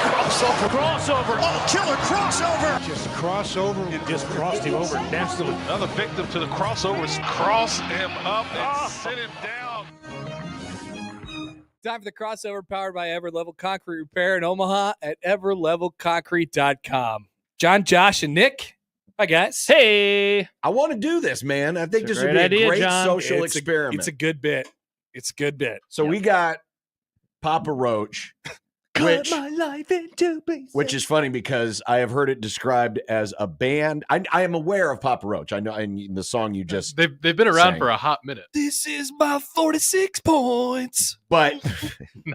Crossover. Oh, killer crossover. Just crossover. It just crossed him over nastily. Another victim to the crossovers. Cross him up and sit him down. Time for the crossover powered by Everlevel Concrete Repair in Omaha at everlevelconcrete.com. John, Josh, and Nick. Hi, guys. Hey. I want to do this, man. I think It's a this would great be idea, a great John. social experiment. It's a good bit. So we got Papa Roach, Cut my life into pieces. which is funny because I have heard it described as a band. I am aware of Papa Roach. I know, and the song you just They've been around sang. for a hot minute. This is my 46 points. but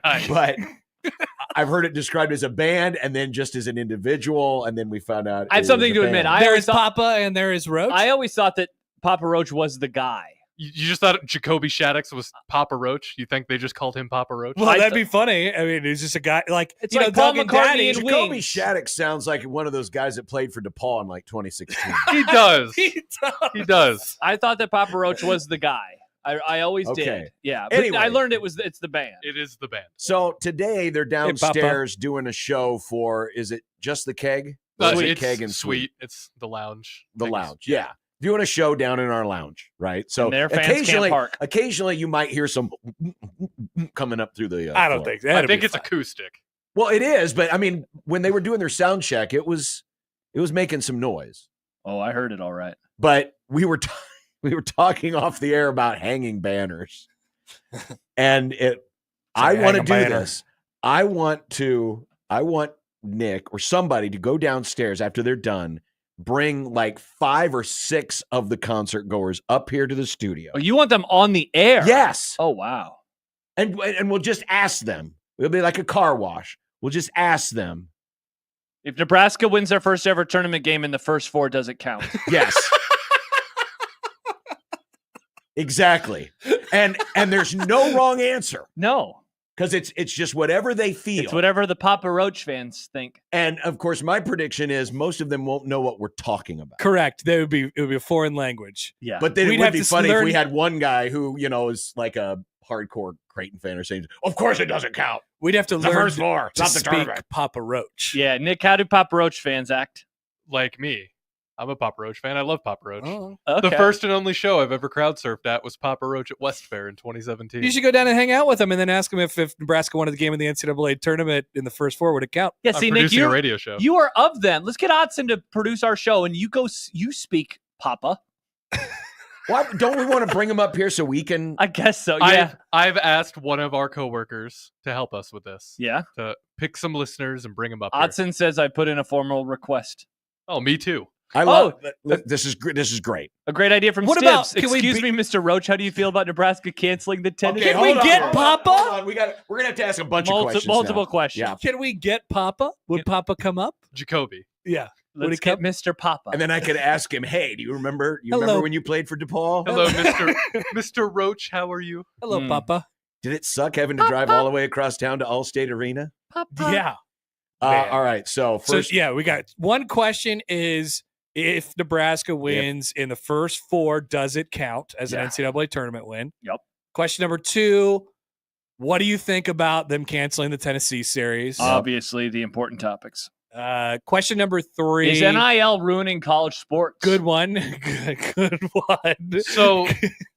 Nice. but I've heard it described as a band and then just as an individual, and then we found out I have it something was a to admit. band. There always is thought- Papa and there is Roach. I always thought that Papa Roach was the guy. You just thought Jacoby Shaddix was Papa Roach? You think they just called him Papa Roach? well, I that'd be funny. I mean, he's just a guy like It's you like know, Paul Doug and McCartney Daddy. and Jacoby Wings. Shaddix sounds like one of those guys that played for DePaul in like 2016. He does. He does. He does. I thought that Papa Roach was the guy. I always Okay. did. Yeah. But Anyway. I learned it's the band. It is the band. So today they're Papa. downstairs doing a show for, is it just the keg? Or is it It's keg and sweet. It's the lounge. The Things. lounge, yeah. Doing a show down in our lounge, right? So And their fans can't park. occasionally you might hear some coming up through the. I don't floor. think that. I think it's acoustic. Well, it is, but I mean, when they were doing their sound check, it was making some noise. Oh, I heard it all right. But we were talking off the air about hanging banners, and I hang want to a do banner. this. I want Nick or somebody to go downstairs after they're done, bring like 5 or 6 of the concert goers up here to the studio. Oh, you want them on the air? Yes, Oh, wow. and we'll just ask them. It'll be like a car wash. We'll just ask them. If Nebraska wins their first ever tournament game in the first 4, does it count? Yes. Exactly. And there's no wrong answer No. because it's just whatever they feel. It's whatever the Papa Roach fans think. And of course, my prediction is most of them won't know what we're talking about. correct. It would be a foreign language. Yeah. But then We'd it would have be to funny if learn- we had one guy who, is like a hardcore Creighton fan or saying, "Of course it doesn't count. We'd have to It's the learn first floor. It's to not the speak tournament." Papa Roach. Yeah, Nick, how do Papa Roach fans act? Like me. I'm a Papa Roach fan. I love Papa Roach. Oh. Okay. The first and only show I've ever crowd surfed at was Papa Roach at West Fair in 2017. You should go down and hang out with him and then ask him if Nebraska won the game in the NCAA tournament in the first 4 would it count. Yeah, I'm see, Nick, producing a you radio show. you are of them. Let's get Otson to produce our show, and you speak Papa. Why don't we want to bring him up here so we can? I guess so. Yeah. I've asked one of our coworkers to help us with this. Yeah. To pick some listeners and bring them up here. Otson says I put in a formal request. Oh, me too. I love. This is great. A great idea from What Stibbs. about- can we Excuse me, Mr. Roach. How do you feel about Nebraska canceling the tennis? Can we get Papa? Hold on. We're gonna have to ask a bunch of questions. multiple now. questions. Yeah. Can we get Papa? Would Papa come up? Jacoby. Yeah. Would Let's he get come? Mr. Papa. And then I could ask him, "Hey, do you remember? Hello. Remember when you played for DePaul? Hello, Mr. Roach. How are you? Hello, Hmm. Papa. Did it suck having to drive all the way across town to Allstate Arena? Yeah. Man. All right. So first, So yeah, we got one question is if Nebraska wins in the first 4, does it count as an Yeah. NCAA tournament win? Yep. Question number 2, what do you think about them canceling the Tennessee series? Obviously, the important topics. Question number 3. Is NIL ruining college sports? Good one. Good one. So,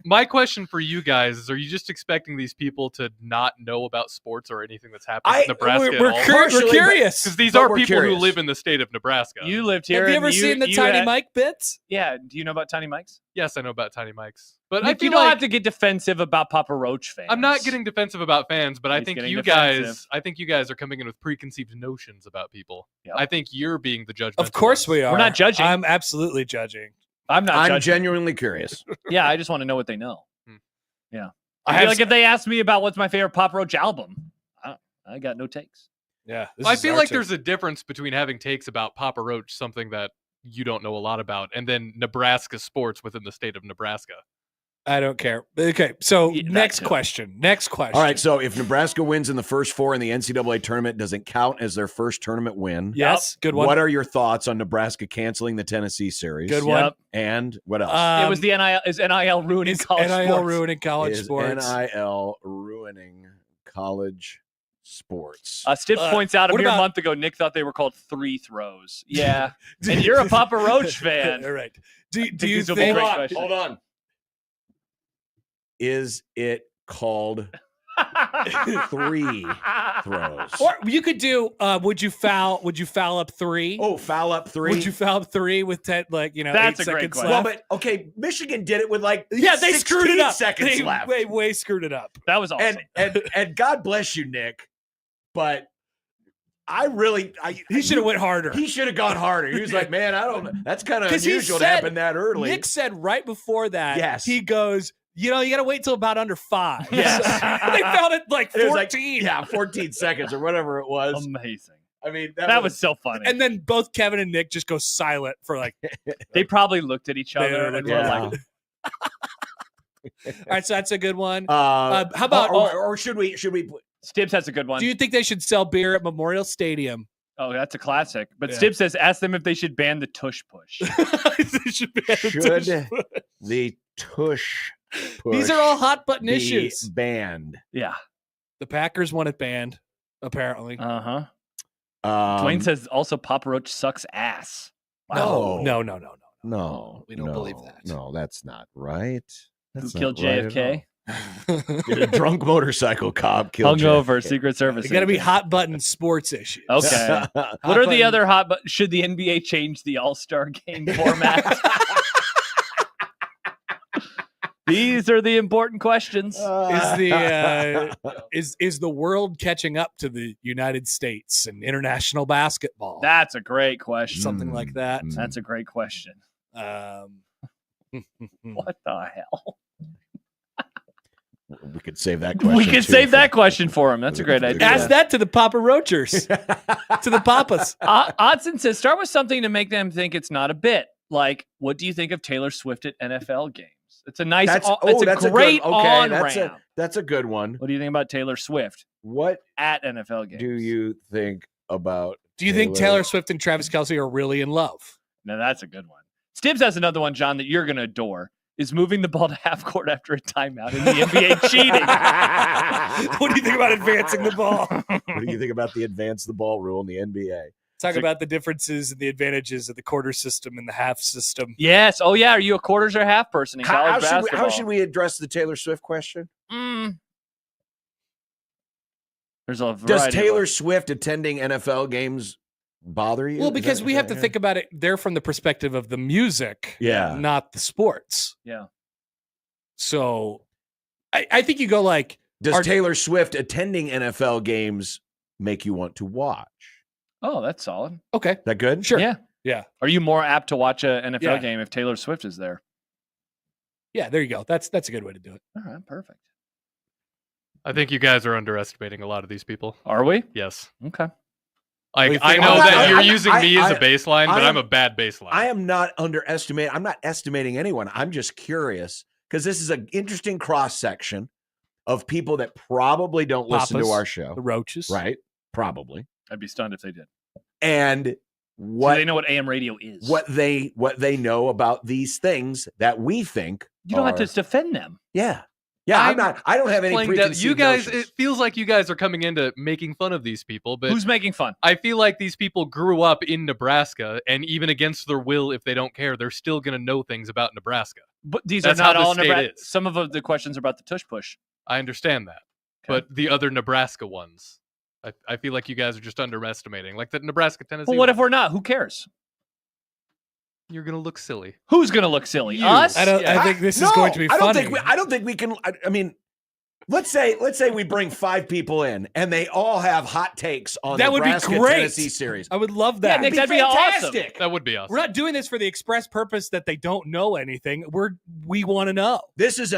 my question for you guys is: are you just expecting these people to not know about sports or anything that's happening in Nebraska We're, at all? Partially, we're curious. Because these But are we're people curious. who live in the state of Nebraska. You lived here. Have you and ever seen the Tiny had- Mike bits? Yeah. Do you know about Tiny Mike's? Yes, I know about Tiny Mike's, but Nick, I feel you don't like have to get defensive about Papa Roach fans. I'm not getting defensive about fans, but I He's think getting you defensive. guys, I think you guys are coming in with preconceived notions about people. Yep. I think you're being the judge. Of course we are. We're not judging. I'm absolutely judging. I'm not I'm judging. genuinely curious. Yeah, I just want to know what they know. Hmm. Yeah. I I feel have like if they asked me about what's my favorite Papa Roach album, I got no takes. Yeah. I feel like there's a difference between having takes about Papa Roach, something that you don't know a lot about, and then Nebraska sports within the state of Nebraska. I don't care. Okay, so Yeah, that next too. question. Next question. All right. So if Nebraska wins in the first 4 in the NCAA tournament, does it count as their first tournament win? Yes, good one. What are your thoughts on Nebraska canceling the Tennessee series? Good one. Yep. And what else? It was the NIL. Is NIL ruining is college NIL sports? ruining college Is sports? NIL ruining college sports. Stips points out a what mere about- month ago, Nick thought they were called three throws. Yeah. And you're a Papa Roach fan. All right. Do you these will be think? great questions. Hold on. Is it called three throws? Or you could do. Would you foul? Would you foul up 3? Oh, foul up 3? Would you foul up 3 with 10? Like That's 8 a great seconds question. Well, left? but okay, Michigan did it with like Yeah, they screwed it 16 up. seconds They left. way screwed it up. That was awesome. And God bless you, Nick. But He should have went harder. He should have gone harder. He was like, man, I don't know. That's kind of 'Cause he unusual to said- happen that early. Nick said right before that. Yes. He goes. You got to wait till about under 5. Yes. They found it like And it 14. was like, yeah, 14 seconds or whatever it was. Amazing. I mean, That was so funny. And then both Kevin and Nick just go silent for like. they probably looked at each other and were yeah. like, All right, so that's a good one. How about- or should we Stibbs has a good one. Do you think they should sell beer at Memorial Stadium? Oh, that's a classic. But Yeah. Stibbs says, ask them if they should ban the tush push. They should be at the should tush. the tush push These are all hot button be issues. banned? Yeah. The Packers want it banned, apparently. Uh-huh. Dwayne says also Papa Roach sucks ass. No. No. no, We don't believe that. No, that's not right. Who That's killed not right at JFK? all. A drunk motorcycle cop killed Hungover, JFK. Secret Service. It's got to be agent. hot button sports issues. Okay. What are the other hot? But should the NBA change the All-Star game format? These are the important questions. Is the world catching up to the United States and international basketball? That's a great question. Something like that. That's a great question. What the hell? We could save that question. We could save that question for him. That's a great idea. Ask that to the Papa Roachers, to the Papas. Odson says, start with something to make them think it's not a bit. Like, what do you think of Taylor Swift at NFL games? It's a nice, That's it's a great on-ramp. That's a good one. What do you think about Taylor Swift What at NFL games? do you think about? Do you think Taylor Swift and Travis Kelce are really in love? Now, that's a good one. Stibbs has another one, John, that you're going to adore. Is moving the ball to half court after a timeout in the NBA cheating. What do you think about advancing the ball? What do you think about the advance the ball rule in the NBA? Talk about the differences and the advantages of the quarter system and the half system. Yes. Oh, yeah. Are you a quarters or half person in college How basketball? should we address the Taylor Swift question? There's a variety Does of Taylor ways. Swift attending NFL games bother you? Well, Is because that- we is have that to here? think about it. They're from the perspective of the music, Yeah. not the sports. Yeah. So I think you go like, Does Taylor Swift attending NFL games make you want to watch? Oh, that's solid. okay, Is that good? sure. Yeah. Yeah. Are you more apt to watch a NFL Yeah. game if Taylor Swift is there? Yeah, there you go. That's a good way to do it. All right. Perfect. I think you guys are underestimating a lot of these people. Are we? Yes. Okay. Like, think- I know I'm not- that you're I'm- using me as a baseline, but I'm a bad baseline. I am not underestimating. I'm not estimating anyone. I'm just curious because this is an interesting cross section of people that probably don't listen to Papas, our show. The Roaches. Right? Probably. I'd be stunned if they did. And Do what they know what AM radio is? what they know about these things that we think You don't have are- to defend them. Yeah. I don't have any Playing preconceived you guys, notions. it feels like you guys are coming into making fun of these people, but Who's making fun? I feel like these people grew up in Nebraska, and even against their will, if they don't care, they're still going to know things about Nebraska. But these That's are not how the all state Nebraska. is. Some of the questions are about the tush push. I understand that. Okay. But the other Nebraska ones, I feel like you guys are just underestimating. Like the Nebraska, Tennessee. But what one. if we're not? Who cares? You're going to look silly? Who's going to look silly? You. Us? I think this is going to be funny. I don't think we can. I mean, let's say we bring 5 people in and they all have hot takes on That would be Nebraska great. Tennessee series. I would love Yeah, that. Nick, that'd be awesome. That would be awesome. We're not doing this for the express purpose that they don't know anything. We want to know. This is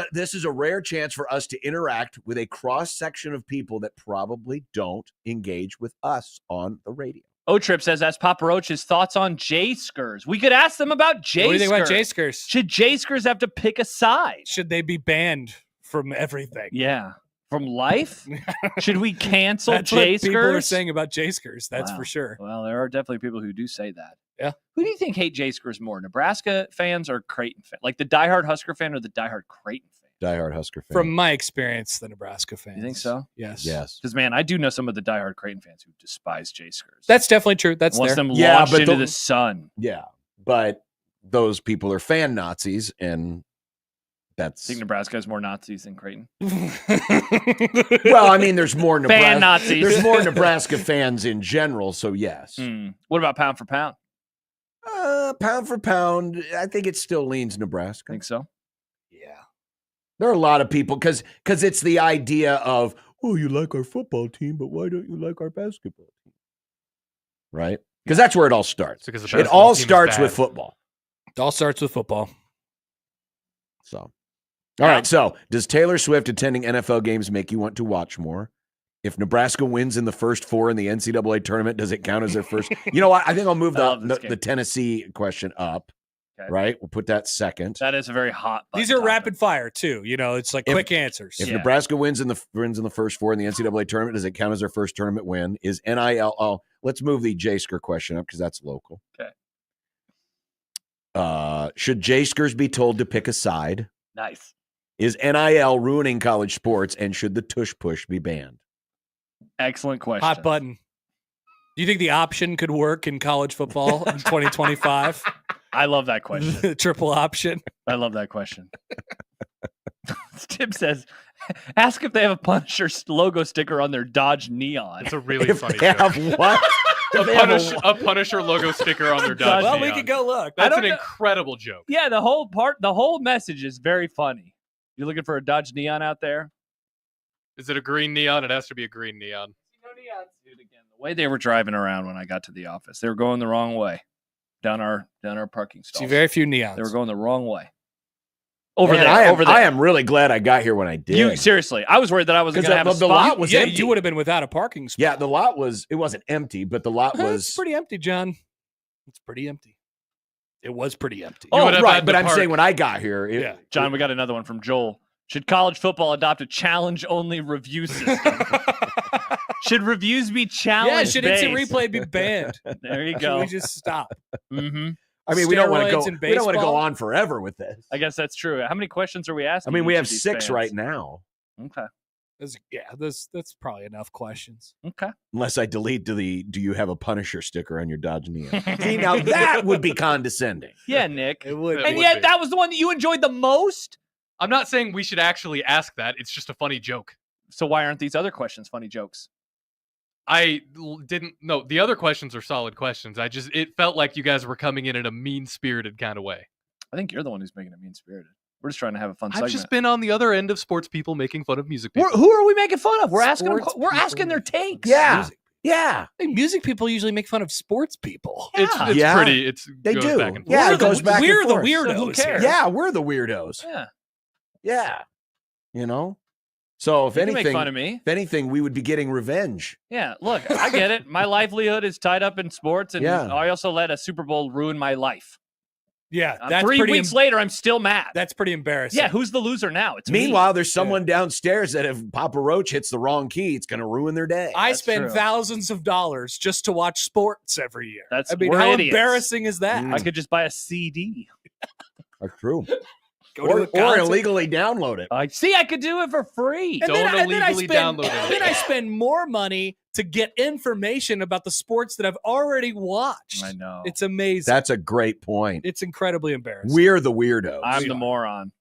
a rare chance for us to interact with a cross section of people that probably don't engage with us on the radio. O-Trip says, ask Papa Roach his thoughts on J-Skers. We could ask them about J-Skers. What do you think about J-Skers? Should J-Skers have to pick a side? Should they be banned from everything? Yeah. From life? Should we cancel That's what people are J-Skers? saying about J-Skers. That's Wow. for sure. Well, there are definitely people who do say that. Yeah. Who do you think hate J-Skers more, Nebraska fans or Creighton fans? Like the diehard Husker fan or the diehard Creighton fan? diehard Husker fan. From my experience, the Nebraska fans. You think so? Yes. Yes. Because, man, I do know some of the diehard Creighton fans who despise Jay Skurs. That's definitely true. That's Wants there. them Yeah, launched but into the- the sun. Yeah, but those people are fan Nazis, and I that's think Nebraska has more Nazis than Creighton. well. I mean, there's more Nebraska. Fan Nazis. There's more Nebraska fans in general, so yes. What about pound for pound? Pound for pound, I think it still leans Nebraska. Think so? Yeah. There are a lot of people because it's the idea of, oh, you like our football team, but why don't you like our basketball team? Right? Because that's where it all starts. Because the It basketball all team is starts bad. with football. It all starts with football. So, all right. So, does Taylor Swift attending NFL games make you want to watch more? If Nebraska wins in the first 4 in the NCAA tournament, does it count as their first? You know what? I think I'll move I love this the game. Tennessee question up. Okay. Right? We'll put that second. That is a very hot button These are topic. rapid fire too. You know, it's like If- quick answers. If Yeah. Nebraska wins in the first 4 in the NCAA tournament, does it count as their first tournament win? Is NIL? Oh, let's move the J-Sker question up because that's local. Okay. Should J-Skers be told to pick a side? Nice. Is NIL ruining college sports, and should the tush push be banned? Excellent question. Hot button. Do you think the option could work in college football in 2025? I love that question. Triple option. I love that question. Tim says, ask if they have a Punisher logo sticker on their Dodge Neon. It's a really If funny they joke. have what? If they have A Punisher logo sticker on their Dodge Well, we Neon. could go look. That's I an don't know- incredible joke. Yeah, the whole message is very funny. You're looking for a Dodge Neon out there? Is it a green neon? It has to be a green neon. Dude, again, the way they were driving around when I got to the office, they were going the wrong way down our parking See stall. very few neons. They were going the wrong way. Over Man, there. Over there. I am really glad I got here when I did. You seriously? I was worried that I wasn't going to have a the spot. lot was yeah, empty. you would have been without a parking spot. Yeah, the lot it wasn't empty, but the lot It's was pretty empty, John. It's pretty empty. It was pretty empty. You Oh, would have right, had but to I'm park- saying when I got here, Yeah. John, we got another one from Joel. Should college football adopt a challenge-only review system? Should reviews be Yeah, challenge? should instant replay be banned? There you Should go. we just stop? Mm-hmm. I mean, we don't want to Steroids go. in We don't want to go baseball? on forever with this. I guess that's true. How many questions are we I asking? mean, we each have of these 6 fans? right now, Okay. That's probably enough questions. Okay. unless I delete do you have a Punisher sticker on your Dodge Neon? See, now that would be condescending. Yeah, Nick. It would. It And would yet, be. that was the one that you enjoyed the most. I'm not saying we should actually ask that. It's just a funny joke. So why aren't these other questions funny jokes? Didn't know. The other questions are solid questions. It felt like you guys were coming in a mean-spirited kind of way. I think you're the one who's making it mean-spirited. We're just trying to have a fun I've segment. just been on the other end of sports people making fun of music people. Who are we making fun of? We're asking. Them, Sports we're people. asking their takes. Yeah, Music. yeah, Hey, music people usually make fun of sports people. It's Yeah. pretty. It's They goes do. back and forth. Yeah, We're it goes back and We're the forth. weirdos. So who cares? here. yeah. We're the weirdos. Yeah. Yeah, you know. So if You can anything, make fun of me. if anything, we would be getting revenge. Yeah. Look, I get it. My livelihood is tied up in sports, and Yeah. I also let a Super Bowl ruin my life. Yeah, that's 3 pretty. weeks later, I'm still mad. That's pretty embarrassing. Yeah. Who's the loser now? It's me. Meanwhile, there's someone downstairs that if Papa Roach hits the wrong key, it's going to ruin their day. I That's spend true. thousands of dollars just to watch sports every year. That's- I mean, we're how idiots. embarrassing is that? Mm. I could just buy a CD. That's true. Go to Or a concert. illegally download it. I see. I could do it for free. And Don't then I illegally spend, download it. Then I spend more money to get information about the sports that I've already watched. I know. It's amazing. That's a great point. It's incredibly embarrassing. We're the weirdos. I'm the moron.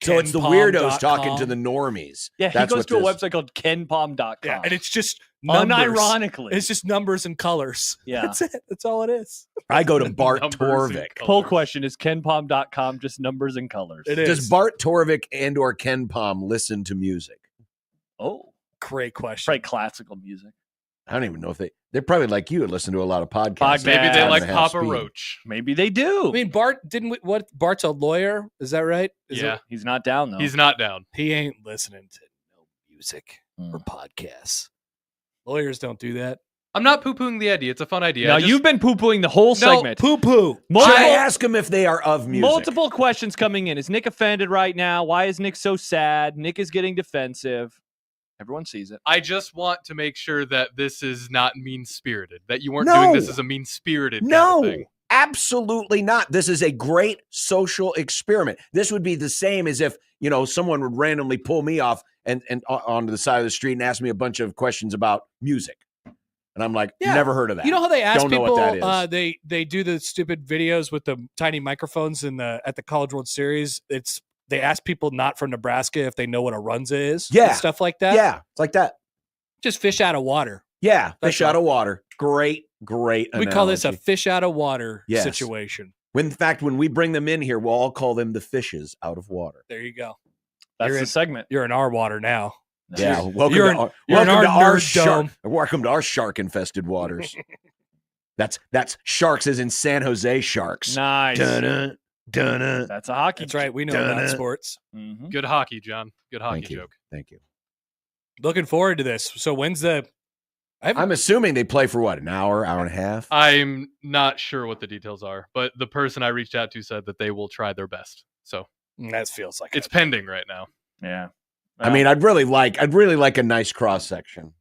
So it's the weirdos talking to the normies. Yeah, he That's goes what to a this- website called kenpom.com. Yeah, and it's just numbers. unironically. It's just numbers and colors. Yeah. That's it. That's all it is. I go to Bart Numbers and Torvik. colors. Poll question is kenpom.com just numbers and colors? It is. Does Bart Torvik and or Ken Palm listen to music? Oh, Great question. probably classical music. I don't even know if they're probably like you and listen to a lot of podcasts. Maybe they Yeah, like and a half Papa speed. Roach. Maybe they do. I mean, Bart didn't. What Bart's a lawyer? Is that right? Is Yeah. it- He's not down though. He's not down. he ain't listening to no music Hmm. or podcasts. Lawyers don't do that. I'm not poo-pooing the idea. It's a fun idea. Now I just- you've been poo-pooing the whole segment. Poo poo. I ask them if they are of music. Multiple questions coming in. Is Nick offended right now? Why is Nick so sad? Nick is getting defensive. Everyone sees it. I just want to make sure that this is not mean-spirited. That you weren't No. doing this as a mean-spirited kind of No, thing. Absolutely not. This is a great social experiment. This would be the same as if, someone would randomly pull me off and onto the side of the street and ask me a bunch of questions about music. And I'm like, never heard of that. You know how they ask Don't people? know what that is. They do the stupid videos with the tiny microphones at the College World Series. They ask people not from Nebraska if they know what a runza is. Yeah. And stuff like that. Yeah, it's like that. Just fish out of water. Yeah, That's fish out of water. Great We call this a fish out of water situation. In fact, when we bring them in here, we'll all call them the fishes out of water. There you go. That's the segment. You're in our water now. Yeah, welcome You're in our nerd dome. Welcome to our shark-infested waters. That's sharks as in San Jose Sharks. Nice. Dun-dun, dun-dun. That's a hockey. That's right. We know about sports. Mm-hmm. Good hockey, John. Good hockey Thank you. joke. Thank you. Looking forward to this. So when's the? I'm assuming they play for what, an hour and a half? I'm not sure what the details are, but the person I reached out to said that they will try their best. So That feels like it's pending right now. Yeah. I mean, I'd really like a nice cross section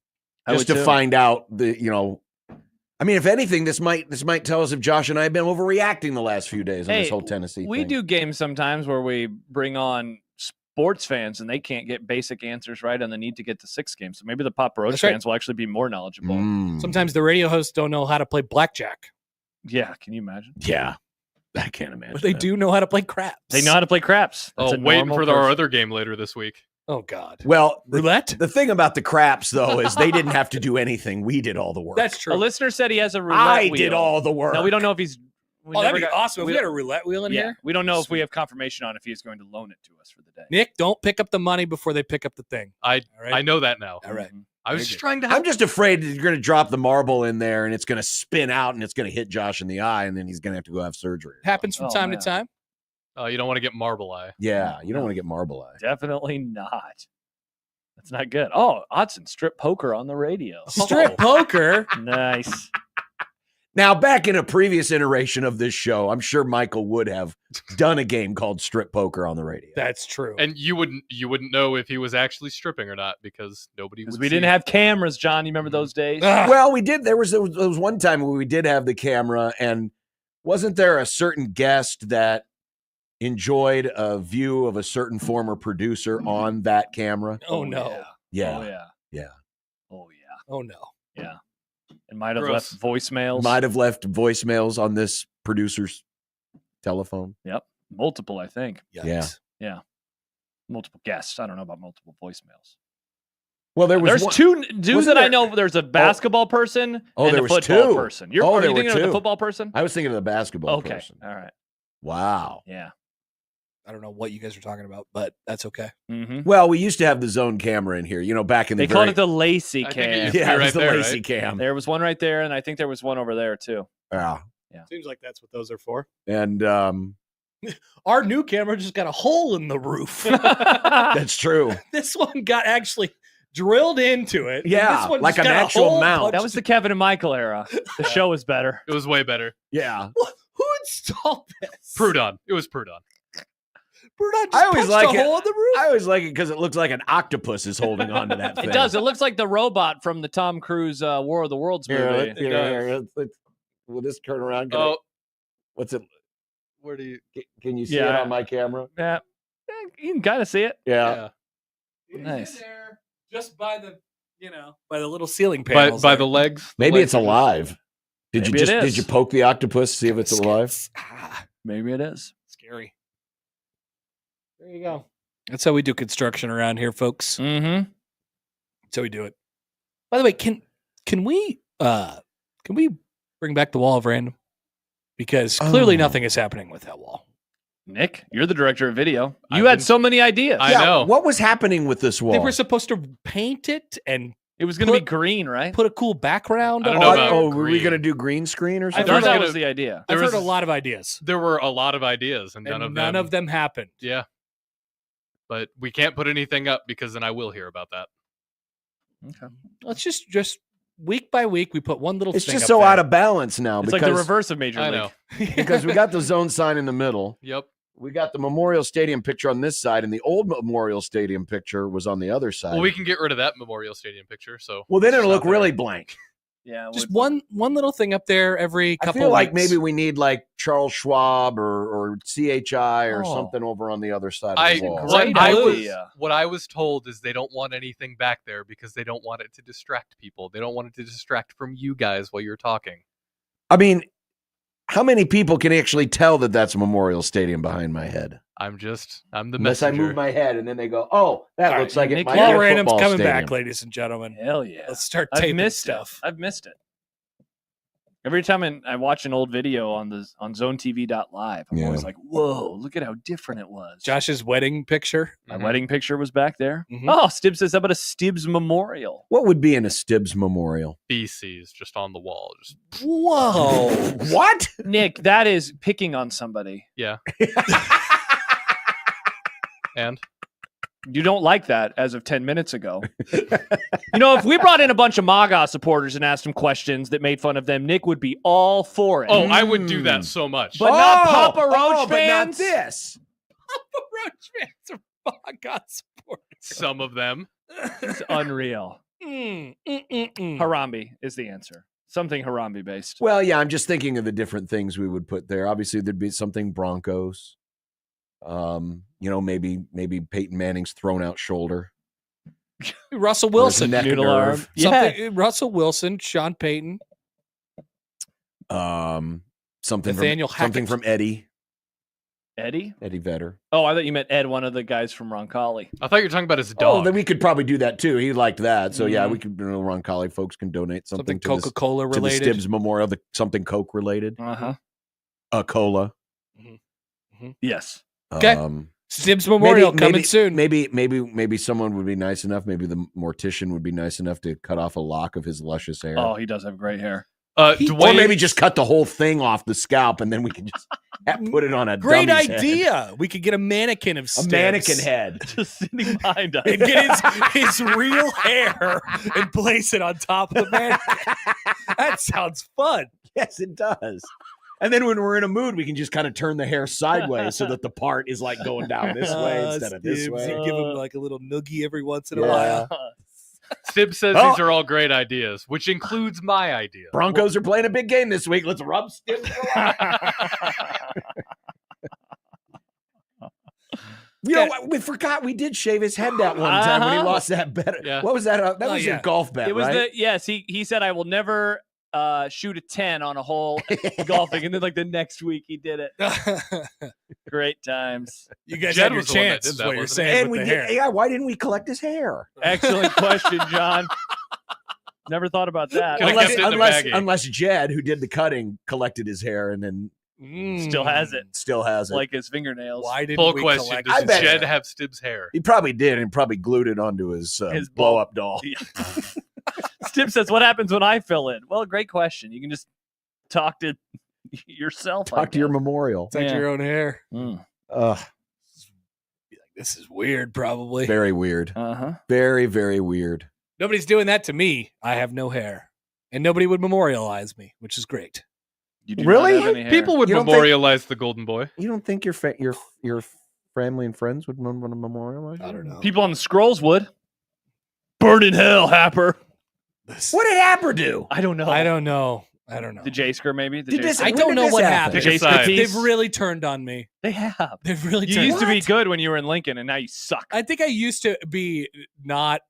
just to find out I mean, if anything, this might tell us if Josh and I have been overreacting the last few days on this whole Tennessee we thing. do games sometimes where we bring on sports fans and they can't get basic answers right on the need to get to 6 games. So maybe the Papa Roach fans will actually be more knowledgeable. Sometimes the radio hosts don't know how to play blackjack. Yeah, can you imagine? Yeah, I can't imagine. But they do know how to play craps. They know how to play craps. That's Waiting for our other game later this week. Oh, God. Well, roulette? The thing about the craps, though, is they didn't have to do anything. We did all the work. That's true. A listener said he has a roulette I wheel. did all the work. No, we don't know if he's... That'd be awesome if we had a roulette wheel in here. We don't know if we have confirmation on if he's going to loan it to us for the day. Nick, don't pick up the money before they pick up the thing. I know that now. All right. I was just trying to help. I'm just afraid that you're going to drop the marble in there and it's going to spin out and it's going to hit Josh in the eye and then he's going to have to go have surgery. Happens from time to time. You don't want to get marble eye. Yeah, you don't want to get marble eye. Definitely not. That's not good. Oh, Odson, strip poker on the radio. Strip poker? Nice. Now, back in a previous iteration of this show, I'm sure Michael would have done a game called strip poker on the radio. That's true. And you wouldn't know if he was actually stripping or not because nobody would. We didn't have cameras, John. You remember those days? Well, we did. There was one time where we did have the camera, and wasn't there a certain guest that enjoyed a view of a certain former producer on that camera? Oh, no. Yeah. Oh, yeah. Yeah. Oh, yeah. Oh, no. Yeah. And might have left voicemails. Might have left voicemails on this producer's telephone. Yep. Multiple, I think. Yikes. Yeah. Multiple guests. I don't know about multiple voicemails. Well, there's two dudes that I know. There's a basketball person and there a was football two. person. Are there you thinking were of the two. football person? I was thinking of the basketball person. All right. Wow. Yeah. I don't know what you guys are talking about, but that's okay. Mm-hmm. Well, we used to have the zone camera in here, back in the They called it the Lacey cam. Yeah, it was right the there, Lacey right? cam. There was one right there, and I think there was one over there too. Yeah. Seems like that's what those are for. And Our new camera just got a hole in the roof. that's true. This one got actually drilled into it. Yeah, this one like just an got a actual hole mount. punched That was the Kevin and Michael era. The show was better. It was way better. Yeah. Who installed this? Prudon. It was Prudon. Prudon just I always punched like a hole in the roof. I always like it because it looks like an octopus is holding on to that thing. It does. It looks like the robot from the Tom Cruise War of the Worlds movie. Will this turn around? What's it? Where do you? Can you see it on my camera? Yeah. You can kind of see it. Yeah. Nice. There, just by the by the little ceiling panels. By the legs. Maybe the it's legs are alive. Maybe it is. Did you poke the octopus, see if it's alive? Maybe it is. Scary. There you go. That's how we do construction around here, folks. Mm-hmm. That's how we do it. By the way, can we bring back the wall of random? Because clearly nothing is happening with that wall. Nick, you're the director of video. You I've had been- so many ideas. I know. What was happening with this wall? They were supposed to paint it and It was going to be green, right? put a cool background I on don't know it. about were we green. going to do green screen or I something? thought that gonna- was the idea. I've there heard was- a lot of ideas. There were a lot of ideas, and And none of them happened. Yeah. But we can't put anything up because then I will hear about that. Okay. Let's just week by week we put one little It's thing just up so there. out of balance now It's because, like the reverse of Major I League. know. because we got the zone sign in the middle. Yep. We got the Memorial Stadium picture on this side, and the old Memorial Stadium picture was on the other side. Well, we can get rid of that Memorial Stadium picture. So Well, then it'll It's look not really there. blank. Yeah, Just would- one little thing up there every I couple feel of like weeks. maybe we need like Charles Schwab or CHI or Oh. something over on the other side of the wall. great idea. What I was told is they don't want anything back there because they don't want it to distract people. They don't want it to distract from you guys while you're talking. I mean, how many people can actually tell that that's Memorial Stadium behind my head? I'm the Unless I messenger. move my head and then they go, oh, that All looks right, like it Nick might Ball be a random's football coming stadium. back, ladies and gentlemen. Hell yeah. Let's start I've taping missed stuff. it. I've missed it. Every time I watch an old video on ZoneTV.live, I'm Yeah. always like, whoa, look at how different it was. Josh's wedding picture. My Mhm. wedding picture was back there. Mhm. Oh, Stibbs says, how about a Stibbs memorial? What would be in a Stibbs memorial? BC's just on the wall. Just Whoa. What? Nick, that is picking on somebody. yeah. And You don't like that as of 10 minutes ago. If we brought in a bunch of MAGA supporters and asked them questions that made fun of them, Nick would be all for it. oh, I would do that so much. But not Papa Roach but not fans? this. Roach fans are God supporters. Some of them. It's unreal. Harambe is the answer. Something Harambe based. Well, yeah, I'm just thinking of the different things we would put there. Obviously, there'd be something Broncos. Maybe Peyton Manning's thrown out shoulder. Russell Or his Wilson. neck Noodle nerve. arm. Yeah. Something, Russell Wilson, Sean Payton. Something Nathaniel from something Hackett. from Eddie Eddie? Vedder. Oh, I thought you meant Ed, one of the guys from Roncalli. I thought you were talking about his Oh, dog. then we could probably do that too. He liked that, so yeah, Mhm. we could. Ron Colley folks can donate something, Something to Coca-Cola the related. Stibbs Memorial, something Coke related, Uh-huh. cola. Yes. Okay. Stibbs Memorial coming soon. Maybe someone would be nice enough. Maybe the mortician would be nice enough to cut off a lock of his luscious hair. Oh, he does have great hair. Or Dwayne, maybe just cut the whole thing off the scalp and then we can just put it on a Great dummy's head. idea. We could get a mannequin of A Stibbs. mannequin head. Just sitting behind us. And get his real hair and place it on top of the mannequin. That sounds fun. Yes, it does. And then when we're in a mood, we can just kind of turn the hair sideways so that the part is like going down this way instead of this Stibbs, way. you give him like a little noogie every once in a Yeah. while. Stibbs says Oh. these are all great ideas, which includes my idea. Broncos are playing a big game this week. Let's rub Stibbs. You know what? We forgot we did shave his head that one time when he lost that bet. Yeah. What was that? That Oh, was yeah. a golf bet, It was right? he said I will never shoot a 10 on a hole golfing, and then like the next week he did it. Great times. You guys Jed had your was the one that chance, did is that, what you're wasn't saying and with we the did. hair. Yeah, why didn't we collect his hair? Excellent question, John. Never thought about that. Could've kept it in the baggie. Unless Jed, who did the cutting, collected his hair and then Still has it. still has it. Like his fingernails. Why didn't Full we question: collect does I bet- Jed have Stibbs' hair? He probably did and probably glued it onto his blow up doll. Stib says, what happens when I fill in? Well, great question. You can just talk to yourself. I Talk to your guess. memorial. It's like Yeah. your own hair? Mm. This is weird, probably. Very weird. Uh-huh. Very, very weird. Nobody's doing that to me. I have no hair. And nobody would memorialize me, which is great. You do Really? not have any hair. People would You don't think- memorialize the Golden Boy. You don't think your family and friends would want to memorialize you? I don't know. People on the scrolls would. Burn in hell, Happer. What did Apper do? I don't know. I don't know. I don't know. The J-Sker, maybe? The Did this- J-Sker? I when don't did know this what happen? happened. Pick a side. piece. They've really turned on me. They have. They've really You turned used to be What? good when you were in Lincoln, and now you suck. I think I used to be not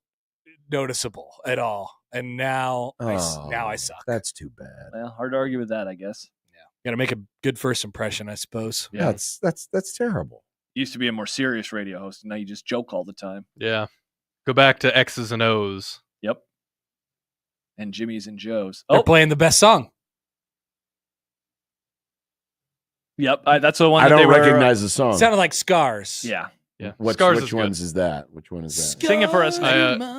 noticeable at all. And now, now I suck. That's too bad. Well, hard to argue with that, I guess. Got to make a good first impression, I suppose. Yeah. That's terrible. Used to be a more serious radio host, and now you just joke all the time. Yeah. Go back to X's and O's. Yep. And Jimmy's and Joe's. They're Oh, playing the best song. yep. That's the one I that they don't were, recognize the song. Sounded like Scars. Yeah. Yeah. Which Scars which is ones good. is that? Which one is that? Sing it for us,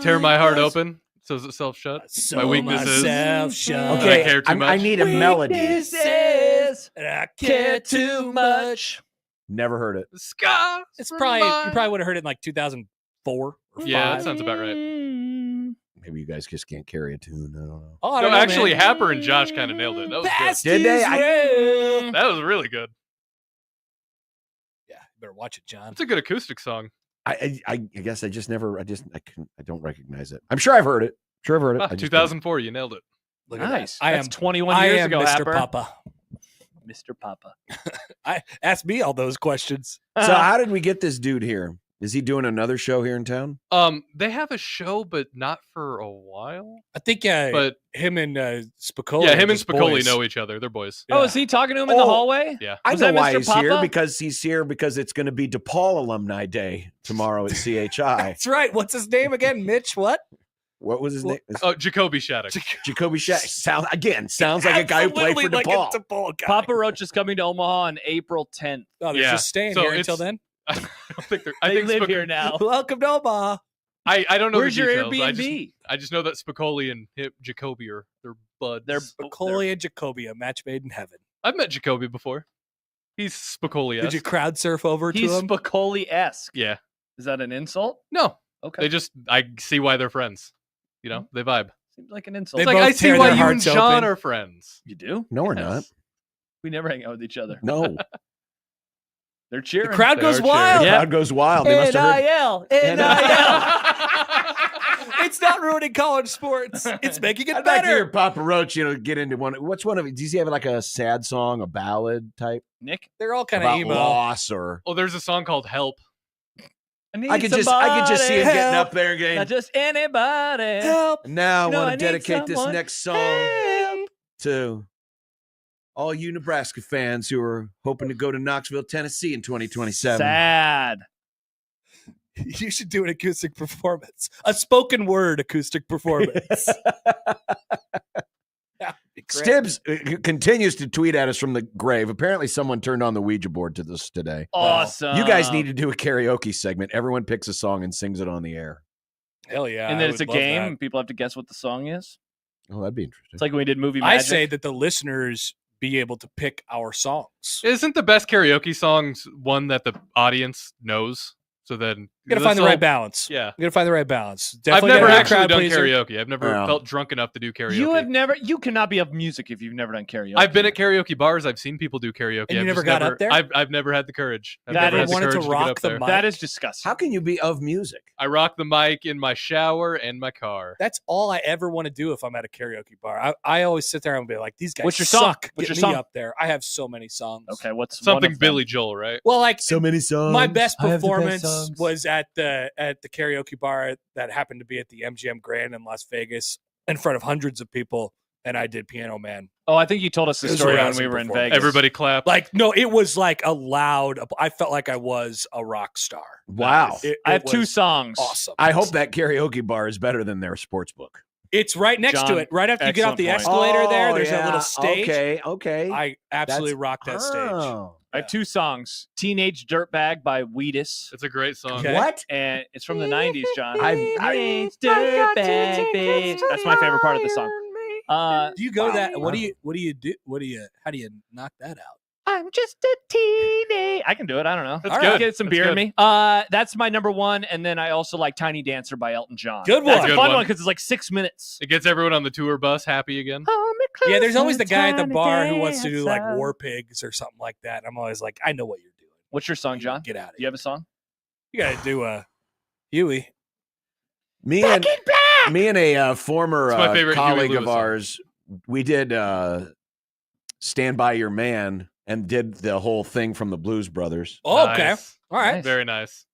Tear my heart open. Sows itself shut. My weakness is myself shut. Okay. I care too I much. need a melody. And I care too much. Never heard it. Scars. It's probably you probably would have heard it in like 2004 or Yeah, that 5. sounds about right. Maybe you guys just can't carry a tune. I don't know. Oh, I No, don't know, actually, man. Happer and Josh kind of nailed it. That was Fast Did they? is real. good. That was really good. Yeah, you better watch it, John. It's a good acoustic song. I guess I just never. I don't recognize it. I'm sure I've heard it. Sure, I've heard it. Ah, I just 2004, you nailed it. Look at Nice. that. That's 21 years ago, Mr. Happer. Papa. Mr. Papa. Ask me all those questions. So how did we get this dude here? Is he doing another show here in town? They have a show, but not for a while. I think But him and Spicoli. yeah, are him and just Spicoli boys. know each other. They're boys. Oh, is he talking to him in the hallway? Yeah. I Was know that why Mr. he's here Papa? because it's going to be DePaul Alumni Day tomorrow at CHI. That's right. What's his name again? Mitch what? What was his name? Oh, Jacoby Shattuck. Jacoby Shack. Sounds like a guy who played for Absolutely DePaul. like a DePaul guy. Papa Roach is coming to Omaha on April 10th. Oh, they're Yeah. just staying So here until it's- then. I don't think they're. I They think live here now. Welcome to Omaha. I don't know. Where's the your details. Airbnb? I just know that Spicoli and Jacoby are they're buds. They're Spicoli and Jacoby, a match made in heaven. I've met Jacoby before. He's Spicoli. Did you crowd surf over He's to him? Spicoli-esque. Yeah. Is that an insult? No. Okay. They just. I see why they're friends. You know, they vibe. Seems like an insult. They It's like both I see tear why their you and hearts Sean open. are friends. You do? No, we're Yes. not. We never hang out with each other. No. They're The cheering. crowd They goes are wild. The Yeah. crowd goes wild. They must have heard. NIL. It's not ruining college sports. It's making it I'd like to hear better. Papa Roach, get into one. What's one of it? Does he have like a sad song, a ballad type Nick, They're all kind of about emo. loss or? Oh, there's a song called "Help." I could just see him getting help. up there and Not going. just anybody. Help. Now You know, I I want to need dedicate this someone. next song Help. to all you Nebraska fans who are hoping to go to Knoxville, Tennessee in 2027. Sad. You should do an acoustic performance, a spoken word acoustic performance. That'd be great. Stibbs continues to tweet at us from the grave. Apparently, someone turned on the Ouija board to this today. Awesome. You guys need to do a karaoke segment. Everyone picks a song and sings it on the air. Hell yeah! And I then it's a would love game. that. And people have to guess what the song is. Oh, that'd be interesting. It's like when we did movie I magic. say that the listeners be able to pick our songs. Isn't the best karaoke songs one that the audience knows? So then You gotta find the this'll- right balance. Yeah. You gotta find the right balance. I've Definitely never gotta be a actually crowd done pleaser. karaoke. I've never Yeah. felt drunk enough to do karaoke. You cannot be of music if you've never done karaoke. I've been at karaoke bars. I've seen people do karaoke. And you I've never just got up there? I've never had the courage. I've That never had is- the wanted to courage get rock up the there. mic. That is disgusting. How can you be of music? I rock the mic in my shower and my car. That's all I ever want to do if I'm at a karaoke bar. I always sit there and be like, these guys What's your song? suck. What's Get your me song? up there. I have so many songs. Okay, what's one Something of them? Billy Joel, right? Well, like So many songs. my best I have the best performance songs. was at the karaoke bar that happened to be at the MGM Grand in Las Vegas in front of hundreds of people, and I did Piano Man. Oh, I think you told us the It was story an when awesome we were in performance. Vegas. Everybody clap. Like, no, it was like a loud. I felt like I was a rock star. Wow. I have two was songs. Awesome. I hope that karaoke bar is better than their sports book. It's right next to John, it. Right after you get off the excellent point. escalator there, Oh, there's a yeah. little stage. Okay. I absolutely rocked that stage. Oh. I have two songs. Teenage Dirtbag by Wheatus. It's a great song. Okay. What? And it's from the 90s, John. I've- Dirtbag, babe. That's my favorite part of the song. Do you go Wow. that? What do you do? How do you knock that out? I'm just a teenage. I can do it. I don't know. That's All right, good. get some That's beer in good. me. That's my number one. And then I also like Tiny Dancer by Elton John. Good That's one. a Good fun one. one because it's like 6 minutes. It gets everyone on the tour bus happy again. Yeah, there's always the guy at the bar who wants to do like War Pigs or something like that. I'm always like, I know what you're doing. What's your song, John? Get out of Do here. you have a song? You got to do a Huey. Me and a former It's my favorite Huey colleague Lewis of song. ours, we did Stand By Your Man and did the whole thing from the Blues Brothers. Oh, okay. Nice. All right. Nice. Very nice.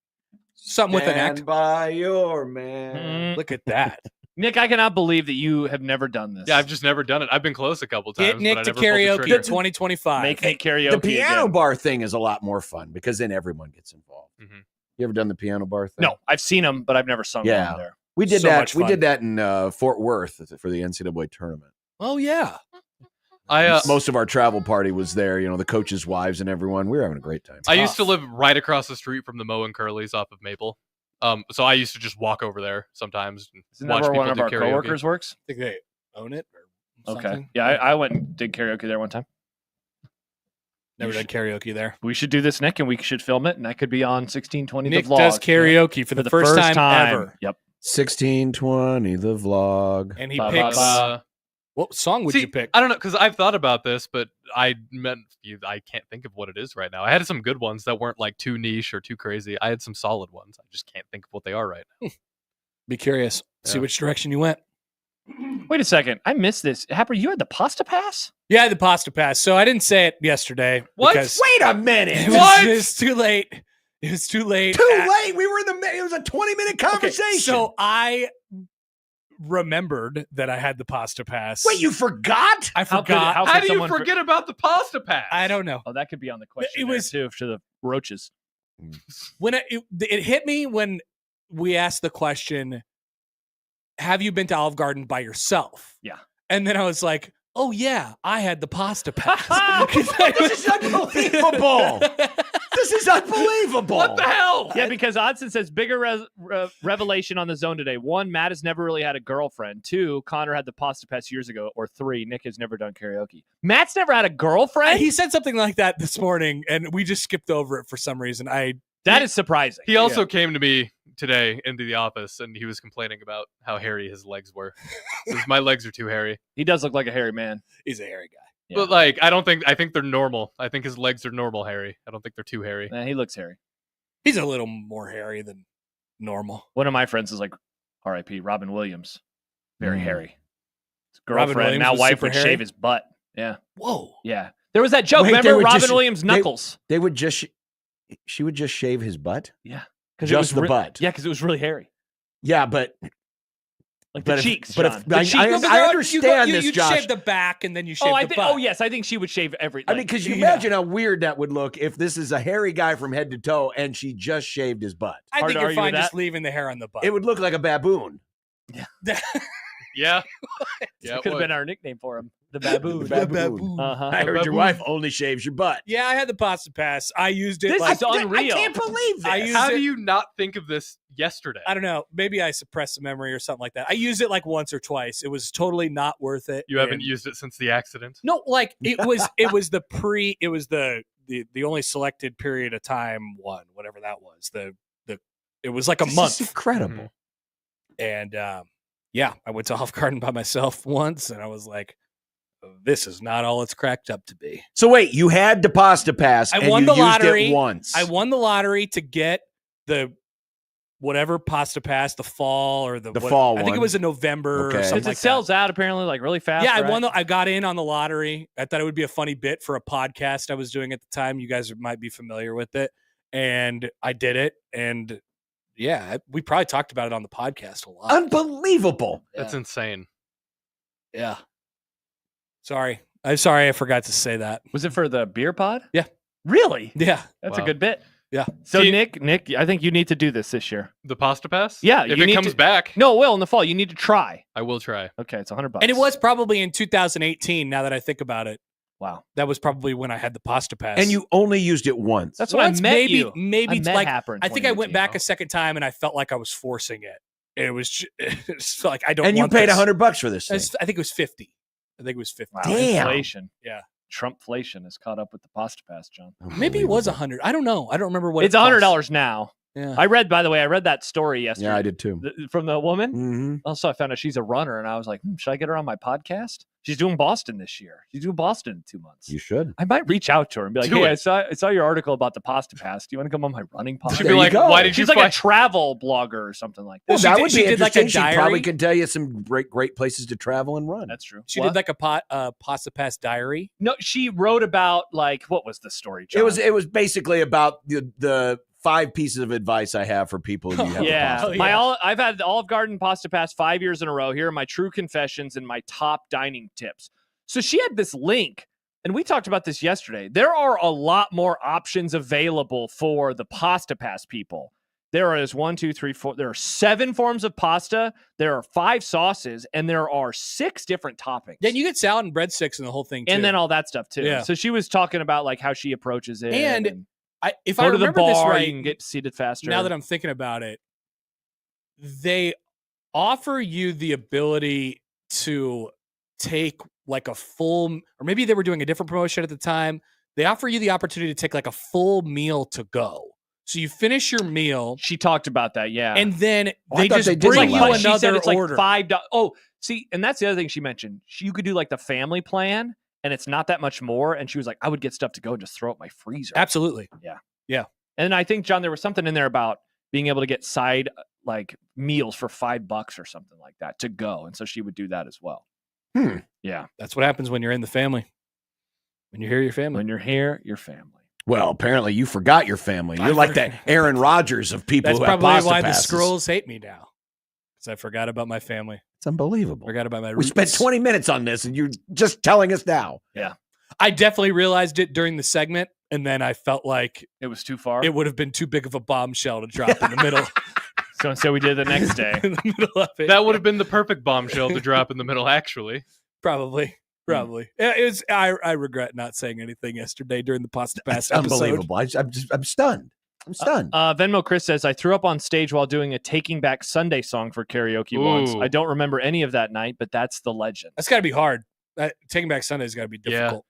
Something with an Stand act. by your man. Mm. Look at that. Nick, I cannot believe that you have never done this. Yeah, I've just never done it. I've been close a couple times. Get Nick but I to never pulled the karaoke trigger. 2025. Make Nick karaoke. The piano again. bar thing is a lot more fun because then everyone gets involved. Mhm. You ever done the piano bar thing? No, I've seen them, but I've never sung Yeah. one there. We did So that. much We fun. did that in Fort Worth for the NCAA tournament. Oh, yeah. Most of our travel party was there. The coaches' wives and everyone. We were having a great time. I used to Tough. live right across the street from the Moe and Curly's off of Maple. So I used to just walk over there sometimes and Isn't that watch where people one of do our karaoke. coworkers works? I think they own it or Okay. something. Yeah, I went and did karaoke there one time. Never done karaoke there. We should do this, Nick, and we should film it, and I could be on 1620 Nick the vlog. does karaoke for the first time ever. Yep. 1620 the vlog. And he Ba, ba, picks. ba. What song would See, you pick? I don't know because I've thought about this, but I can't think of what it is right now. I had some good ones that weren't like too niche or too crazy. I had some solid ones. I just can't think of what they are right now. Be curious. See Yeah. which direction you went. Wait a second. I missed this. Happer, you had the pasta pass? Yeah, I had the pasta pass. So I didn't say it yesterday. What? because Wait a minute. It was, What? It was too late. It was too late. Too late. We were in the. It was a 20-minute Okay, conversation. so I remembered that I had the pasta pass. wait, you forgot? I How could- forgot. how How do you someone forget about the pasta pass? I don't know. Oh, that could be on the question. It was- too to the roaches. When it hit me when we asked the question, have you been to Olive Garden by yourself? Yeah. And then I was like, oh yeah, I had the pasta pass. This is unbelievable. This is unbelievable. What the hell? Yeah, because Odson says bigger revelation on the zone today. 1, Matt has never really had a girlfriend. 2, Connor had the pasta pass years ago. Or 3, Nick has never done karaoke. Matt's never had a girlfriend? He said something like that this morning, and we just skipped over it for some reason. That is surprising. He also came to me today into the office, and he was complaining about how hairy his legs were. Says, my legs are too hairy. He does look like a hairy man. He's a hairy guy. Yeah. But like, I think they're normal. I think his legs are normal hairy. I don't think they're too hairy. He looks hairy. He's a little more hairy than normal. One of my friends is like, R.I.P. Robin Williams. Very hairy. His Robin girlfriend, Williams now was wife, super would hairy? shave his butt. Yeah. Whoa. Yeah. There was that joke. Wait, they Remember would Robin just- Williams' knuckles? They would just. She would just shave his butt. Yeah. Just the butt. Yeah, because it was really hairy. Yeah, but Like the cheeks, But John. if, The I, cheeks. I, No, but I there are- understand this, you'd Josh. shave the back and then you shave the butt. Oh, yes. I think she would shave every. I mean, because you yeah. imagine how weird that would look if this is a hairy guy from head to toe and she just shaved his butt. I Hard think to you're argue fine with just that. leaving the hair on the butt. It would look like a baboon. Yeah. That Yeah. it could have would. been our nickname for him. The baboon. The baboon. Uh-huh. I heard your wife only shaves your butt. Yeah, I had the pasta pass. I used it This like is unreal. I can't believe this. I used How it- do you not think of this yesterday? I don't know. Maybe I suppressed the memory or something like that. I used it like once or twice. It was totally not worth it. You haven't And- used it since the accident. No, like it was the only selected period of time one, whatever that was. It was like a This month. is incredible. And yeah, I went to Olive Garden by myself once and I was like, this is not all it's cracked up to be. So wait, you had the pasta pass I and won you the used lottery. it once. I won the lottery to get the whatever pasta pass, the fall or the fall I think one. it was in November Okay. or Because something it like sells out apparently like really fast. that. Yeah, right? I got in on the lottery. I thought it would be a funny bit for a podcast I was doing at the time. You guys might be familiar with it. And I did it. And yeah, we probably talked about it on the podcast a lot. Unbelievable. That's Yeah. insane. Yeah. Sorry. I'm sorry I forgot to say that. Was it for the beer pod? Yeah. Really? Yeah. That's a Wow. good bit. Yeah. So See- Nick, I think you need to do this year. The pasta pass? Yeah, If you it need comes to- back, No, it will in the fall. You need to try. I will try. Okay, it's $100. And it was probably in 2018, now that I think about it. Wow. That was probably when I had the pasta pass. And you only used it once. That's when I Once, met maybe, you. Maybe I it's met like Happer in I think I went 2018. back a second time and I felt like I was forcing it. It was it's like I don't. And you want paid this. $100 for this thing. I think it was 50. I think it was 50. Wow. Damn. Inflation. Yeah. Trumpflation has caught up with the pasta pass, John. Maybe it was 100. I don't know. I don't remember what It's it cost. $100 now. Yeah. By the way, I read that story yesterday. Yeah, I did too. From the woman. Mm-hmm. Also, I found out she's a runner, and I was like, should I get her on my podcast? She's doing Boston this year. She's doing Boston in 2 months. You should. I might reach out to her and be like, Do hey, it. I saw your article about the pasta pass. Do you want to come on my running podcast? She'd There be you like, go. why did you She's like a find travel blogger or something like that. Well, She that did- would she be did like a interesting. She probably diary. could tell you some great places to travel and run. That's true. She What? did like a pasta pass diary. No, she wrote about like what was the story, John? It was basically about the 5 pieces of advice I have for people who have yeah. the pasta. I've had the Olive Garden pasta pass 5 years in a row. Here are my true confessions and my top dining tips. So she had this link, and we talked about this yesterday. There are a lot more options available for the pasta pass people. There is 1, 2, 3, 4. There are 7 forms of pasta. There are 5 sauces, and there are 6 different toppings. Then you get salad and breadsticks and the whole thing too. and then all that stuff too. Yeah. So she was talking about like how she approaches it. And if go I to the remember this bar, right, you can get seated faster. now that I'm thinking about it, they offer you the ability to take like a full, or maybe they were doing a different promotion at the time. They offer you the opportunity to take like a full meal to go. So you finish your meal, she talked about that, yeah. and then Oh, I they thought just they did bring like you that. She said another it's like order. $5. Oh, see, and that's the other thing she mentioned. You could do like the family plan, and it's not that much more. And she was like, I would get stuff to go and just throw it in my freezer. Absolutely. And I think, John, there was something in there about being able to get side like meals for $5 or something like that to go. And so she would do that as well. Yeah. That's what happens when you're in the family. When you're here, your family. When you're here, your family. Well, apparently you forgot your family. You're like that Aaron Rodgers of people That's who have probably pasta why passes. the Skrulls hate me now. Because I forgot about my family. It's unbelievable. Forgot about my We roots. spent 20 minutes on this, and you're just telling us now. Yeah. I definitely realized it during the segment, and then I felt like It was too far. it would have been too big of a bombshell to drop in the middle. So we did the next day. in the middle of it. That would have been the perfect bombshell to drop in the middle, actually. Probably. It was. I regret not saying anything yesterday during the Pasta Pass episode. Unbelievable. I'm stunned. I'm stunned. Venmo Chris says, I threw up on stage while doing a Taking Back Sunday song for karaoke once. Ooh. I don't remember any of that night, but that's the legend. That's got to be hard. Taking Back Sunday's got to be difficult.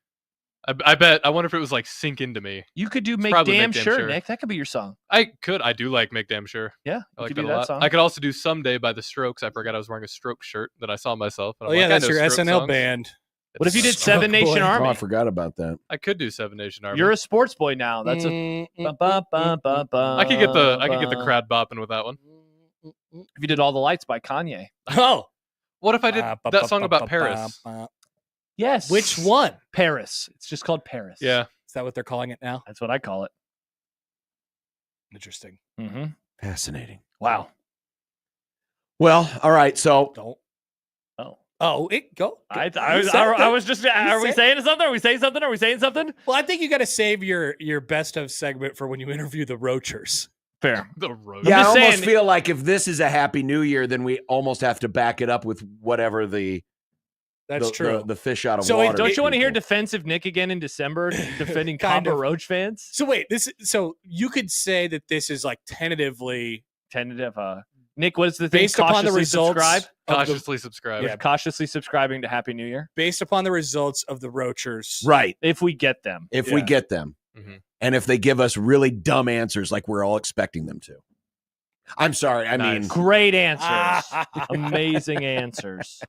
I bet. I wonder if it was like sink into me. You could do It's Make probably Damn Make Damn Sure, Sure. Nick. That could be your song. I do like Make Damn Sure. Yeah, I like you that could a do that lot. song. I could also do Someday by The Strokes. I forgot I was wearing a Stroke shirt that I saw myself. And Oh, I'm yeah, like, I that's know your Stroke SNL songs. band. What if you did It's- Seven Nation boy. Oh, Army? I forgot about that. I could do Seven Nation Army. You're a sports boy now. That's a. I could get the crowd bopping with that one. If you did All the Lights by Kanye. Oh. What if I did that song about Paris? Yes. Which one? Paris. It's just called Paris. Yeah. Is that what they're calling it now? That's what I call it. Interesting. Mm-hmm. Fascinating. Wow. Well, all right. So Don't. Oh. Oh, go. I You said was just. Are we said- saying something? Are we saying something? Are we saying something? Well, I think you got to save your best of segment for when you interview the Roachers. Fair. The road. yeah, I just almost saying- feel like if this is a Happy New Year, then we almost have to back it up with whatever the That's true. the fish out of So water. Don't you want to hear people. defensive Nick again in December defending Kind Papa of. Roach fans? So wait, so you could say that this is like tentatively Tentative. Nick, what is the thing? based upon the Cautiously results subscribe. of the, Cautiously subscribe. Yeah. Cautiously subscribing to Happy New Year based upon the results of the Roachers. Right? if we get them. If we Yeah. get them, Mhm. and if they give us really dumb answers like we're all expecting them to. I'm sorry. I mean, Great answers. Amazing answers.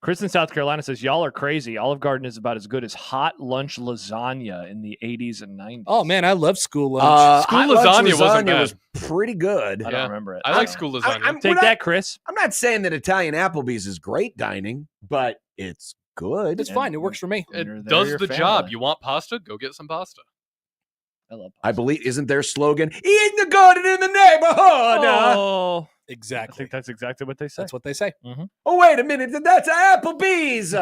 Chris in South Carolina says, y'all are crazy. Olive Garden is about as good as hot lunch lasagna in the 80s and 90s. Oh man, I love school lunch. School hot lunch lasagna wasn't bad. was pretty good. I Yeah. don't remember it. I like school lasagna. I'm- Take we're that, not- Chris. I'm not saying that Italian Applebee's is great dining, but it's good. It's fine. It works for me. When you're It there, does your the family. job. You want pasta? Go get some pasta. I love I believe, isn't their slogan, eat the garden in the neighborhood? Oh, I Exactly. think that's exactly what they say. That's what they say. Oh, wait a minute. That's Applebee's.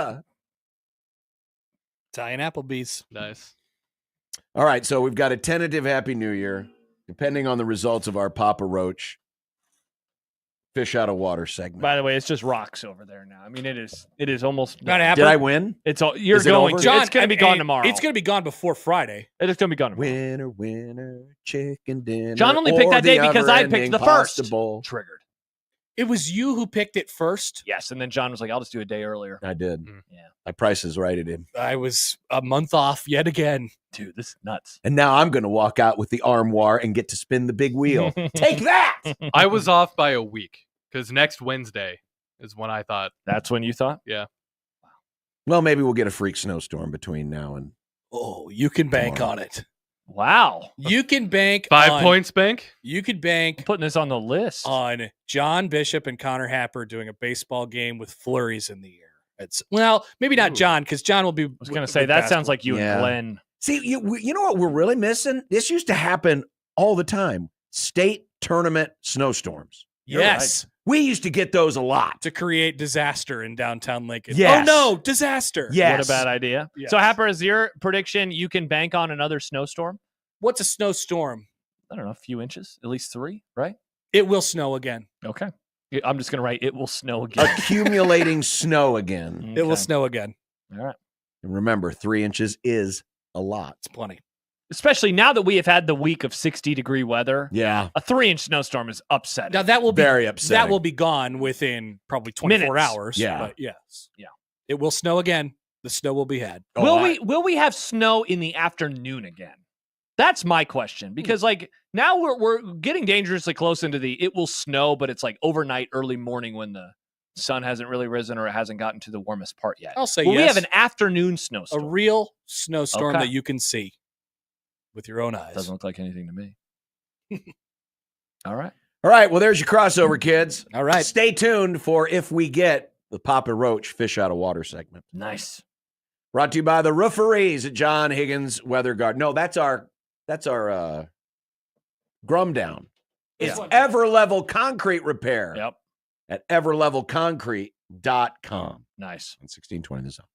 Italian Applebee's. Nice. All right. So we've got a tentative Happy New Year, depending on the results of our Papa Roach fish out of water segment. By the way, it's just rocks over there now. I mean, it is almost Not done. happening. Did I win? It's all you're Is it going over? to. It's going to be gone tomorrow. It's going to be gone before Friday. It's going to be gone tomorrow. Winner, winner, chicken dinner. John only picked or that day the because I picked ever-ending the first. pasta bowl. Triggered. It was you who picked it first. Yes, and then John was like, "I'll just do a day earlier." I did. Yeah. My price is right at him. I was a month off yet again. Dude, this is nuts. And now I'm going to walk out with the armoire and get to spin the big wheel. Take that. I was off by a week because next Wednesday is when I thought. That's when you thought? Well, maybe we'll get a freak snowstorm between now and. Oh, you can bank Tomorrow. on it. Wow. You can bank 5 on- points bank. You could I'm bank putting this on the list. on John Bishop and Connor Happer doing a baseball game with flurries in the air. It's maybe not Ooh. John because John will be. I was going to say, that sounds like you Yeah. and Glenn. See, you know what we're really missing? This used to happen all the time. State tournament snowstorms. You're yes We used to get those a lot. to create disaster in downtown Lincoln. Yes. Oh no, disaster. Yes. What a bad idea. Yes. So, Happer, is your prediction you can bank on another snowstorm? What's a snowstorm? I don't know, a few inches, at least 3, right? It will snow again. Okay. I'm just going to write, it will snow again. Accumulating snow again. It will Okay. snow again. All right. And remember, 3 inches is a lot. It's plenty. Especially now that we have had the week of 60-degree weather, Yeah. a 3-inch snowstorm is upsetting. Now that will be Very upsetting. that will be gone within probably 24 Minutes. hours. Yeah. But yes. Yeah. It will snow again. The snow will be had. Oh, will we have snow in the afternoon again? That's my question, because like now we're getting dangerously close into the it will snow, but it's like overnight, early morning when the sun hasn't really risen or it hasn't gotten to the warmest part yet. I'll say Will we yes. have an afternoon A snowstorm? real snowstorm Okay. that you can see with your own eyes. Doesn't look like anything to me. All right. All right, well, there's your crossover, kids. All right. Stay tuned for If We Get the Papa Roach Fish Out of Water segment. Nice. Brought to you by the Rooferees at John Higgins Weather Guard. No, that's our Grum Down. It's Everlevel Concrete Repair. Yep. At everlevelconcrete.com. Nice. On 1620 The Zone.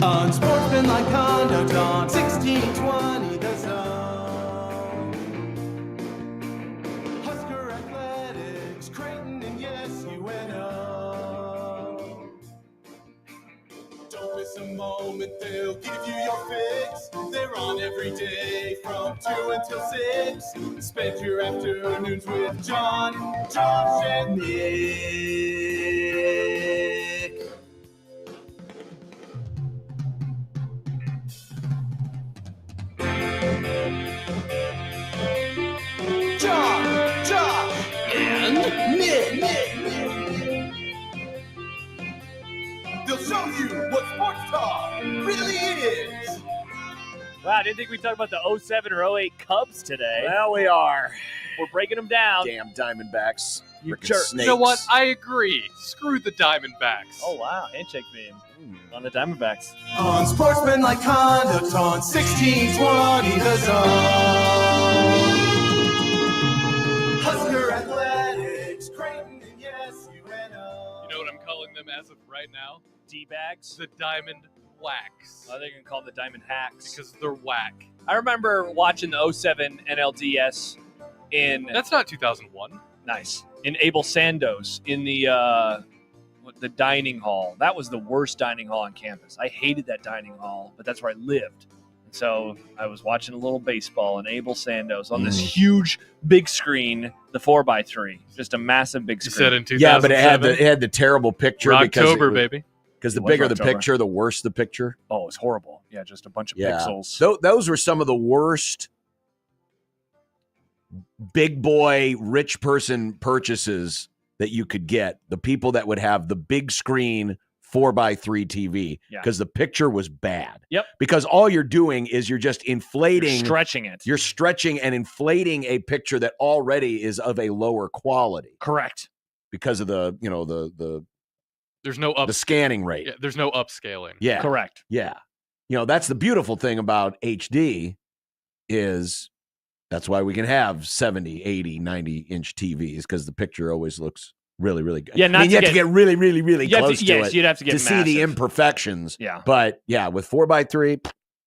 Unsportsmanlike conduct on 1620 The Zone. Husker Athletics, Creighton, and yes, UNO. Don't miss a moment, they'll give you your fix. They're on every day from 2 until 6. Spend your afternoons with John, Josh, and Nick. John, Josh, and Nick. They'll show you what sports talk really is. Wow, I didn't think we'd talk about the 07 or 08 Cubs today. Well, we are. We're breaking them down. Damn Diamondbacks. You Frickin' jerk. snakes. You know what? I agree. Screw the Diamondbacks. Oh, wow. Handshake meme on the Diamondbacks. Unsportsmanlike conduct on 1620 The Zone. Husker Athletics, Creighton, and yes, UNO. You know what I'm calling them as of right now? D-bags. The Diamond Whacks. I think you can call them the Diamond Hacks. Because they're whack. I remember watching the 07 NLDS in That's not 2001. nice in Abel Sandos in the dining hall. That was the worst dining hall on campus. I hated that dining hall, but that's where I lived. And so I was watching a little baseball in Abel Sandos on this huge big screen, the 4x3, just a massive big You screen. said in 2007. Yeah, but it had the terrible picture October, baby. because the It was bigger the October. picture, the worse the picture. Oh, it was horrible. Yeah, just a bunch of Yeah. pixels. Those were some of the worst big boy rich person purchases that you could get. The people that would have the big screen 4x3 TV Yeah. because the picture was bad. Yep. Because all you're doing is you're just inflating. You're stretching it. You're stretching and inflating a picture that already is of a lower quality Correct. because of the There's no up. the scanning rate. Yeah, there's no upscaling. Yeah. Correct. Yeah. That's the beautiful thing about HD is that's why we can have 70, 80, 90-inch TVs because the picture always looks really, really good. Yeah, I mean, you have to get really, really, really You have close to, to yes, it you'd have to get to see the massive. imperfections. Yeah. But, yeah, with 4x3,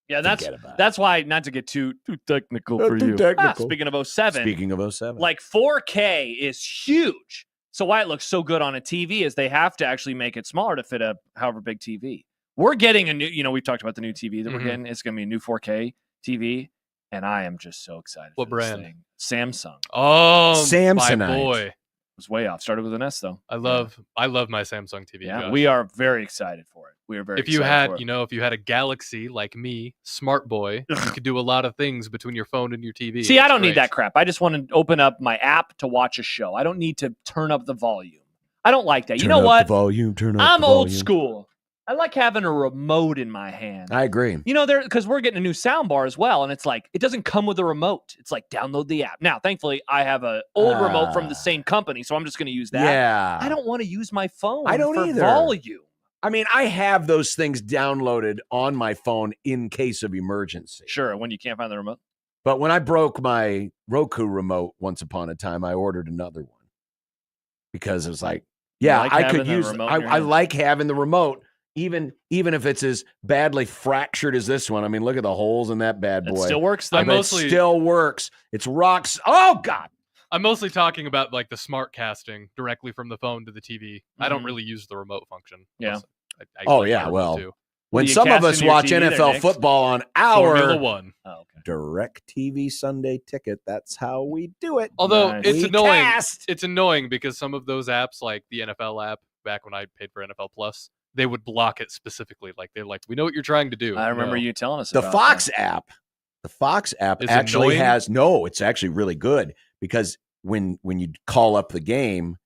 Yeah, that's forget about it. that's why not to get too technical Not for too you. technical. Speaking of 07, Speaking of 07. like 4K is huge. So why it looks so good on a TV is they have to actually make it smaller to fit a however big TV. We're getting a new, we've talked about the new TV that we're Mhm. getting. It's going to be a new 4K TV, and I am just so excited. What for this brand? thing. Samsung. Oh, Samsonite. my boy. Was way off. Started with an S though. I love my Samsung TV. Yeah, Josh. we are very excited for it. We are very. If you excited had, for it. if you had a Galaxy like me, smart boy, you could do a lot of things between your phone and your TV. See, I It's don't need great. that crap. I just want to open up my app to watch a show. I don't need to turn up the volume. I don't like that. You know what? Volume, turn up I'm the old volume. school. I like having a remote in my hand. I agree. There because we're getting a new sound bar as well, and it's like it doesn't come with a remote. It's like download the app. Now, thankfully, I have an old remote from the same company, so I'm just going to use that. Yeah. I don't want to use my phone. I don't for either. volume. I mean, I have those things downloaded on my phone in case of emergency. Sure, when you can't find the remote. But when I broke my Roku remote once upon a time, I ordered another one because it was like, yeah, like I having could the use. remote in your I hand. like having the remote, even if it's as badly fractured as this one. I mean, look at the holes in that bad It boy. still works though. I I mean, it mostly- still works. It's rocks. Oh God. I'm mostly talking about like the smart casting directly from the phone to the TV. I don't Mhm. really use the remote function. Yeah. unless I Oh, like yeah, my remote well, too. When do you some of cast us into your watch TV there, NFL Nick? football on Formula our One. Oh, okay. Direct TV Sunday ticket, that's how we do it. Although Nice. it's We annoying. cast. It's annoying because some of those apps, like the NFL app, back when I paid for NFL Plus, they would block it specifically. Like they're like, we know what you're trying to do. I remember No. you telling us The about Fox that. app. The Fox app Is it actually annoying? it's actually really good because when you call up the game,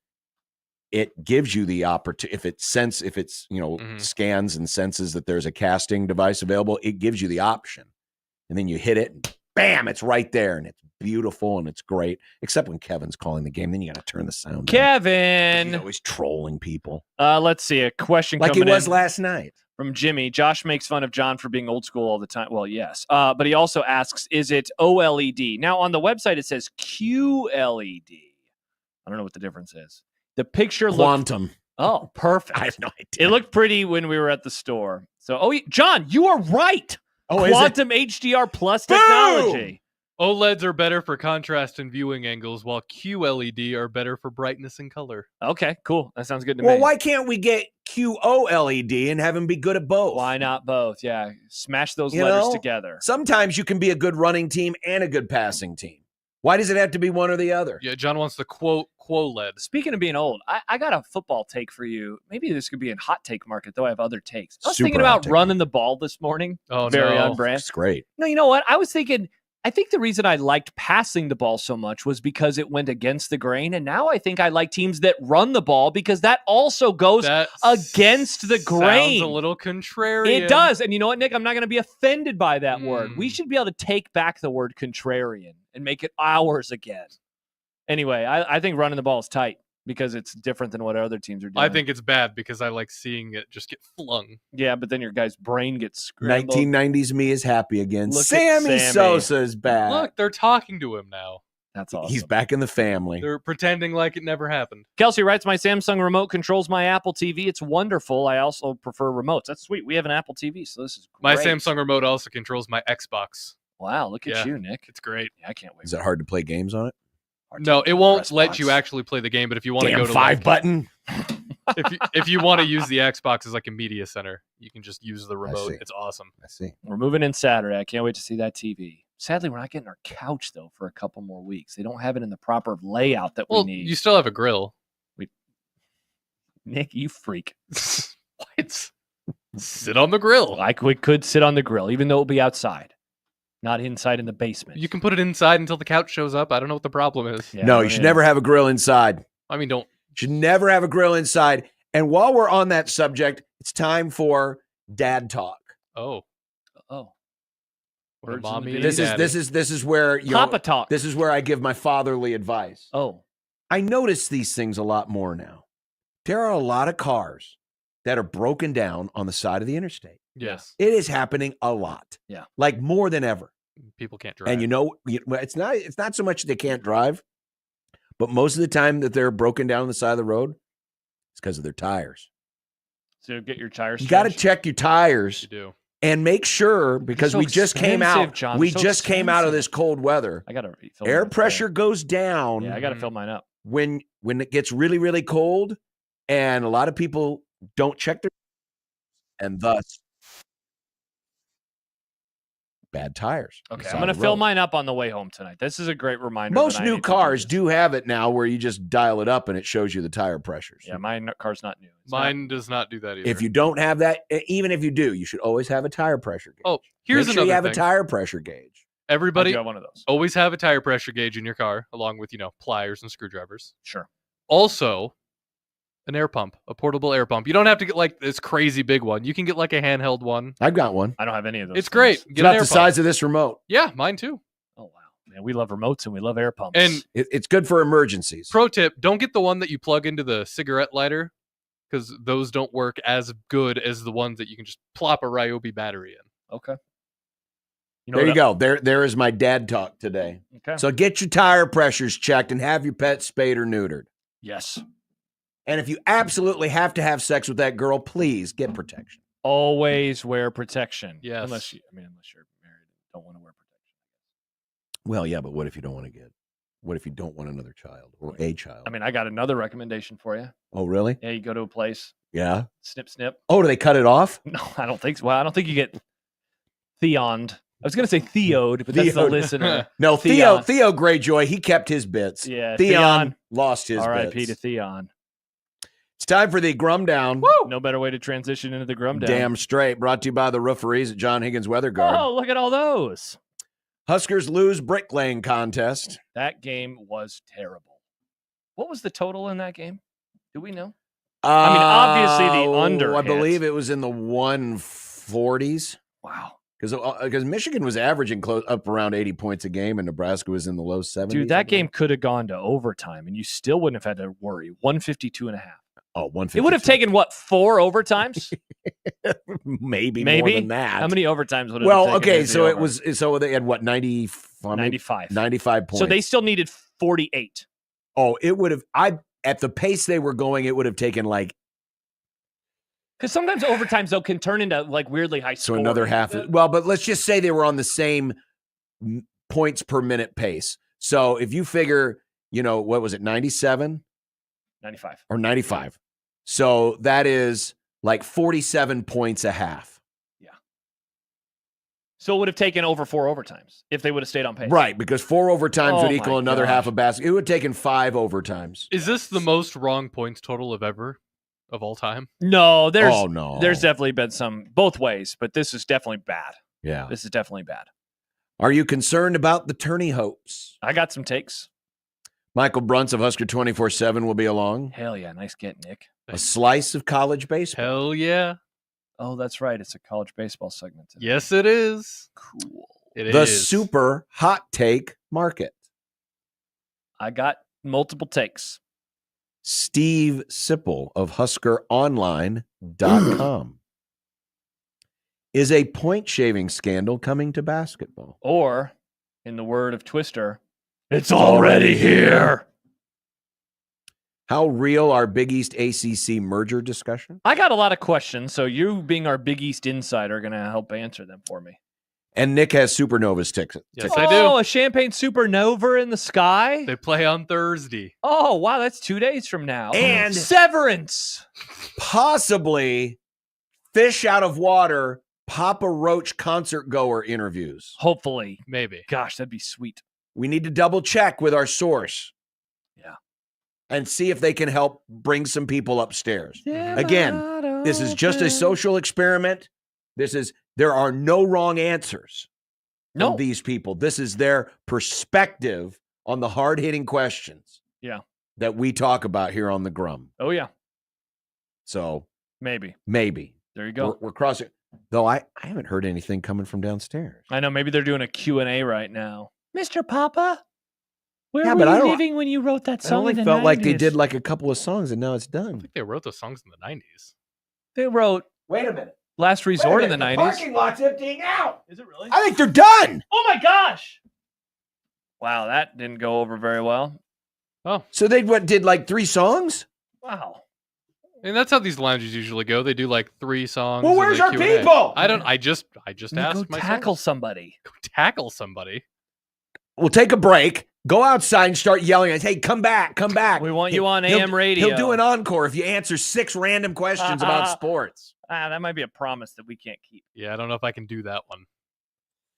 it gives you the opportunity if it's Mhm. scans and senses that there's a casting device available, it gives you the option. And then you hit it and bam, it's right there and it's beautiful and it's great. Except when Kevin's calling the game, then you got to turn the sound down. He's Kevin. always trolling people Let's see a question like he coming was in last night. from Jimmy. Josh makes fun of John for being old school all the time. Well, yes, but he also asks, "Is it OLED?" Now on the website it says QLED. I don't know what the difference is. The picture looked Quantum. Oh, perfect. I have no idea. It looked pretty when we were at the store. So, John, you are right. Oh, is it? Quantum HDR Plus technology. OLEDs are better for contrast and viewing angles, while QLED are better for brightness and color. Okay, cool. That sounds good to me. Well, why can't we get QOLED and have them be good at both? Why not both? Yeah, smash those letters together. Sometimes you can be a good running team and a good passing team. Why does it have to be one or the other? Yeah, John wants the QOLED. Speaking of being old, I got a football take for you. Maybe this could be in hot take market, though I have other takes. I was Super thinking hot about take. running the ball this morning. Oh, Very no. on brand. It's great. No, you know what? I was thinking, I think the reason I liked passing the ball so much was because it went against the grain. And now I think I like teams that run the ball because that also goes That against the grain. Sounds a little contrarian. It does. And you know what, Nick? I'm not going to be offended by that word. We Mm. should be able to take back the word contrarian and make it ours again. Anyway, I think running the ball is tight because it's different than what other teams are doing. I think it's bad because I like seeing it just get flung. Yeah, but then your guy's brain gets scrambled. 1990s me is happy again. Look at Sammy Sammy. Sosa is back. Look, they're talking to him now. That's awesome. He's back in the family. They're pretending like it never happened. Kelsey writes, my Samsung remote controls my Apple TV. It's wonderful. I also prefer remotes. That's sweet. We have an Apple TV, so this is My great. Samsung remote also controls my Xbox. Wow, look at Yeah. you, Nick. It's great. Yeah, I can't wait. Is it hard to play games on it? No, it won't Press let box. you actually play the game, but if you want to Damn go to 5 like, button. if you want to use the Xbox as like a media center, you can just use the remote. see. It's awesome. I see. We're moving in Saturday. I can't wait to see that TV. Sadly, we're not getting our couch, though, for a couple more weeks. They don't have it in the proper layout that Well, we need. you still have a grill. Nick, you freak. What? Sit on the grill. Like we could sit on the grill, even though it'll be outside, not inside in the basement. You can put it inside until the couch shows up. I don't know what the problem is. Yeah, No, it you should is. never have a grill inside. I mean, don't. Should never have a grill inside. And while we're on that subject, it's time for dad talk. Oh, Oh, what a Birds in the mommy. video. and daddy. This is where Papa talk. this is where I give my fatherly advice. Oh, I notice these things a lot more now. There are a lot of cars that are broken down on the side of the interstate. Yes, It is happening a lot. Yeah. Like more than ever. people can't drive. And well, it's not so much they can't drive, but most of the time that they're broken down on the side of the road, it's because of their tires. so get your tires. You got to stretched. check your tires you do. and make sure, because so we just came expensive, out. John. We They're so just came out of expensive. this cold weather. I gotta fill Air mine up pressure goes down there. Yeah, I gotta fill mine up. when it gets really, really cold, and a lot of people don't check their, and thus bad tires. on the Okay, side I'm gonna of the fill road. mine up on the way home tonight. This is a great reminder. Most that I new need to cars this. do have it now, where you just dial it up and it shows you the tire pressures. Yeah, my car's not new. It's not- Mine does not do that either. If you don't have that, even if you do, you should always have a tire pressure gauge. oh, here's Make sure another you have thing. a tire pressure gauge. I Everybody do have one of those. always have a tire pressure gauge in your car, along with pliers and screwdrivers. Sure. Also, an air pump, a portable air pump. You don't have to get like this crazy big one. You can get like a handheld one. I've got one. I don't have any of those. It's great. things. It's Get an about air the pump. size of this remote. Yeah, mine too. Oh wow, man, we love remotes and we love air pumps. And It's good for emergencies. pro tip: don't get the one that you plug into the cigarette lighter, because those don't work as good as the ones that you can just plop a Ryobi battery in. okay. There you go. There is my dad talk today. Okay. So get your tire pressures checked and have your pet spayed or neutered. Yes. And if you absolutely have to have sex with that girl, please get protection. Always wear protection. Yes. Unless you're married and don't want to wear protection. Well, yeah, but what if you don't want to what if you don't want another child or a child? I mean, I got another recommendation for you. Oh, really? Yeah, you go to a place, Yeah. snip, snip. Oh, do they cut it off? No, I don't think so. Well, I don't think you get theoned. I was going to say theoed, but that's the Theoed. listener. No, Theon. Theo Greyjoy, he kept his bits. Yeah, Theon lost his R.I.P. bits. to Theon. It's time for the Grum Down. No better way to transition into the Grum Down. Damn straight. Brought to you by the Rooferees at John Higgins Weather Guard. Oh, look at all those. Huskers lose bricklaying contest. That game was terrible. What was the total in that game? Do we know? mean, obviously the under I hit. believe it was in the 140s Wow. because Michigan was averaging close up around 80 points a game, and Nebraska was in the low 70s. Dude, I that believe. game could have gone to overtime, and you still wouldn't have had to worry. 152 and a half. Oh, 150. It would have taken, what, 4 overtimes? maybe Maybe more than that. How many overtimes would it have Well, taken? okay, to so be it over? was they had what 95. 95 points. So they still needed 48. it would have at the pace they were going, it would have taken like Because sometimes overtimes, though, can turn into like weirdly high So scoring. another half. Well, but let's just say they were on the same points per minute pace. So if you figure, what was it, 97? 95. Or 95. So that is like 47 points a half. So it would have taken over 4 overtimes if they would have stayed on pace. Right, because 4 overtimes would equal my another gosh. half a basket. It would have taken 5 overtimes. Is this the most wrong points total of all time? No, there's Oh, no. there's definitely been some both ways, but this is definitely bad. Yeah. This is definitely bad. Are you concerned about the tourney hopes? I got some takes. Michael Brunts of Husker 24/7 will be along. Hell yeah, nice get, Nick. A slice of college baseball. Hell yeah. Oh, that's right. It's a college baseball segment today. Yes, it is. Cool. It The is. super hot take market. I got multiple takes. Steve Sipple of HuskerOnline.com. Is a point shaving scandal coming to basketball? Or, in the word of Twister, it's already here. How real are Big East ACC merger discussion? I got a lot of questions, so you being our Big East insider are going to help answer them for me. And Nick has Supernovas tickets. Yes, Oh, I do. a champagne supernova in the sky? They play on Thursday. Oh, wow, that's 2 days from now. And- Severance. Possibly fish out of water, Papa Roach concert goer interviews. Hopefully. Maybe. Gosh, that'd be sweet. We need to double check with our source. Yeah. And see if they can help bring some people upstairs. Again, this is just a social experiment. There are no wrong answers No. from these people. This is their perspective on the hard-hitting questions. Yeah. That we talk about here on the Grum. Oh, yeah. So Maybe. maybe. There you go. We're crossing. Though I haven't heard anything coming from downstairs. I know. Maybe they're doing a Q&A right now. Mr. Papa, where Yeah, were but I you don't- living when you wrote that I song only in the felt like they 90s? did like a couple of songs and now it's I done. think they wrote those songs in the 90s. They wrote Wait a minute. Last Resort in the 90s. Parking lot's emptying out. Is it really? I think they're done. Oh, my gosh. Wow, that didn't go over very well. So they did like 3 songs? Wow. And that's how these lounges usually go. They do like 3 songs. Well, and where's a our Q&A. people? I just Go asked myself. tackle somebody. Go tackle somebody. We'll take a break, go outside and start yelling at, hey, come back, come back. We want you on He'll- AM radio. He'll do an encore if you answer 6 random questions about sports. That might be a promise that we can't keep. Yeah, I don't know if I can do that one.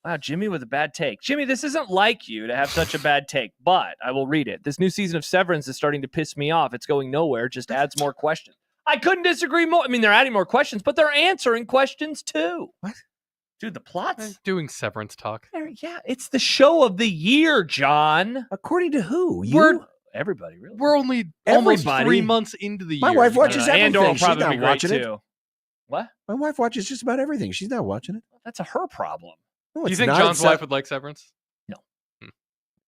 Wow, Jimmy with a bad take. Jimmy, this isn't like you to have such a bad take, but I will read it. This new season of Severance is starting to piss me off. It's going nowhere, just adds more questions. I couldn't disagree more. I mean, they're adding more questions, but they're answering questions too. What? Dude, the plots. Doing severance talk. Yeah, it's the show of the year, John. According to who? We're- Everybody, really. We're only almost Everybody. 3 months into the year. My wife you watches know? everything. Andor will She's probably not be great watching it. too. What? My wife watches just about everything. She's not watching it. That's a her problem. No, Do you it's think not. John's It's wife would like severance?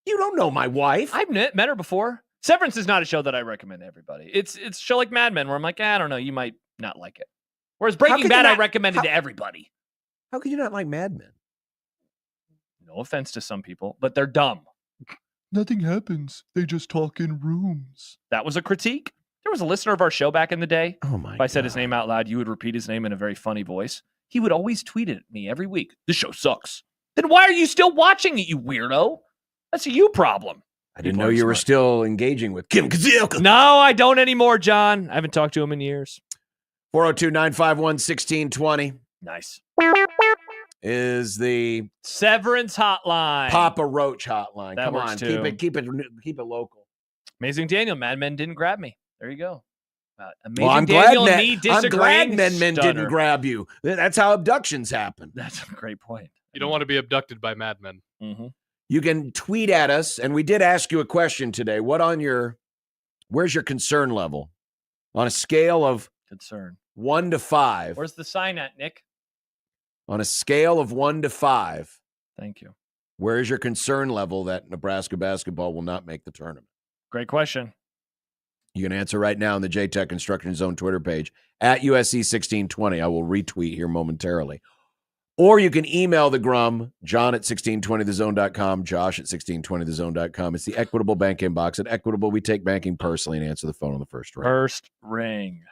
You don't know my wife. I've met her before. Severance is not a show that I recommend to everybody. It's a show like Mad Men where I'm like, I don't know, you might not like it. Whereas Breaking could you Bad, I not- recommend it how- to everybody. How could you not like Mad Men? No offense to some people, but they're dumb. Nothing happens. They just talk in rooms. That was a critique. There was a listener of our show back in the day. Oh my! If I said his name out loud, you would repeat his name in a very funny voice. He would always tweet it at me every week. This show sucks. Then why are you still watching it, you weirdo? That's a you problem. I didn't People know are you were smart. still engaging with Kim Kazilka. No, I don't anymore, John. I haven't talked to him in years. 402-951-1620 Nice. is the Severance hotline. Papa Roach hotline. That Come works on, too. keep it local. Amazing Daniel. Mad Men didn't grab me. There you go. Amazing Well, I'm Daniel glad and me I'm disagreeing. glad men Stutter. didn't grab you. That's how abductions happen. That's a great point. You don't want to be abducted by madmen. Mm-hmm. You can tweet at us, and we did ask you a question today. Where's your concern level on a scale of Concern. 1 to 5? Where's the sign at, Nick? On a scale of 1 to 5, Thank you. where is your concern level that Nebraska basketball will not make the tournament? Great question. You can answer right now on the JTech Construction Zone Twitter page at USC1620. I will retweet here momentarily. Or you can email the Grum, John at 1620thezone.com, Josh at 1620thezone.com. It's the Equitable Bank inbox. At Equitable, we take banking personally and answer the phone on the first ring. First ring.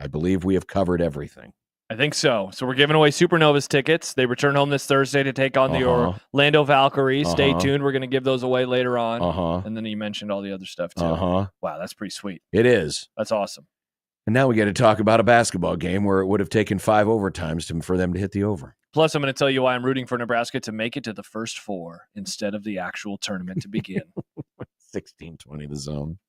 I believe we have covered everything. I think so. So we're giving away Supernovas tickets. They return home this Thursday to take on the Orlando Valkyries. Stay tuned. We're going to give those away later on. And then you mentioned all the other stuff too. Wow, that's pretty sweet. It is. That's awesome. And now we get to talk about a basketball game where it would have taken 5 overtimes for them to hit the over. Plus, I'm going to tell you why I'm rooting for Nebraska to make it to the first 4 instead of the actual tournament to begin. 16-20 the zone.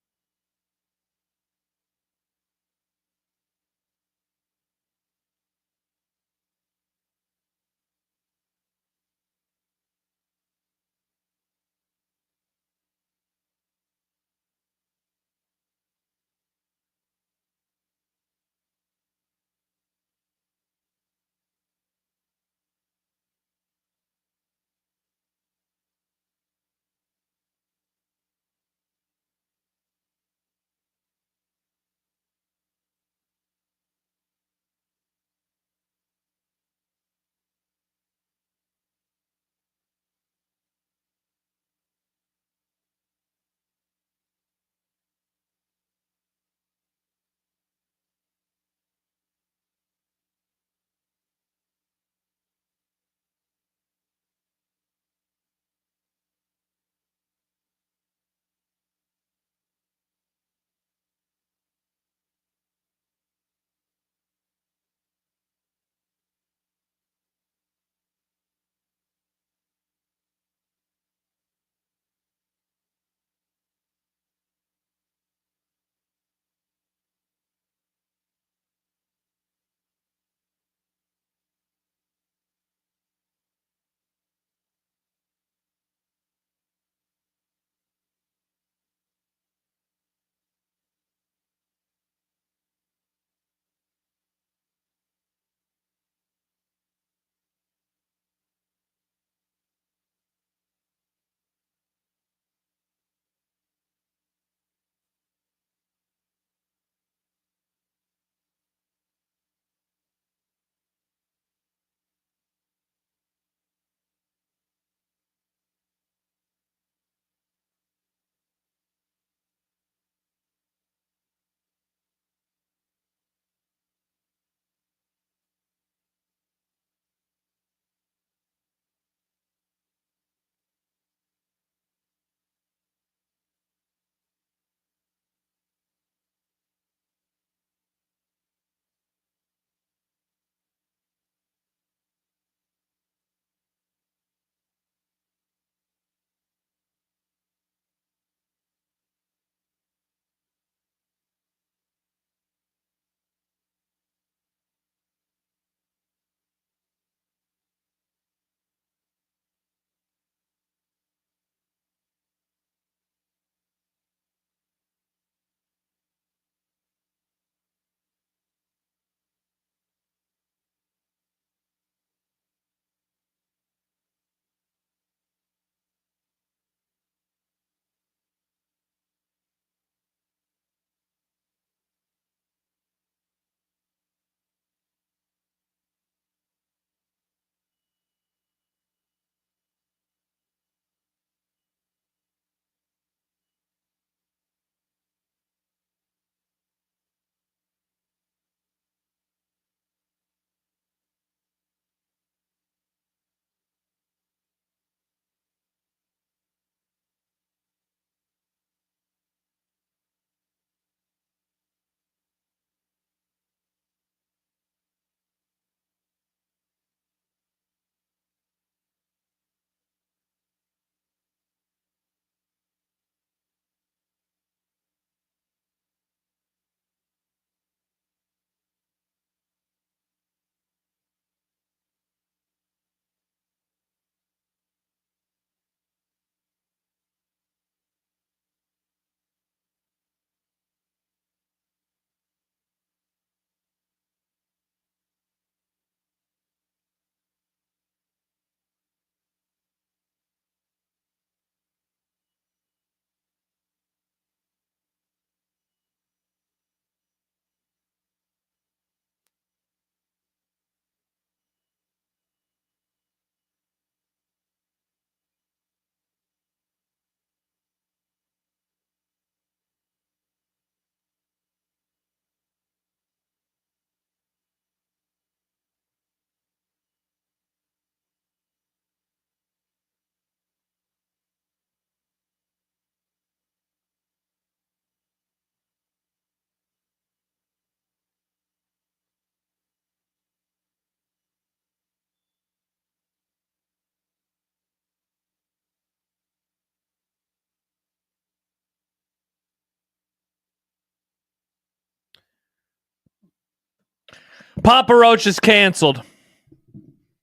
Papa Roach is canceled.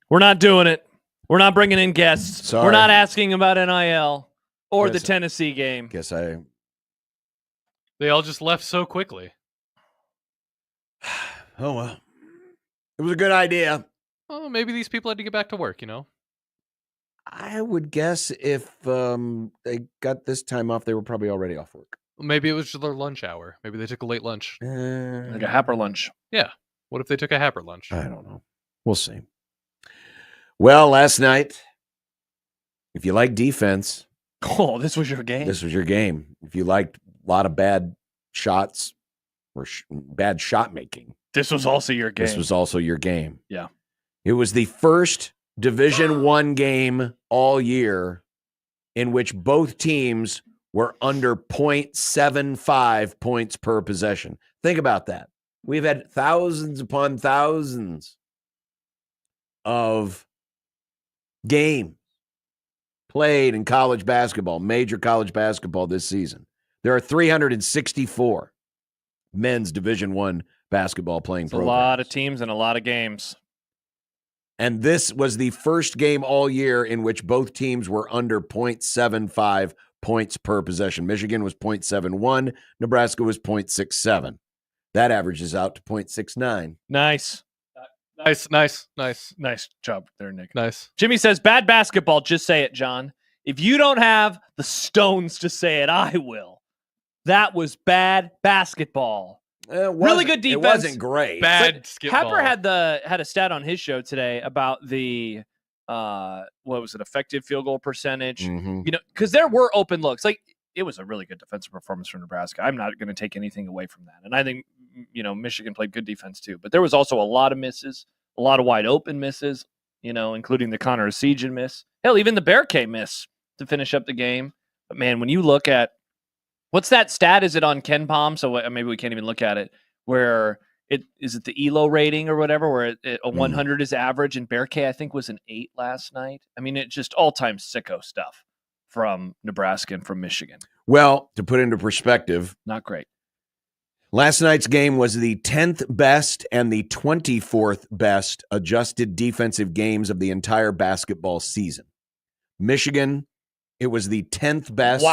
We're not doing it. We're not bringing in guests. Sorry. We're not asking about NIL or the Guess- Tennessee game. Guess They all just left so quickly. oh well. It was a good idea. Well, maybe these people had to get back to work, I would guess if they got this time off, they were probably already off work. Maybe it was their lunch hour. Maybe they took a late lunch. Like a happer lunch. Yeah. What if they took a happer lunch? I don't know. We'll see. Well, last night, if you like defense, Oh, this was your game. this was your game. If you liked a lot of bad shots or bad shot making, This was also your game. this was also your game. Yeah. It was the first Division I game all year in which both teams were under 0.75 points per possession. Think about that. We've had thousands upon thousands of games played in college basketball, major college basketball this season. There are 364 men's Division I basketball playing It's a programs. lot of teams and a lot of games. And this was the first game all year in which both teams were under 0.75 points per possession. Michigan was 0.71. Nebraska was 0.67. That averages out to 0.69. Nice. Nice job there, Nick. Nice. Jimmy says, bad basketball. Just say it, John. If you don't have the stones to say it, I will. That was bad basketball. Really good defense. It wasn't great. Bad skip ball. Happer had a stat on his show today about the what was it, effective field goal percentage. Mhm. Because there were open looks. Like, it was a really good defensive performance from Nebraska. I'm not going to take anything away from that. And I think Michigan played good defense too. But there was also a lot of misses, a lot of wide open misses, including the Connor Esigian miss. Hell, even the Bear K miss to finish up the game. But man, when you look at what's that stat? Is it on Ken Palm? So maybe we can't even look at it. Where it the ELO rating or whatever, where a 100 is average, and Bear K I think was an 8 last night. I mean, it just all time sicko stuff from Nebraska and from Michigan. Well, to put into perspective, Not great. last night's game was the 10th best and the 24th best adjusted defensive games of the entire basketball season. Michigan, it was the 10th best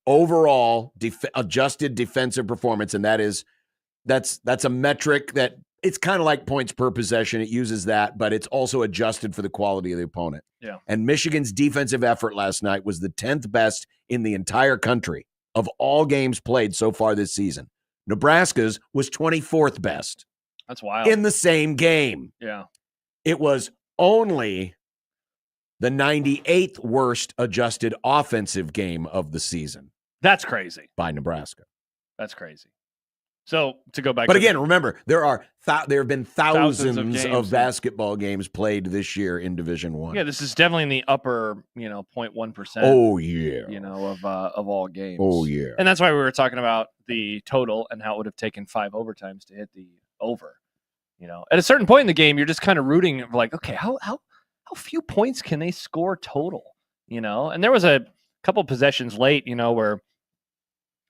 overall adjusted defensive performance, and that's a metric that it's kind of like points per possession. It uses that, but it's also adjusted for the quality of the opponent. Yeah. And Michigan's defensive effort last night was the 10th best in the entire country of all games played so far this season. Nebraska's was 24th best That's wild. in the same game. Yeah. It was only the 98th worst adjusted offensive game of the season That's crazy. by Nebraska. That's crazy. So to go back, But to again, remember, there have been thousands of games, of basketball games played this year in Division I. yeah, this is definitely in the upper 0.1%. Oh yeah. Of all games. Oh yeah. And that's why we were talking about the total and how it would have taken 5 overtimes to hit the over. At a certain point in the game, you're just kind of rooting like, okay, how few points can they score total? And there was a couple possessions late, where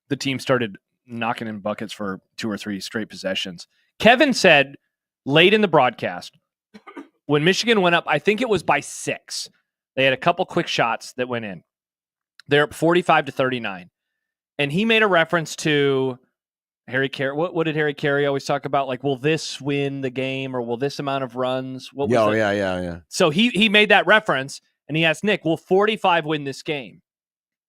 the team started knocking in buckets for 2 or 3 straight possessions. Kevin said late in the broadcast, when Michigan went up, I think it was by 6. They had a couple quick shots that went in. They're up 45-39. And he made a reference to Harry Carey. What did Harry Carey always talk about? Like, will this win the game, or will this amount of runs? What was Yeah. So he made that reference, and he asked Nick, will 45 win this game?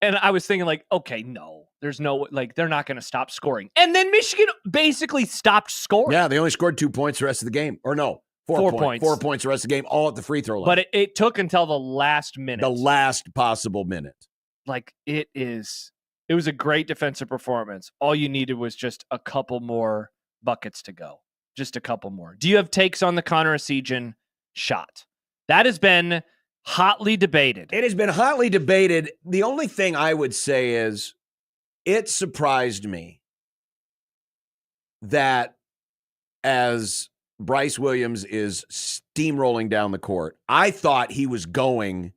And I was thinking, like, okay, no. There's no, they're not going to stop scoring. And then Michigan basically stopped scoring. Yeah, they only scored 2 points the rest of the game. Or no, 4 points. 4 points the rest of the game, all at the free throw line. But it took until the last minute. The last possible minute. It was a great defensive performance. All you needed was just a couple more buckets to go. Just a couple more. Do you have takes on the Connor Esigian shot? That has been hotly debated. It has been hotly debated. The only thing I would say is it surprised me that as Bryce Williams is steamrolling down the court, I thought he was going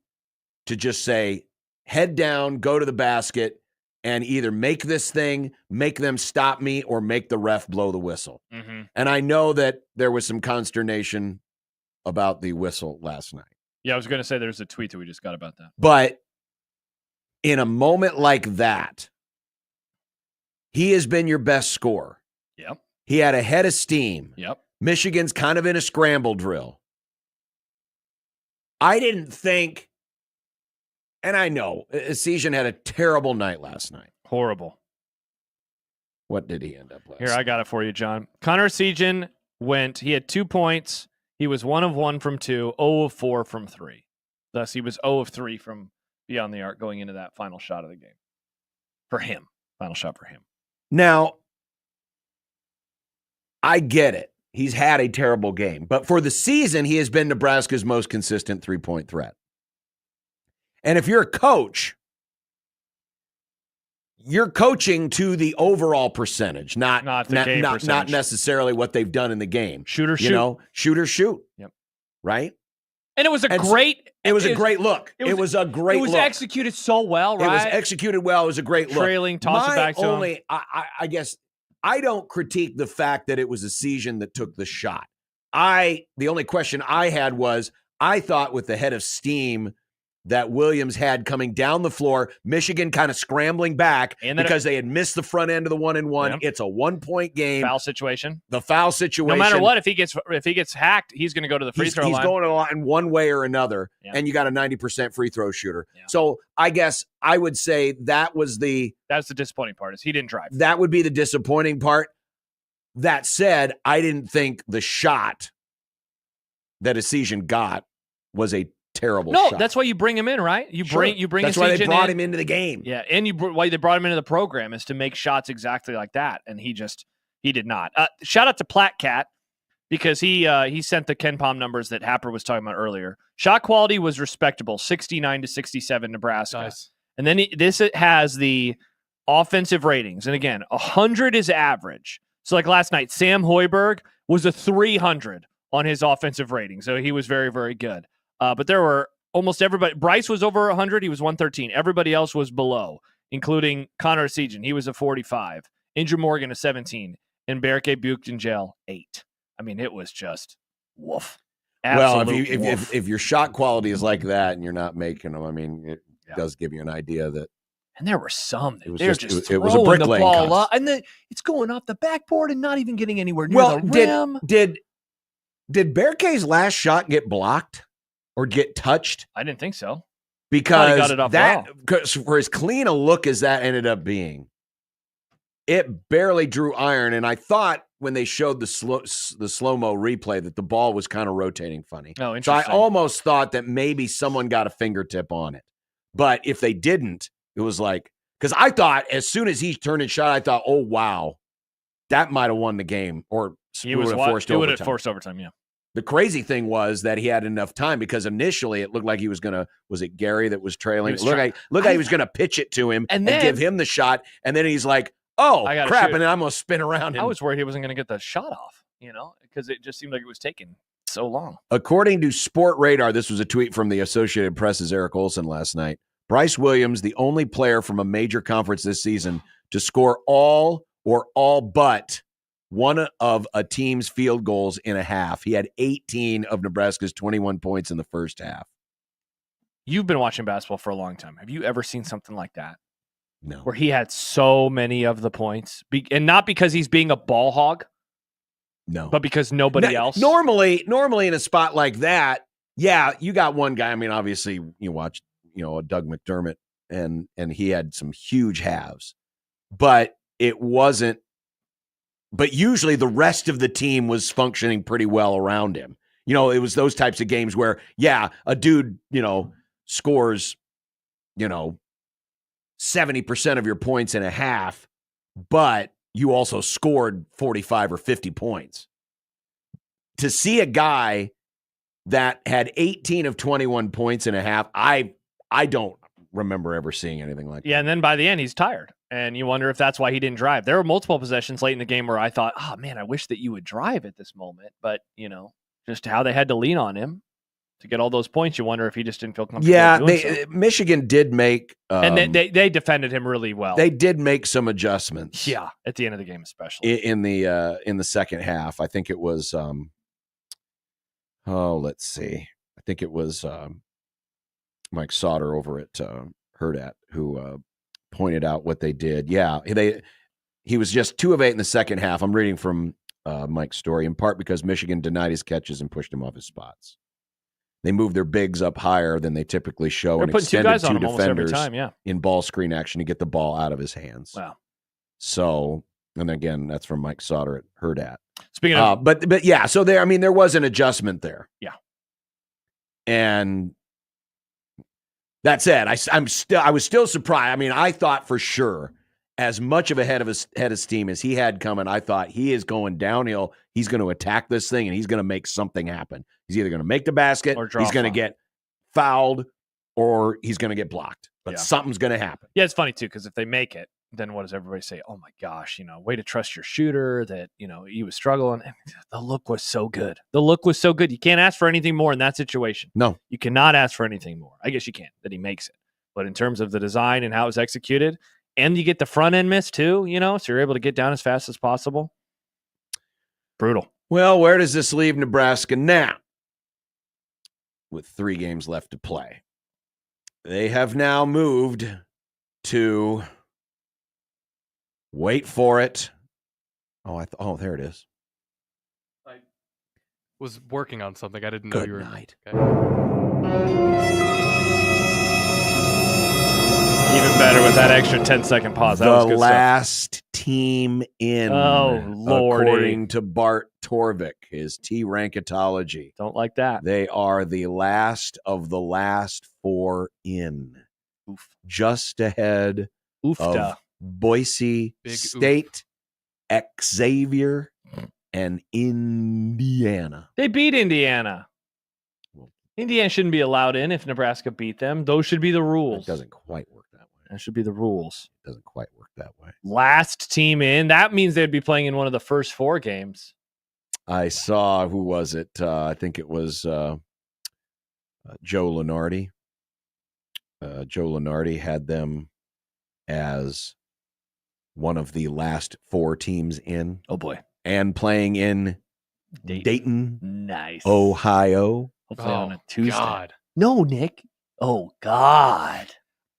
to just say, head down, go to the basket, and either make this thing, make them stop me, or make the ref blow the whistle. Mm-hmm. And I know that there was some consternation about the whistle last night. Yeah, I was going to say there's a tweet that we just got about that. But in a moment like that, he has been your best scorer. Yep. He had a head of steam. Yep. Michigan's kind of in a scramble drill. I didn't think, and I know, Esiason had a terrible night last night. Horrible. What did he end up with? Here, I got it for you, John. Connor Esiason he had 2 points. He was 1 of 1 from 2, 0 of 4 from 3. Thus, he was 0 of 3 from beyond the arc going into that final shot of the game. For him. Final shot for him. Now, I get it. He's had a terrible game. But for the season, he has been Nebraska's most consistent three-point threat. And if you're a coach, you're coaching to the overall percentage, not necessarily what they've done in the game. Shoot or shoot. You know, shoot or shoot. Yep. Right? And it was a great look. It was a great look. It was executed so well, right? It was executed well. It was a great look. Trailing, toss it back to him. I guess I don't critique the fact that it was Esiason that took the shot. The only question I had was, I thought with the head of steam that Williams had coming down the floor, Michigan kind of scrambling back because they had missed the front end of the 1-and-1. Yep. It's a 1-point game. Foul situation. The foul situation. No matter what, if he gets hacked, he's going to go to the free throw line. He's going to the line one way or another, and you got a 90% free throw shooter. Yeah. So I guess I would say that's the disappointing part, is he didn't drive. That would be the disappointing part. That said, I didn't think the shot that Esiason got was a terrible shot. No, that's why you bring him in, right? You bring That's why they brought him into the game. Yeah, and why they brought him into the program is to make shots exactly like that, and he did not. Shout out to Platcat, because he sent the Ken Palm numbers that Happer was talking about earlier. Shot quality was respectable, 69-67 Nebraska. Nice. And then this has the offensive ratings, and again, 100 is average. So like last night, Sam Hoiberg was a 300 on his offensive rating, so he was very, very good. But there were almost everybody. Bryce was over 100. He was 113. Everybody else was below, including Connor Esiason. He was a 45. Andrew Morgan, a 17. And Bluejay Bishop in jail, 8. I mean, it was just woof. Absolute woof. If your shot quality is like that and you're not making them, I mean, it does give you an idea that. And there were some. It was throwing a brick the lane ball contest. up, and then it's going off the backboard and not even getting anywhere near the rim. Did Bluejay's last shot get blocked or get touched? I didn't think so. Because he got it off because for as clean a look as that ended up being, it barely drew iron. And I thought when they showed the slow-mo replay that the ball was kind of rotating funny. Oh, so I interesting. almost thought that maybe someone got a fingertip on it. But if they didn't, it was like, because I thought as soon as he turned and shot, I thought, oh, wow, that might have won the game, or He would have forced overtime, yeah. The crazy thing was that he had enough time, because initially it looked like he was going to, was it Gary that was trailing? It looked like he was going to pitch it to him and give him the shot. And then he's like, oh, crap. And then I'm going to spin around. I was worried he wasn't going to get the shot off, because it just seemed like it was taking so long. According to Sport Radar, this was a tweet from the Associated Press's Eric Olson last night. Bryce Williams, the only player from a major conference this season to score all but one of a team's field goals in a half. He had 18 of Nebraska's 21 points in the first half. You've been watching basketball for a long time. Have you ever seen something like that? No. Where he had so many of the points, and not because he's being a ball hog. No. But because nobody else. Normally in a spot like that, yeah, you got one guy. I mean, obviously you watched, Doug McDermott, and he had some huge halves. But it wasn't. But usually the rest of the team was functioning pretty well around him. It was those types of games where, yeah, a dude, scores, 70% of your points in a half, but you also scored 45 or 50 points. To see a guy that had 18 of 21 points in a half, I don't remember ever seeing anything like that. Yeah, and then by the end, he's tired. And you wonder if that's why he didn't drive. There were multiple possessions late in the game where I thought, oh, man, I wish that you would drive at this moment. But, just how they had to lean on him. to get all those points. You wonder if he just didn't feel comfortable. Yeah, doing so. Michigan did make, And they defended him really well. They did make some adjustments. Yeah, at the end of the game, especially in the second half. I think it was. Let's see. I think it was Mike Sauter over at Hurrdat who pointed out what they did. Yeah, he was just 2 of 8 in the second half. I'm reading from Mike's story, in part because Michigan denied his catches and pushed him off his spots. They moved their bigs up higher than they typically show. They're and putting 2 extended guys on 2 him almost every defenders time. Yeah, in ball screen action to get the ball out of his hands. wow. So, and again, that's from Mike Sauter at Hurrdat. Speaking of, but yeah, so there was an adjustment there. Yeah. And that said, I was still surprised. I mean, I thought for sure, as much of a head of steam as he had coming, I thought he is going downhill. He's going to attack this thing and he's going to make something happen. He's either going to make the basket, Or draw he's going to foul. get fouled, or he's going to get blocked. But Yeah. something's going to happen. yeah, it's funny too because if they make it, then what does everybody say? Oh my gosh, way to trust your shooter. That he was struggling. And the look was so good. The look was so good. You can't ask for anything more in that situation. No. You cannot ask for anything more. I guess you can that he makes it, but in terms of the design and how it was executed, and you get the front end miss too. So you're able to get down as fast as possible. Brutal. Well, where does this leave Nebraska now? With 3 games left to play. They have now moved to, wait for it. There it is. I was working on something. I didn't know Good you were. night. Okay. Even better with that extra 10-second pause. That was The good last team in, Oh, Lordy. according to Bart Torvik, his T-Ranketology. stuff. Don't like that. They are the last of the last 4 in. Oof. Just ahead Oofda. of Boise Big oof. State, Xavier, and Indiana. They beat Indiana. Indiana shouldn't be allowed in if Nebraska beat them. Those should be the It rules. doesn't quite work that way. That should be the rules. It doesn't quite work that way. Last team in. That means they'd be playing in one of the first 4 games. I saw, who was it? I think it was Joe Lenardi. Joe Lenardi had them as one of the last 4 teams in Oh boy. and playing in Dayton, Nice. Ohio. Hopefully on a Tuesday. God. No, Nick. Oh God.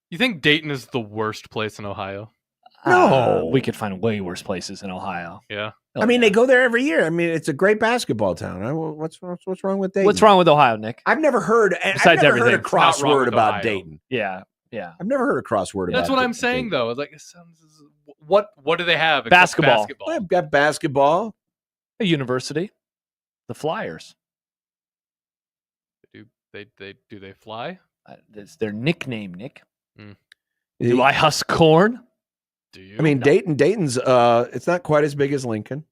You think Dayton is the worst place in Ohio? No. We could find way worse places in Ohio. Yeah. Oh, I mean, yeah. they go there every year. I mean, it's a great basketball town. What's wrong with Dayton? What's wrong with Ohio, Nick? I've never heard. Besides I've never heard a everything. It's not wrong crossword with about Ohio. Dayton. Yeah. Yeah. I've never heard a crossword about. That's what I'm saying, though. Like, it sounds, what do they have? except Basketball. Well, I've got basketball. A university. The Flyers. Do they fly? That's their nickname, Nick. Mm. Do I husk corn? Do you? I mean, No. Dayton's. It's not quite as big as Lincoln.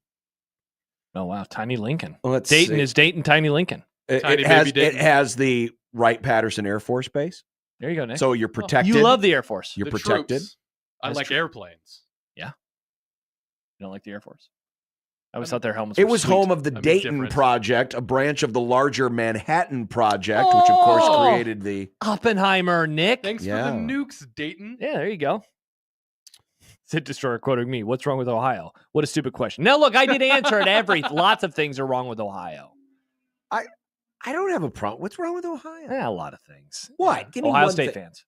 Oh wow, tiny Lincoln. Let's Dayton see. is Dayton, tiny Lincoln. Tiny It has baby Dayton. it has the Wright-Patterson Air Force Base, There you go, Nick. so you're protected. you love the Air Force. You're The protected. troops. I That's like true. airplanes. You don't like the Air Force? I always thought their helmets. It were was sweet. home of the I mean, Dayton different. Project, a branch of the larger Manhattan Project, which of course Oh! created the. Oppenheimer, Nick. Thanks Yeah. for the nukes, Dayton. Yeah, there you go. Sid Destroyer quoting me. What's wrong with Ohio? What a stupid question. Now, look, I did answer it. Lots of things are wrong with Ohio. I don't have a problem. What's wrong with Ohio? Yeah, a lot of things. What? Yeah. Give me Ohio one State thing. fans.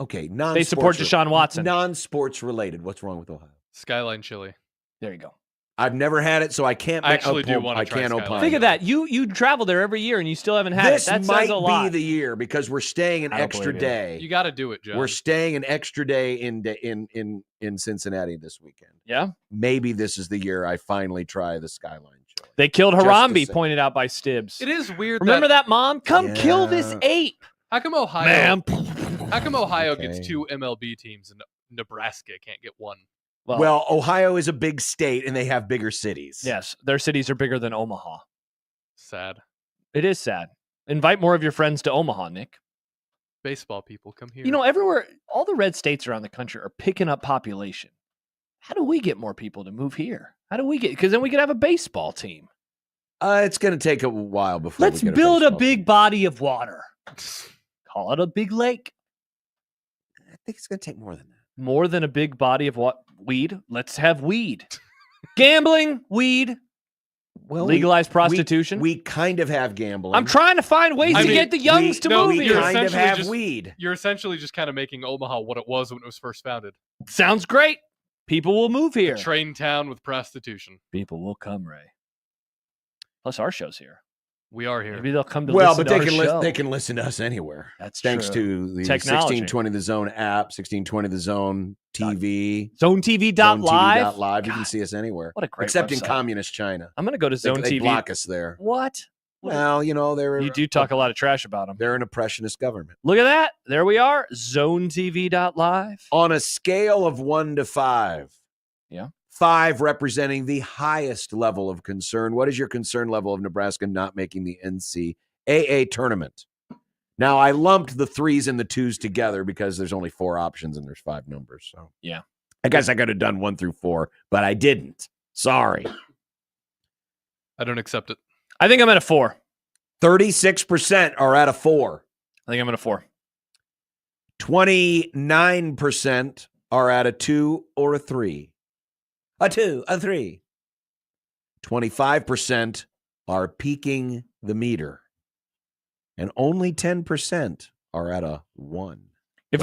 Okay, They support Deshaun Watson. Non-sports related. What's wrong with Ohio? Skyline chili. There you go. I've never had it, so I can't. I actually do wanna I try can't Skyline. opine. Think of that. You travel there every year and you still haven't had This it. That might says a lot. be the year because we're staying an I don't extra believe you. day. You got to do it, John. We're staying an extra day in Cincinnati this weekend. Yeah. Maybe this is the year I finally try the Skyline chili. They killed Just to Harambe, say. pointed out by Stibbs. It is weird. Remember that, Mom? Come kill this Yeah. ape. How come Ohio? Ma'am. How come Ohio Okay. gets 2 MLB teams and Nebraska can't get 1? Well, Ohio is a big state and they have bigger cities. yes, their cities are bigger than Omaha. Sad. It is sad. Invite more of your friends to Omaha, Nick. Baseball people come here. You know, everywhere, all the red states around the country are picking up population. How do we get more people to move here? How do we get? Because then we could have a baseball team. It's going to take a while before Let's we get build a baseball big team. body of water. Call it a big lake. I think it's going to take more than that. More than a big body of what? Weed? Let's have weed. Gambling, weed, Well, legalized prostitution. We kind of have gambling. I'm trying to find ways to get the youngs to move We here. kind of essentially have just- weed. You're essentially just kind of making Omaha what it was when it was first founded. Sounds great. People will move here. A train town with prostitution. People will come, Ray. Plus, our show's here. We are here. Maybe they'll come to Well, listen but to they our can show. they can listen to us anywhere. That's thanks true. to the Technology. 1620 The Zone app, 1620 The Zone TV, ZoneTV.live. ZoneTV.live. You can God, see us anywhere. What a great Except in website. communist China. I'm going to go to Zone They TV. block us there. What? Well, you know, You do talk a lot of trash about them. They're an oppressionist government. Look at that. There we are. ZoneTV.live. On a scale of 1 to 5. Yeah. 5 representing the highest level of concern. What is your concern level of Nebraska not making the NCAA tournament? Now, I lumped the 3s and the 2s together because there's only 4 options and there's 5 numbers. So Yeah. I guess I could have done 1 through 4, but I didn't. Sorry. I don't accept it. I think I'm at a 4. 36% are at a 4. I think I'm at a 4. 29% are at a 2 or a 3. A 2, a 3. 25% are peaking the meter. And only 10% are at a 1. If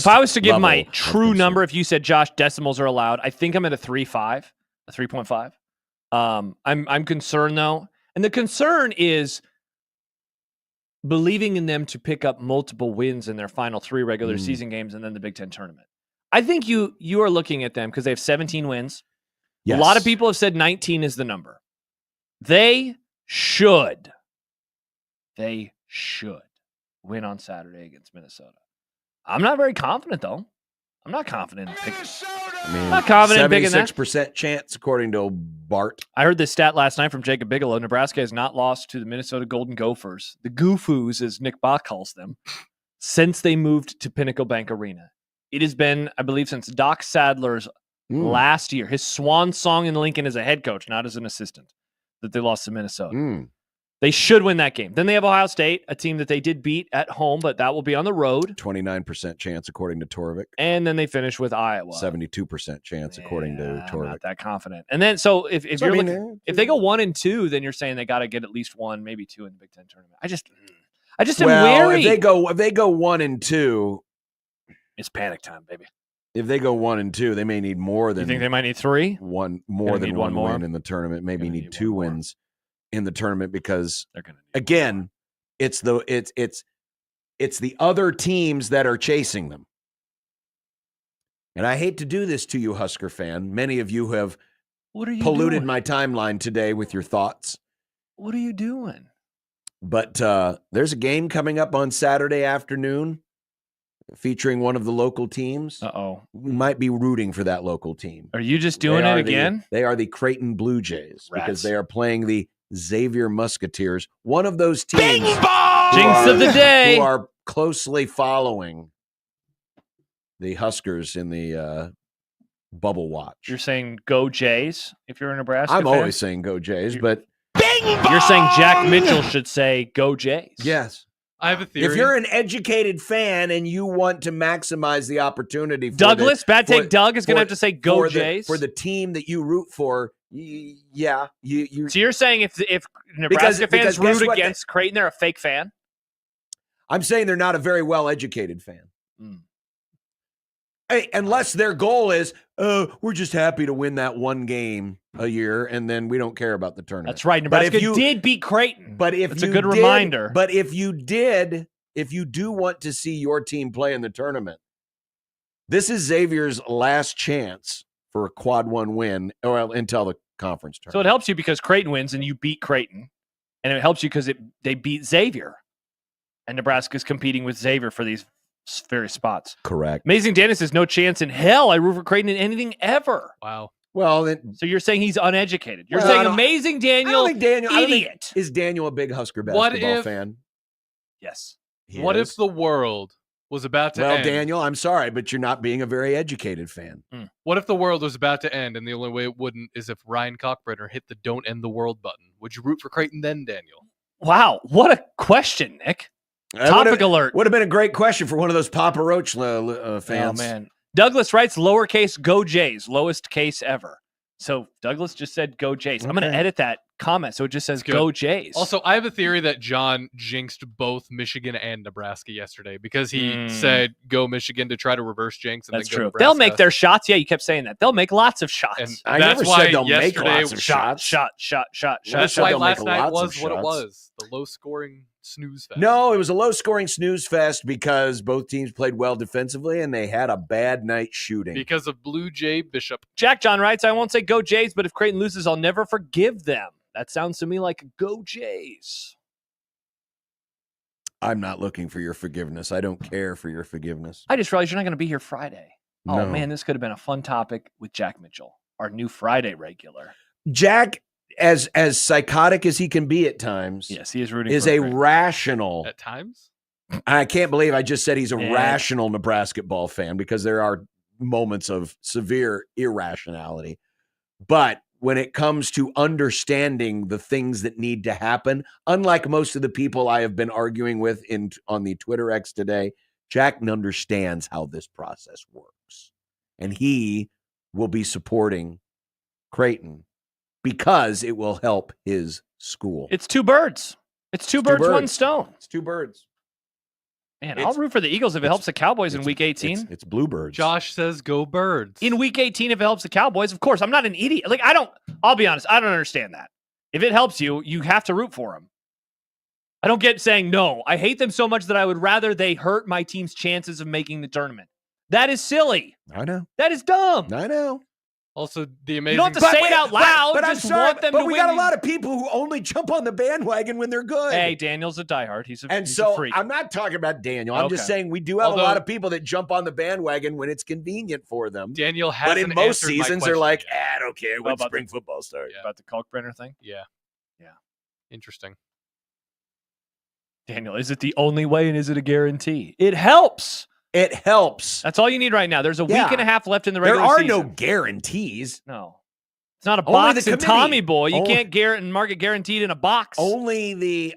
I was to give my true number, if you said, Josh, decimals are allowed, I think I'm at a 3.5, a 3.5. I'm concerned though. And the concern is believing in them to pick up multiple wins in their final 3 regular season games and then the Big Ten tournament. I think you are looking at them because they have 17 wins. Yes. A lot of people have said 19 is the number. They should win on Saturday against Minnesota. I'm not very confident, though. I'm not confident in picking. I'm not confident in picking that. 76% chance, according to Bart. I heard this stat last night from Jacob Bigelow. Nebraska has not lost to the Minnesota Golden Gophers, the Goofoos, as Nick Bach calls them, since they moved to Pinnacle Bank Arena. It has been, I believe, since Doc Sadler's last year, his swan song in Lincoln as a head coach, not as an assistant, that they lost to Minnesota. They should win that game. Then they have Ohio State, a team that they did beat at home, but that will be on the road. 29% chance, according to Torvik. And then they finish with Iowa. 72% chance, according to I'm Torvik. not that confident. And then, so if you're looking, if they go 1-2, then you're saying they got to get at least 1, maybe 2 in the Big Ten tournament. I just am wary. If they go 1-2, it's panic time, baby. If they go 1-2, they may need more than. You think they might need 3? One need one more? win in the tournament. Maybe need 2 wins in the tournament because They're gonna again, it's the other teams that are chasing them. And I hate to do this to you, Husker fan. Many of you have What are you polluted doing? my timeline today with your thoughts. What are you doing? But there's a game coming up on Saturday afternoon featuring one of the local teams. Uh-oh. You might be rooting for that local team. Are you just doing They it are again? They are the Creighton Blue Jays because Rats. they are playing the Xavier Musketeers, one of those teams Jinx of the day. who are closely following the Huskers in the bubble watch. You're saying go Jays if you're a Nebraska I'm fan? always saying go Jays, but You're saying Jack Mitchell should say go Jays. yes. I have a theory. If you're an educated fan and you want to maximize the opportunity for Douglas, bad take for- Doug is going to for- have to say go for Jays. for the team that you root for, yeah, you So you're saying if Nebraska because fans root guess what? against Creighton, they're a fake fan? I'm saying they're not a very well-educated fan. Hey, unless their goal is, we're just happy to win that one game a year, and then we don't care about the tournament. That's right. But if Nebraska you- did beat Creighton. But if It's a you good did- reminder. But if you do want to see your team play in the tournament, this is Xavier's last chance for a quad 1 win until the conference So it tournament. helps you because Creighton wins and you beat Creighton. And it helps you because they beat Xavier. And Nebraska's competing with Xavier for these various spots. Correct. Amazing Danny says, no chance in hell I root for Creighton in anything ever. Wow. Well, So you're saying he's uneducated. You're Well, I saying don't- Amazing I Daniel, don't think Daniel. I don't think- idiot. is Daniel a big Husker What basketball if- fan? Yes. He What is. if the world was about to Well, end. Daniel, I'm sorry, but you're not being a very educated fan. What if the world was about to end and the only way it wouldn't is if Ryan Cockburner hit the don't end the world button? Would you root for Creighton then, Daniel? Wow, what a question, Nick. Topic alert. Would have been a great question for one of those Papa Roach fans. Oh, man. Douglas writes lowercase go Jays, lowest case ever. So Douglas just said go Jays. I'm going to edit that comment so it just says go Jays. Also, I have a theory that John jinxed both Michigan and Nebraska yesterday because he said go Michigan to try to reverse jinx. And That's then go true. Nebraska. They'll make their shots. Yeah, you kept saying that. They'll make lots of shots. And I that's never why said they'll make yesterday lots of shots. That's said why they'll last make night lots was of what it shots. was. The low-scoring snooze fest. No, it was a low-scoring snooze fest because both teams played well defensively and they had a bad night shooting. Because of Bluejay Bishop. Jack John writes, I won't say go Jays, but if Creighton loses, I'll never forgive them. That sounds to me like go Jays. I'm not looking for your forgiveness. I don't care for your forgiveness. I just realized you're not going to be here Friday. Oh, No. man, this could have been a fun topic with Jack Mitchell, our new Friday regular. Jack, as psychotic as he can be at times, Yes, he is rooting is for a Creighton. rational. At times? I can't believe I just said he's a Yeah. rational Nebraska ball fan because there are moments of severe irrationality. But when it comes to understanding the things that need to happen, unlike most of the people I have been arguing with on the Twitter X today, Jack understands how this process works. And he will be supporting Creighton because it will help his school. It's two birds. It's two birds, one stone. It's two birds. Man, I'll root for the Eagles if it helps the Cowboys in Week 18. It's bluebirds. Josh says go Birds. In Week 18, if it helps the Cowboys, of course. I'm not an idiot. I'll be honest, I don't understand that. If it helps you, you have to root for them. I don't get saying no. I hate them so much that I would rather they hurt my team's chances of making the tournament. That is silly. I know. That is dumb. I know. Also, the amazing... You don't have to say it out loud. But I'm just sorry, want them but to we win. got a lot of people who only jump on the bandwagon when they're good. Hey, Daniel's a diehard. He's a so freak. I'm not talking about Daniel. I'm just Okay. saying we do have Although- a lot of people that jump on the bandwagon when it's convenient for them. Daniel has But in most seasons, they're like, I don't care when about spring football starts. Yeah. About the Kalkbrenner thing? Yeah. Yeah. Interesting. Daniel, is it the only way and is it a guarantee? It helps. It helps. That's all you need right now. There's a week Yeah. and a half left in the There regular are season. no guarantees. No. It's not a Only box the and committee. Tommy Boy. You Only- can't market guaranteed in a box. Only the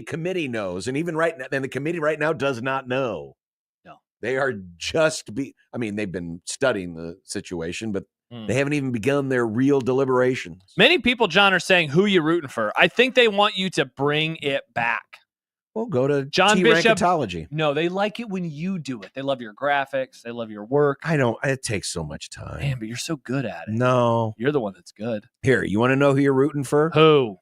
committee knows, and even right now, and the committee right now does not know. No. They are they've been studying the situation, but Hmm. they haven't even begun their real deliberations. Many people, John, are saying who you rooting for. I think they want you to bring it back. Well, go to John Bishop. T-Ranketology. No, they like it when you do it. They love your graphics. They love your work. It takes so much time. Man, but you're so good at it. No. You're the one that's good. Here, you want to know who you're rooting for? Who?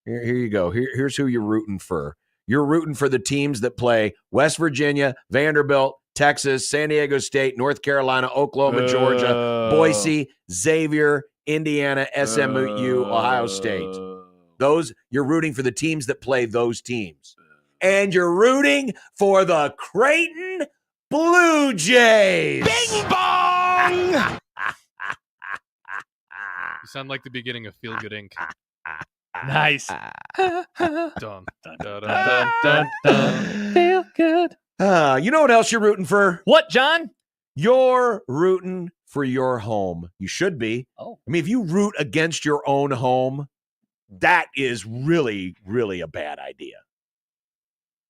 Here you go. Here's who you're rooting for. You're rooting for the teams that play West Virginia, Vanderbilt, Texas, San Diego State, North Carolina, Oklahoma, Georgia, Boise, Xavier, Indiana, SMU, Ohio State. You're rooting for the teams that play those teams. And you're rooting for the Creighton Blue Jays. Bing bong! You sound like the beginning of Feel Good Inc. Nice. Dun, dun, dun, dun, dun, dun. Feel good. You know what else you're rooting for? What, John? You're rooting for your home. You should be. Oh. I mean, if you root against your own home, that is really, really a bad idea.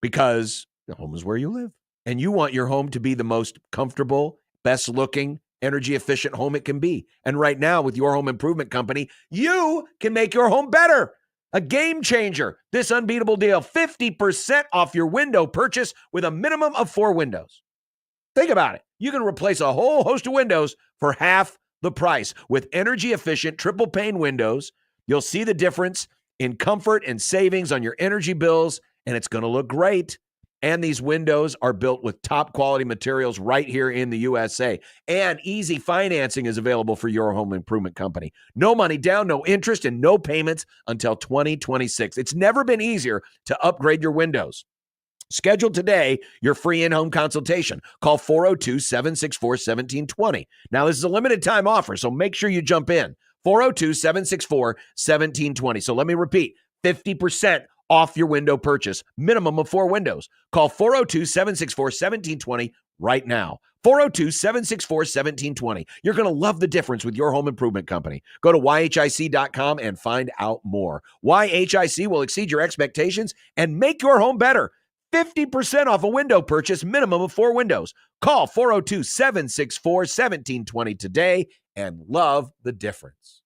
Because the home is where you live. And you want your home to be the most comfortable, best looking, energy efficient home it can be. And right now with your home improvement company, you can make your home better. A game changer. This unbeatable deal, 50% off your window purchase with a minimum of 4 windows. Think about it. You can replace a whole host of windows for half the price with energy efficient triple pane windows. You'll see the difference in comfort and savings on your energy bills, and it's going to look great. And these windows are built with top quality materials right here in the USA. And easy financing is available for your home improvement company. No money down, no interest, and no payments until 2026. It's never been easier to upgrade your windows. Schedule today your free in-home consultation. Call 402-764-1720. Now, this is a limited time offer, so make sure you jump in. 402-764-1720. So let me repeat, 50% off your window purchase, minimum of 4 windows. Call 402-764-1720 right now. 402-764-1720. You're going to love the difference with your home improvement company. Go to yhic.com and find out more. YHIC will exceed your expectations and make your home better. 50% off a window purchase, minimum of 4 windows. Call 402-764-1720 today and love the difference.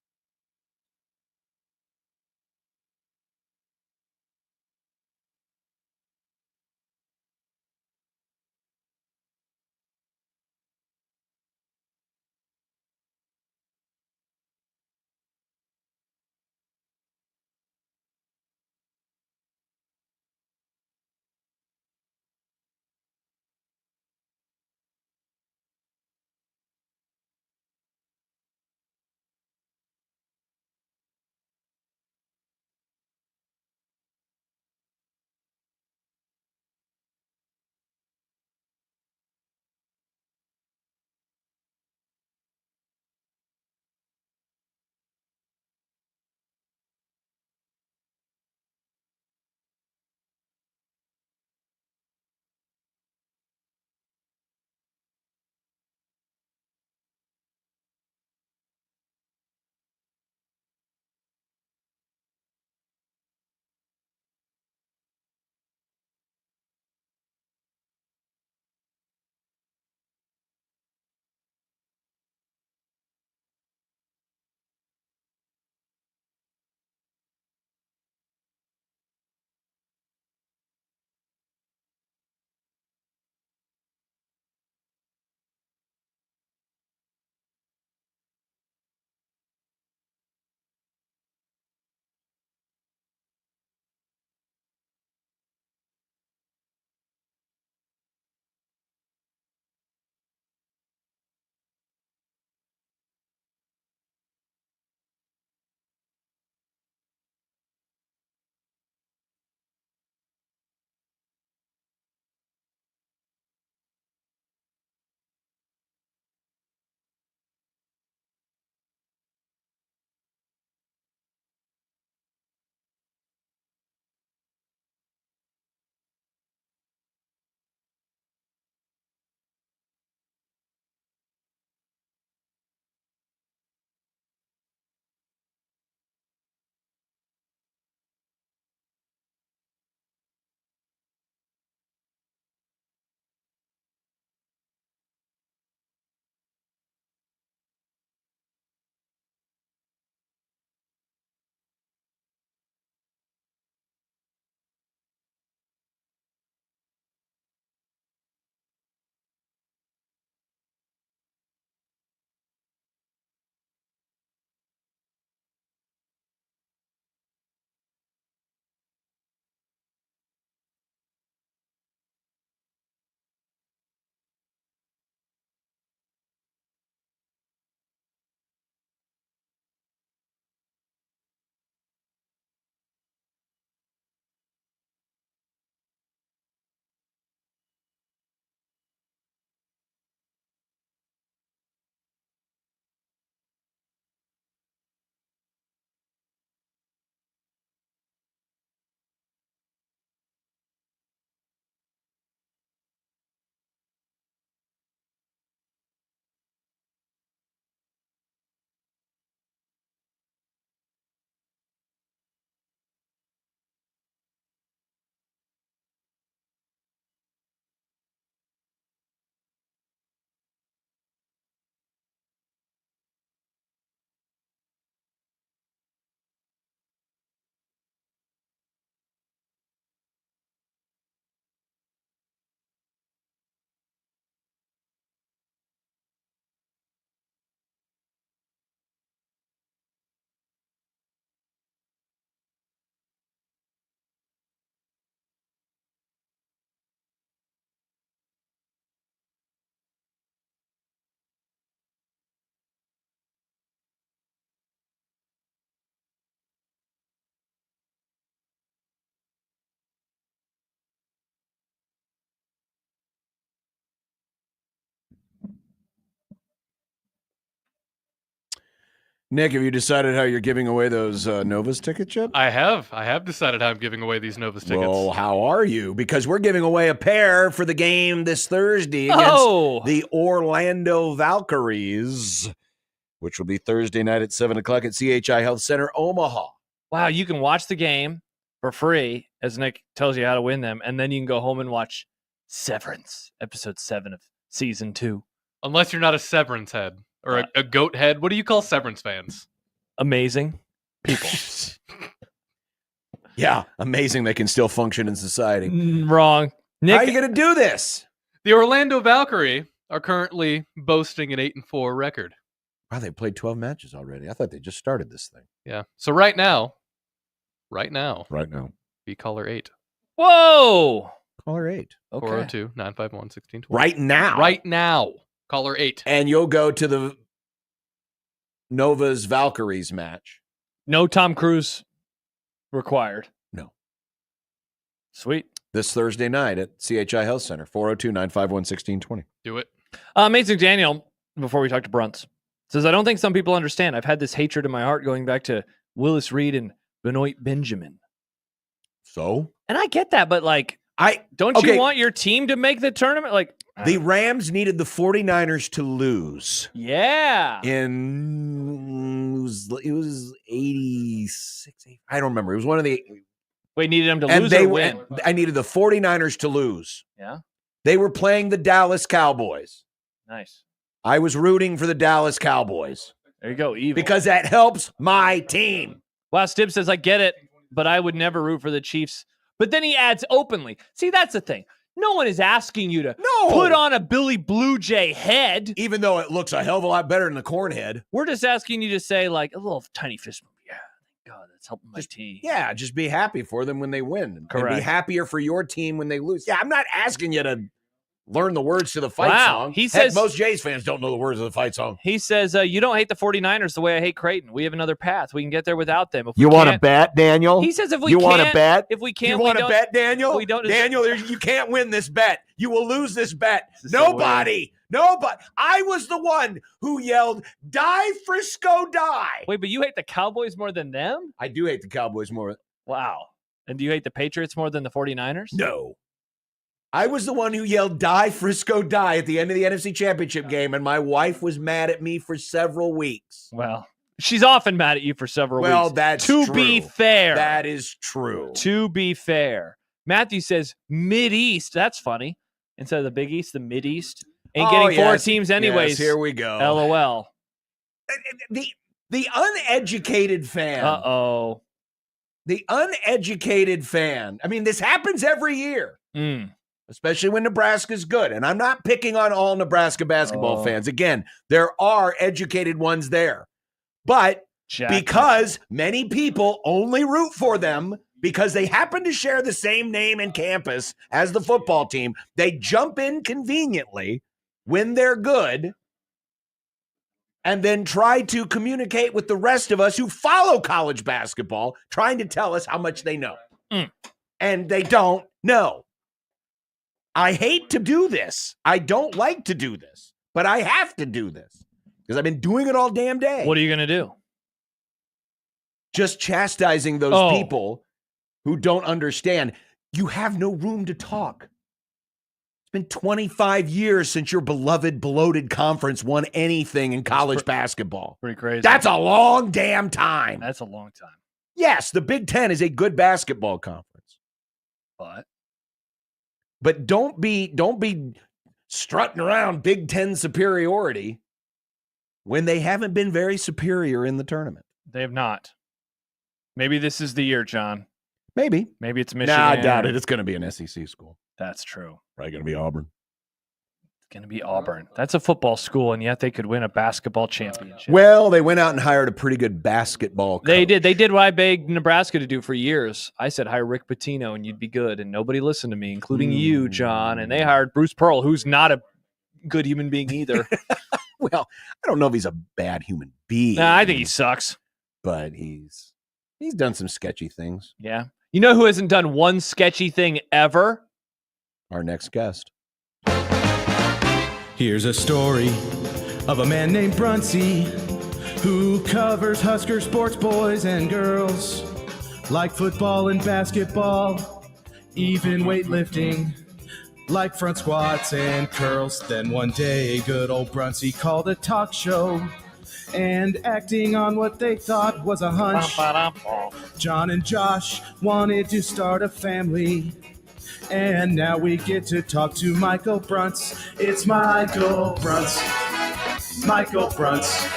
Nick, have you decided how you're giving away those Novas tickets yet? I have decided how I'm giving away these Novas tickets. Well, how are you? Because we're giving away a pair for the game this Thursday against the Orlando Valkyries, which will be Thursday night at 7 o'clock at CHI Health Center, Omaha. Wow, you can watch the game for free, as Nick tells you how to win them, and then you can go home and watch Severance, episode 7 of season 2. Unless you're not a Severance head or a goat head. What do you call Severance fans? Amazing people. Yeah, amazing they can still function in society. Wrong. Nick, How are you going to do this? The Orlando Valkyrie are currently boasting an 8-4 record. Wow, they played 12 matches already. I thought they just started this thing. Yeah. So right now, be caller 8. Whoa. Caller 8. Okay. 402-951-1620. Right now. Right now. Caller 8. And you'll go to the Novas Valkyries match. No Tom Cruise required. No. Sweet. This Thursday night at CHI Health Center, 402-951-1620. Do it. Amazing Daniel, before we talk to Brunts, says, I don't think some people understand. I've had this hatred in my heart going back to Willis Reed and Benoit Benjamin. So? And I get that, but don't you want your team to make the tournament? The Rams needed the 49ers to lose. Yeah. It was 86. I don't remember. It was one of the... Wait, needed them to lose or win? I needed the 49ers to lose. Yeah. They were playing the Dallas Cowboys. Nice. I was rooting for the Dallas Cowboys. There you go. Evil. Because that helps my team. Wow, Stib says, I get it, but I would never root for the Chiefs. But then he adds openly. See, that's the thing. No one is asking you to put on a Billy Bluejay head. Even though it looks a hell of a lot better than the corn head. We're just asking you to say, a little tiny fist bump. Yeah, thank God, that's helping my team. Yeah, just be happy for them when they win. Correct. And be happier for your team when they lose. Yeah, I'm not asking you to learn the words to the fight song. He says most Jays fans don't know the words of the fight song. He says, you don't hate the 49ers the way I hate Creighton. We have another path. We can get there without them. You want to bet, Daniel? He says if we you can't. want to bet? If we can't, you want to bet, Daniel? We don't. Daniel, you can't win this bet. You will lose this bet. Nobody. I was the one who yelled, "Die, Frisco, die!" Wait, but you hate the Cowboys more than them? I do hate the Cowboys more. Wow. And do you hate the Patriots more than the 49ers? No. I was the one who yelled, "Die, Frisco, die" at the end of the NFC Championship game, and my wife was mad at me for several weeks. Well, she's often mad at you for several weeks. Well, that's true. To be fair. That is true. To be fair. Matthew says, Mid-East. That's funny. Instead of the Big East, the Mid-East. Ain't getting four teams anyways. Yes, here we go. LOL. The uneducated fan. Uh-oh. The uneducated fan. I mean, this happens every year. Especially when Nebraska's good. And I'm not picking on all Nebraska basketball fans. Again, there are educated ones there. But because many people only root for them because they happen to share the same name and campus as the football team, they jump in conveniently when they're good and then try to communicate with the rest of us who follow college basketball, trying to tell us how much they know. And they don't know. I hate to do this. I don't like to do this, but I have to do this because I've been doing it all damn day. What are you going to do? Just chastising those people who don't understand. You have no room to talk. It's been 25 years since your beloved, bloated conference won anything in college basketball. Pretty crazy. That's a long damn time. That's a long time. Yes, the Big Ten is a good basketball conference. But don't be strutting around Big Ten superiority when they haven't been very superior in the tournament. They have not. Maybe this is the year, John. Maybe. Maybe it's Michigan. Nah, I doubt it. It's going to be an SEC school. That's true. Probably going to be Auburn. It's going to be Auburn. That's a football school, and yet they could win a basketball championship. Well, they went out and hired a pretty good basketball coach. They did. They did what I begged Nebraska to do for years. I said, hire Rick Pitino, and you'd be good. And nobody listened to me, including you, John. And they hired Bruce Pearl, who's not a good human being either. Well, I don't know if he's a bad human being. Nah, I think he sucks. But he's done some sketchy things. Yeah. You know who hasn't done one sketchy thing ever? Our next guest. Here's a story of a man named Bruntsy who covers Husker sports, boys and girls, like football and basketball, even weightlifting, like front squats and curls. Then one day, good old Brunsey called a talk show, and acting on what they thought was a hunch, John and Josh wanted to start a family. And now we get to talk to Michael Brunts. It's Michael Brunts. Michael Brunts.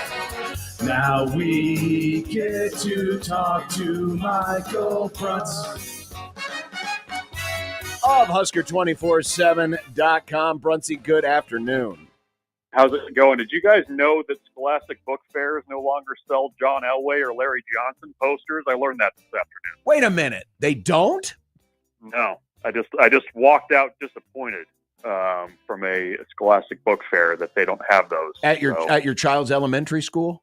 Now we get to talk to Michael Brunts. Of Husker247.com. Brunsey, good afternoon. How's it going? Did you guys know that Scholastic Book Fairs no longer sell John Elway or Larry Johnson posters? I learned that this afternoon. Wait a minute. They don't? No. I just walked out disappointed from a Scholastic Book Fair that they don't have those. At your child's elementary school?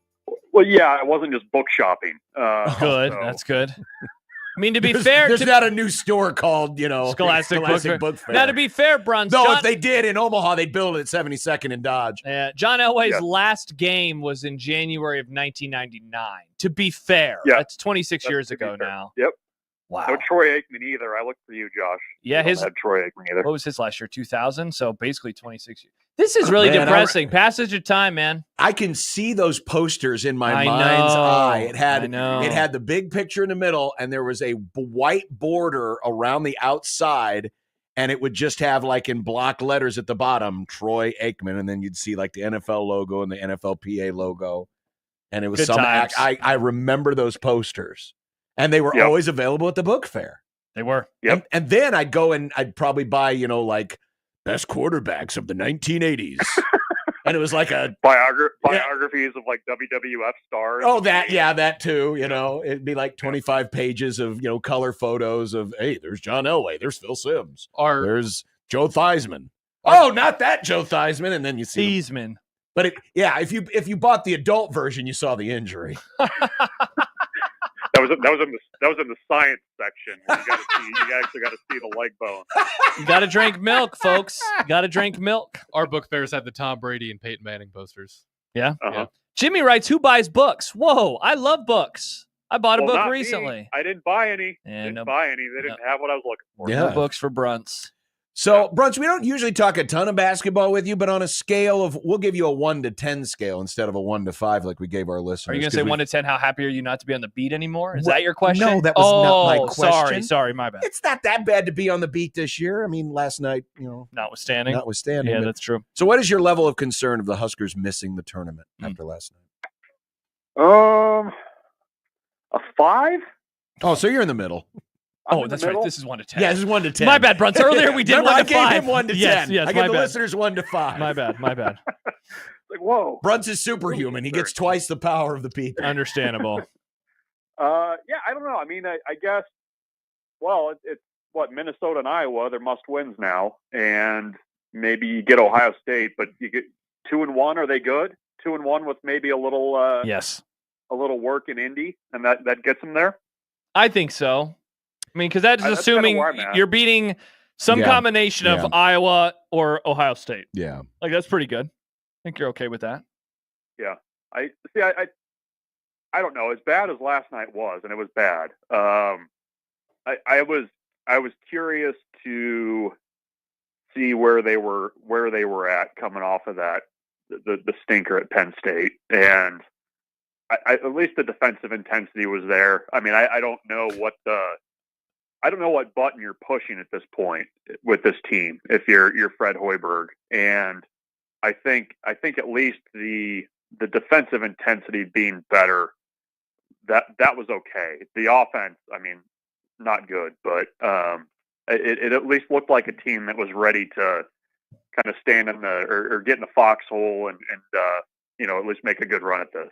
Well, yeah, I wasn't just book shopping. Good. So. That's good. I mean, to be fair, there's not a new store called, Scholastic Book Fair. Now, to be fair, Bruns. No, if they did in Omaha, they'd build it at 72nd and Dodge. Yeah, John Elway's last game was in January of 1999. To be fair, that's 26 years ago now. Yep. Wow. No Troy Aikman either. I looked for you, Josh. Yeah, I don't have Troy Aikman either. What was his last year? 2000. So basically 26 years. This is really depressing. Passage of time, man. I can see those posters in my mind's eye. It had the big picture in the middle, and there was a white border around the outside, and it would just have, like, in block letters at the bottom, Troy Aikman, and then you'd see like the NFL logo and the NFLPA logo, and it was Good times. I remember those posters, and they were always available at the book fair. They were. Yep. And then I'd go and I'd probably buy, like, best quarterbacks of the 1980s. And it was like a biographies of like WWF stars. Oh, that too. It'd be like 25 pages of, color photos of, hey, there's John Elway, there's Phil Simms, there's Joe Theismann. Oh, not that Joe Theismann. And then you see Theismann. But if you bought the adult version, you saw the injury. That was in the science section. You actually got to see the leg bone. You got to drink milk, folks. You got to drink milk. Our book fairs had the Tom Brady and Peyton Manning posters. Yeah. Uh-huh. Jimmy writes, "Who buys books?" Whoa, I love books. I bought a book not recently. Me. I didn't buy any. Yeah, They didn't have what I was looking for. No books for Brunts. So, Brunts, we don't usually talk a ton of basketball with you, but on a scale of, we'll give you a 1 to 10 scale instead of a 1 to 5 like we gave our listeners. Are you going to say 1 to 10? How happy are you not to be on the beat anymore? Is that your question? No, that was not my question. Sorry, my bad. It's not that bad to be on the beat this year. I mean, last night, Notwithstanding. Yeah, that's true. So what is your level of concern of the Huskers missing the tournament after last night? A 5? Oh, so you're in the middle. That's right. This is 1 to 10. Yeah, this is 1 to 10. My bad, Brunts. Earlier we did Remember, 1 to 5. I gave him 1 to 10. Yes, I gave the listeners 1 to 5. My bad. Like, whoa. Brunts is superhuman. He gets twice the power of the people. Understandable. I don't know. I mean, I guess, well, it's what, Minnesota and Iowa, they're must wins now. And maybe you get Ohio State, but you get 2-1. Are they good? 2-1 with maybe a little, yes, a little work in Indy, and that gets them there? I think so. I mean, because that's assuming you're beating some combination of Iowa or Ohio State. Yeah. Like, that's pretty good. I think you're okay with that. Yeah. I don't know. As bad as last night was, and it was bad. I was curious to see where they were at coming off of that, the stinker at Penn State. And at least the defensive intensity was there. I mean, I don't know what button you're pushing at this point with this team if you're Fred Hoiberg. And I think at least the defensive intensity being better, that was okay. The offense, I mean, not good, but it at least looked like a team that was ready to kind of stand in or get in the foxhole and at least make a good run at this.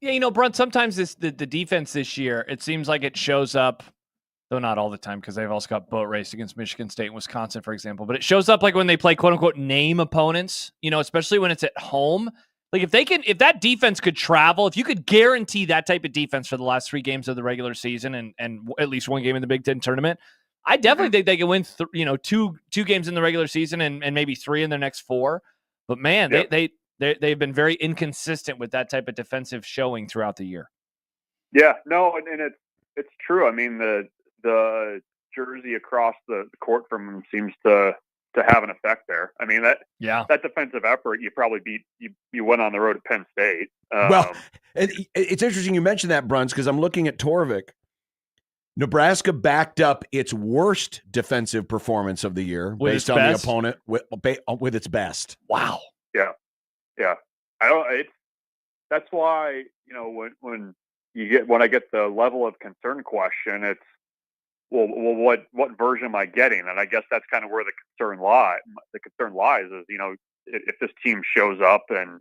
Yeah, Brunt, sometimes the defense this year, it seems like it shows up, though not all the time, because they've also got boat race against Michigan State and Wisconsin, for example. But it shows up like when they play quote unquote name opponents, especially when it's at home. Like if that defense could travel, if you could guarantee that type of defense for the last 3 games of the regular season and at least 1 game in the Big Ten tournament, I definitely think they can win 2 games in the regular season and maybe 3 in their next 4. But man, They've been very inconsistent with that type of defensive showing throughout the year. Yeah, no, and it's true. I mean, the jersey across the court from him seems to have an effect there. I mean, that defensive effort, you probably beat you went on the road to Penn State. Well, it's interesting you mentioned that, Bruns, because I'm looking at Torvik. Nebraska backed up its worst defensive performance of the year based on the opponent with its best. Wow. Yeah. That's why, when I get the level of concern question, it's well, what version am I getting? And I guess that's kind of where the concern lies is, if this team shows up and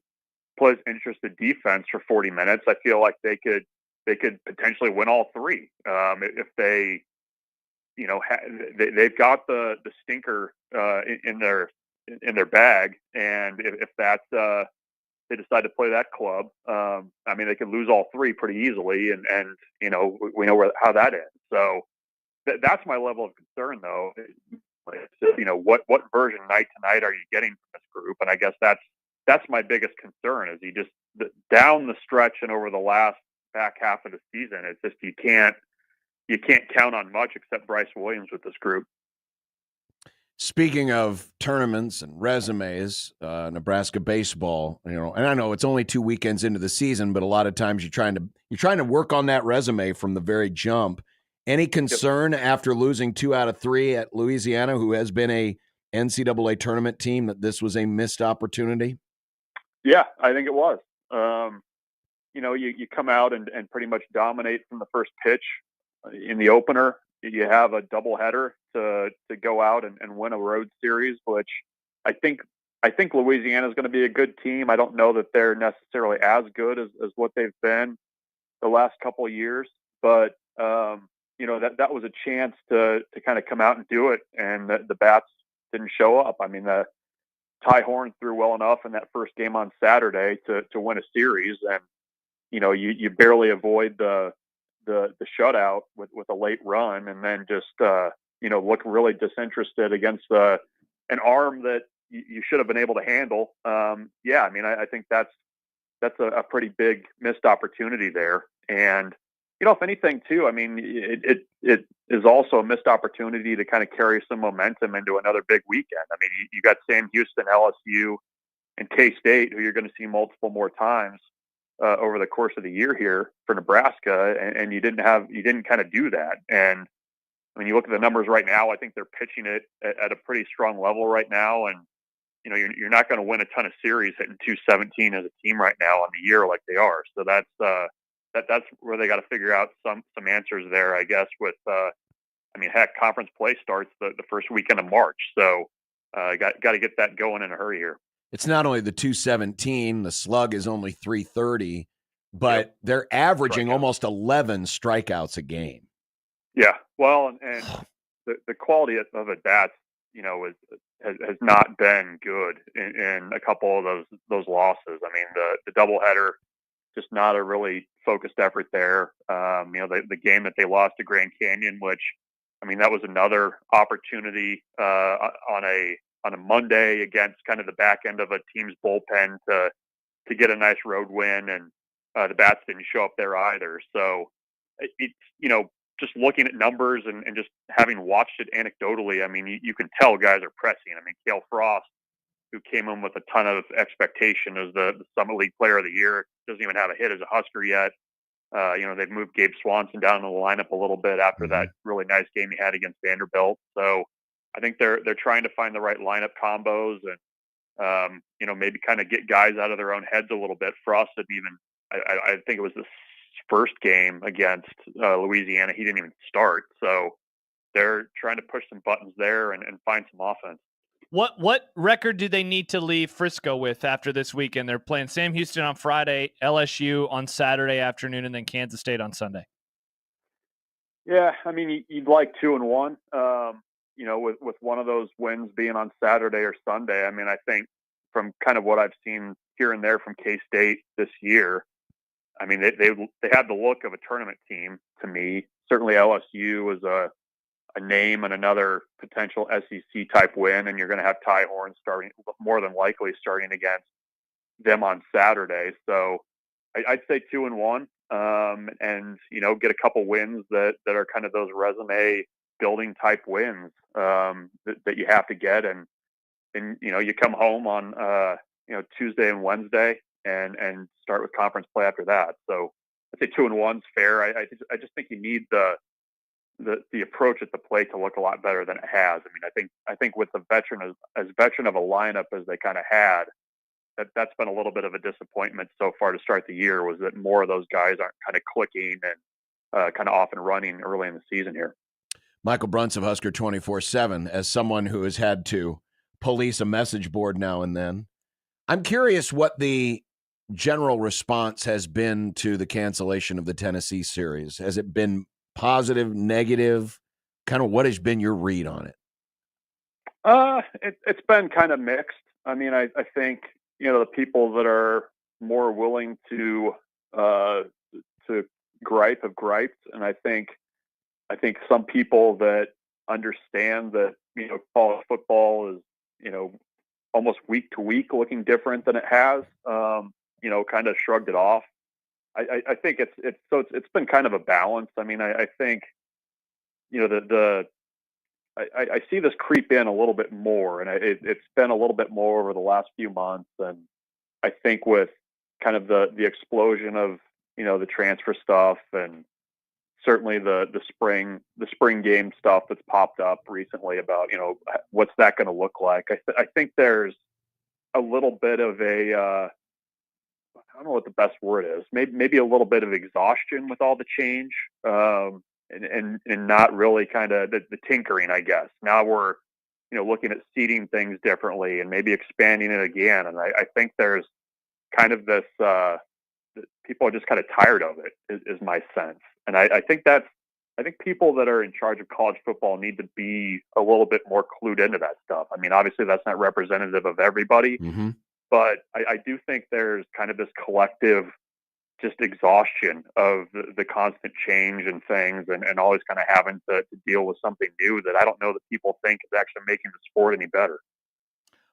plays interested defense for 40 minutes, I feel like they could potentially win all three. If they, they've got the stinker in their bag, and if that's they decide to play that club, I mean, they could lose all three pretty easily, and we know how that ends. So that's my level of concern, though. What version night to night are you getting from this group? And I guess that's my biggest concern is you just down the stretch and over the last back half of the season, it's just you can't count on much except Bryce Williams with this group. Speaking of tournaments and resumes, Nebraska baseball, and I know it's only 2 weekends into the season, but a lot of times you're trying to work on that resume from the very jump. Any concern after losing 2 out of 3 at Louisiana, who has been a NCAA tournament team, that this was a missed opportunity? Yeah, I think it was. You come out and pretty much dominate from the first pitch in the opener. You have a doubleheader to go out and win a road series, which I think Louisiana is going to be a good team. I don't know that they're necessarily as good as what they've been the last couple of years, but that was a chance to kind of come out and do it, and the bats didn't show up. I mean, Ty Horn threw well enough in that first game on Saturday to win a series, and you barely avoid the shutout with a late run, and then just look really disinterested against an arm that you should have been able to handle. I mean, I think that's a pretty big missed opportunity there. And if anything too, I mean, it is also a missed opportunity to kind of carry some momentum into another big weekend. I mean, you got Sam Houston, LSU, and K-State, who you're going to see multiple more times over the course of the year here for Nebraska, and you didn't kind of do that. And when you look at the numbers right now, I think they're pitching it at a pretty strong level right now, and you're not going to win a ton of series hitting 217 as a team right now on the year like they are. So that's where they got to figure out some answers there, I guess. With conference play starts the first weekend of March, so got to get that going in a hurry here. It's not only the 217, the slug is only 330, but they're averaging almost 11 strikeouts a game. Yeah, well, and the quality of at bats, has not been good in a couple of those losses. I mean, the doubleheader, just not a really focused effort there. The game that they lost to Grand Canyon, which, I mean, that was another opportunity on a Monday against kind of the back end of a team's bullpen to get a nice road win, and the bats didn't show up there either. So it's just looking at numbers and just having watched it anecdotally, I mean, you can tell guys are pressing. I mean, Cale Frost, who came in with a ton of expectation as the Summit League Player of the Year, doesn't even have a hit as a Husker yet. They've moved Gabe Swanson down in the lineup a little bit after that really nice game he had against Vanderbilt. So I think they're trying to find the right lineup combos and maybe kind of get guys out of their own heads a little bit. Frost didn't even, I think it was the first game against Louisiana, he didn't even start. So they're trying to push some buttons there and find some offense. What record do they need to leave Frisco with after this weekend? They're playing Sam Houston on Friday, LSU on Saturday afternoon, and then Kansas State on Sunday. Yeah, I mean, you'd like 2-1. With one of those wins being on Saturday or Sunday. I mean, I think from kind of what I've seen here and there from K-State this year, I mean, they had the look of a tournament team to me. Certainly LSU was a name and another potential SEC type win, and you're going to have Ty Horn starting, more than likely starting against them on Saturday. So I'd say 2-1, and get a couple wins that are kind of those resume building type wins that you have to get, and you come home on Tuesday and Wednesday and start with conference play after that. So I'd say 2-1's fair. I just think you need the approach at the plate to look a lot better than it has. I mean, I think with the veteran as veteran of a lineup as they kind of had, that's been a little bit of a disappointment so far to start the year, was that more of those guys aren't kind of clicking and kind of off and running early in the season here. Michael Bruntz of Husker 24/7, as someone who has had to police a message board now and then, I'm curious what the general response has been to the cancellation of the Tennessee series. Has it been positive, negative? Kind of what has been your read on it? It's been kind of mixed. I mean, I think, the people that are more willing to gripe have griped. And I think some people that understand that, college football is, almost week to week looking different than it has, kind of shrugged it off. I think it's been kind of a balance. I mean, I think, I see this creep in a little bit more, and it's been a little bit more over the last few months. And I think with kind of the explosion of, the transfer stuff, and certainly the spring game stuff that's popped up recently about, what's that going to look like? I think there's a little bit of I don't know what the best word is. Maybe a little bit of exhaustion with all the change, and not really kind of the tinkering, I guess. Now we're, looking at seeding things differently and maybe expanding it again. And I think there's kind of this, people are just kind of tired of it, is my sense. And I think people that are in charge of college football need to be a little bit more clued into that stuff. I mean, obviously that's not representative of everybody, Mm-hmm. but I do think there's kind of this collective just exhaustion of the constant change and things, and always kind of having to deal with something new that I don't know that people think is actually making the sport any better.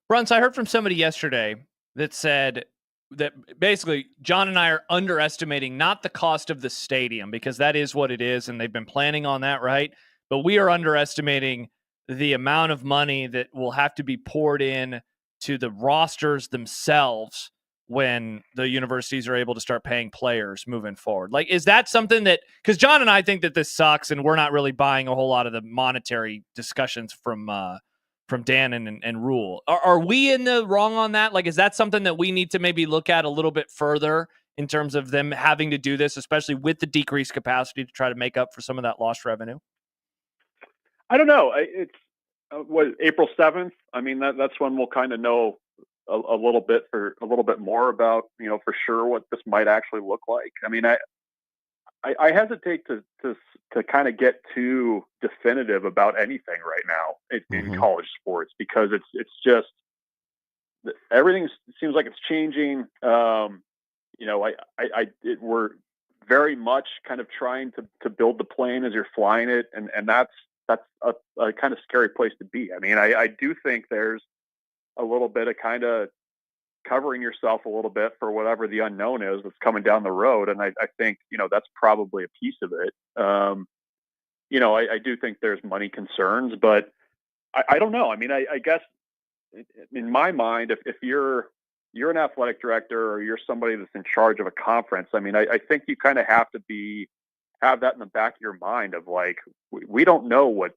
Bruntz, I heard from somebody yesterday that said that basically John and I are underestimating not the cost of the stadium, because that is what it is, and they've been planning on that, right? But we are underestimating the amount of money that will have to be poured in to the rosters themselves when the universities are able to start paying players moving forward. Like, is that something that, because John and I think that this sucks, and we're not really buying a whole lot of the monetary discussions from Dan and Rule. Are we in the wrong on that? Like, is that something that we need to maybe look at a little bit further in terms of them having to do this, especially with the decreased capacity, to try to make up for some of that lost revenue? I don't know. It's April 7th. I mean, that's when we'll kind of know a little bit more about, for sure what this might actually look like. I mean, I hesitate to kind of get too definitive about anything right now in college sports, because it's just everything seems like it's changing. We're very much kind of trying to build the plane as you're flying it, and that's a kind of scary place to be. I mean, I do think there's a little bit of kind of covering yourself a little bit for whatever the unknown is that's coming down the road. And I think, that's probably a piece of it. I do think there's money concerns, but I don't know. I mean, I guess in my mind, if you're an athletic director, or you're somebody that's in charge of a conference, I mean, I think you kind of have that in the back of your mind of like, we don't know what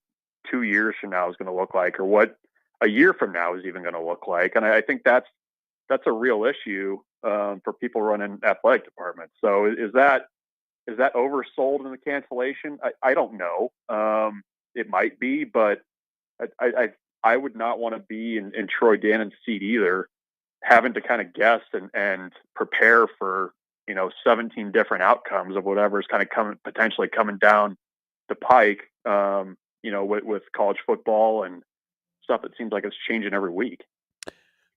2 years from now is going to look like, or what a year from now is even going to look like. And I think that's a real issue for people running athletic departments. So is that oversold in the cancellation? I don't know. It might be, but I would not want to be in Troy Dannon's seat either, having to kind of guess and prepare for 17 different outcomes of whatever is kind of potentially coming down the pike. With college football and stuff, it seems like it's changing every week.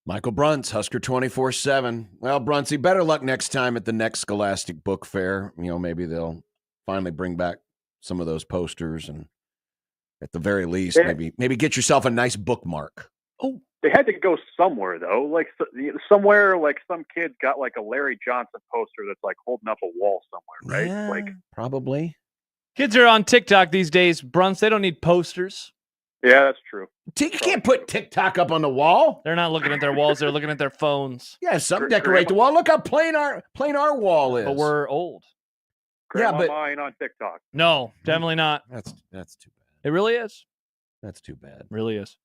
Michael Bruntz, Husker 24/7. Well, Bruntzy, better luck next time at the next Scholastic Book Fair. Maybe they'll finally bring back some of those posters, and at the very least, maybe get yourself a nice bookmark. Oh, They had to go somewhere though, like somewhere, like some kid got like a Larry Johnson poster that's like holding up a wall somewhere, right? Yeah, Like probably. Kids are on TikTok these days, Brunts. They don't need posters. Yeah, that's true. You can't put TikTok up on the wall. They're not looking at their walls. They're looking at their phones. Yeah, some decorate the wall. Look how plain our wall is. But we're old. Grandma but ain't on TikTok. No, definitely not. That's too bad. It really is. That's too bad. Really is.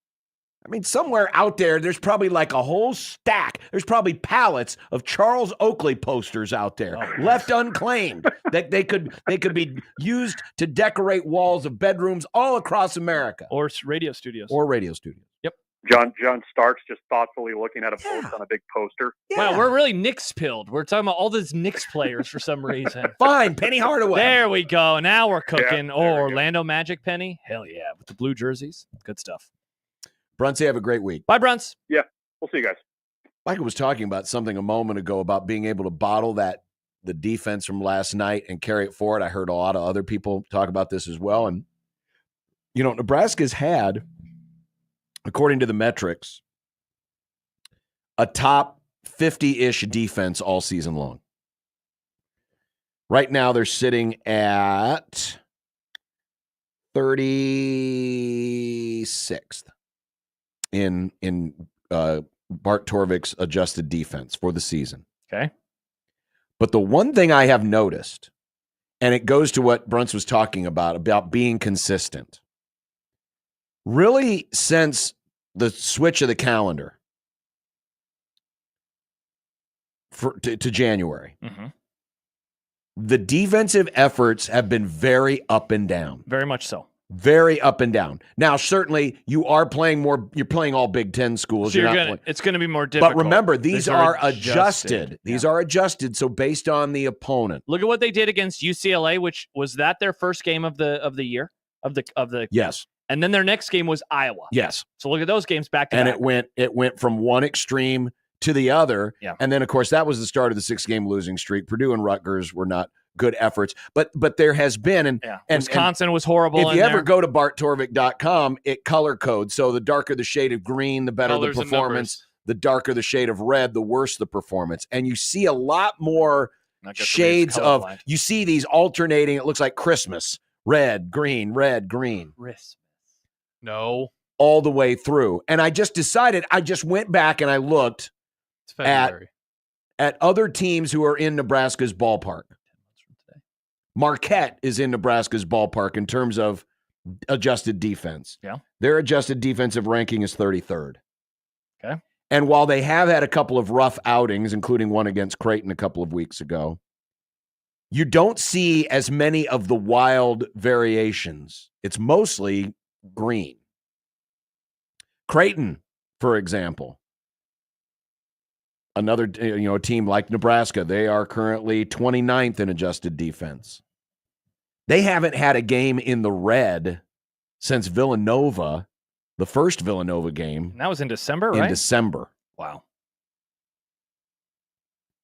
I mean, somewhere out there's probably like a whole stack. There's probably pallets of Charles Oakley posters out there, left unclaimed, that they could be used to decorate walls of bedrooms all across America. Or radio studios. Yep. John Starks just thoughtfully looking at a post on a big poster. Yeah. Wow, we're really Knicks pilled. We're talking about all these Knicks players for some reason. Fine, Penny Hardaway. There we go. Now we're cooking. Yeah, Orlando Magic Penny. Hell yeah, with the blue jerseys. Good stuff. Brunsey, have a great week. Bye, Brunts. Yeah, we'll see you guys. Michael was talking about something a moment ago about being able to bottle the defense from last night and carry it forward. I heard a lot of other people talk about this as well. And, Nebraska's had, according to the metrics, a top 50-ish defense all season long. Right now, they're sitting at 36th in Bart Torvik's adjusted defense for the season. Okay. But the one thing I have noticed, and it goes to what Brunts was talking about being consistent, really since the switch of the calendar to January, the defensive efforts have been very up and down. Very much so. Very up and down. Now, certainly, you are playing more. You're playing all Big Ten schools. So it's going to be more difficult. But remember, these are adjusted. These are adjusted. So based on the opponent. Look at what they did against UCLA, which was that their first game of the year of the. Yes. And then their next game was Iowa. Yes. So look at those games back to back. And it went from one extreme to the other. Yeah. And then, of course, that was the start of the 6-game losing streak. Purdue and Rutgers were not good efforts, but there has been, and Wisconsin was horrible. If you ever go to barttorvik.com, it color codes. So the darker the shade of green, the better the performance. The darker the shade of red, the worse the performance. And you see a lot more shades of. You see these alternating. It looks like Christmas: red, green, red, green. Christmas. No. All the way through. And I just decided. I just went back and I looked at other teams who are in Nebraska's ballpark. Marquette is in Nebraska's ballpark in terms of adjusted defense. Yeah. Their adjusted defensive ranking is 33rd. Okay. And while they have had a couple of rough outings, including one against Creighton a couple of weeks ago, you don't see as many of the wild variations. It's mostly green. Creighton, for example, another team like Nebraska, they are currently 29th in adjusted defense. They haven't had a game in the red since Villanova, the first Villanova game. And that was in December, right? In December. Wow.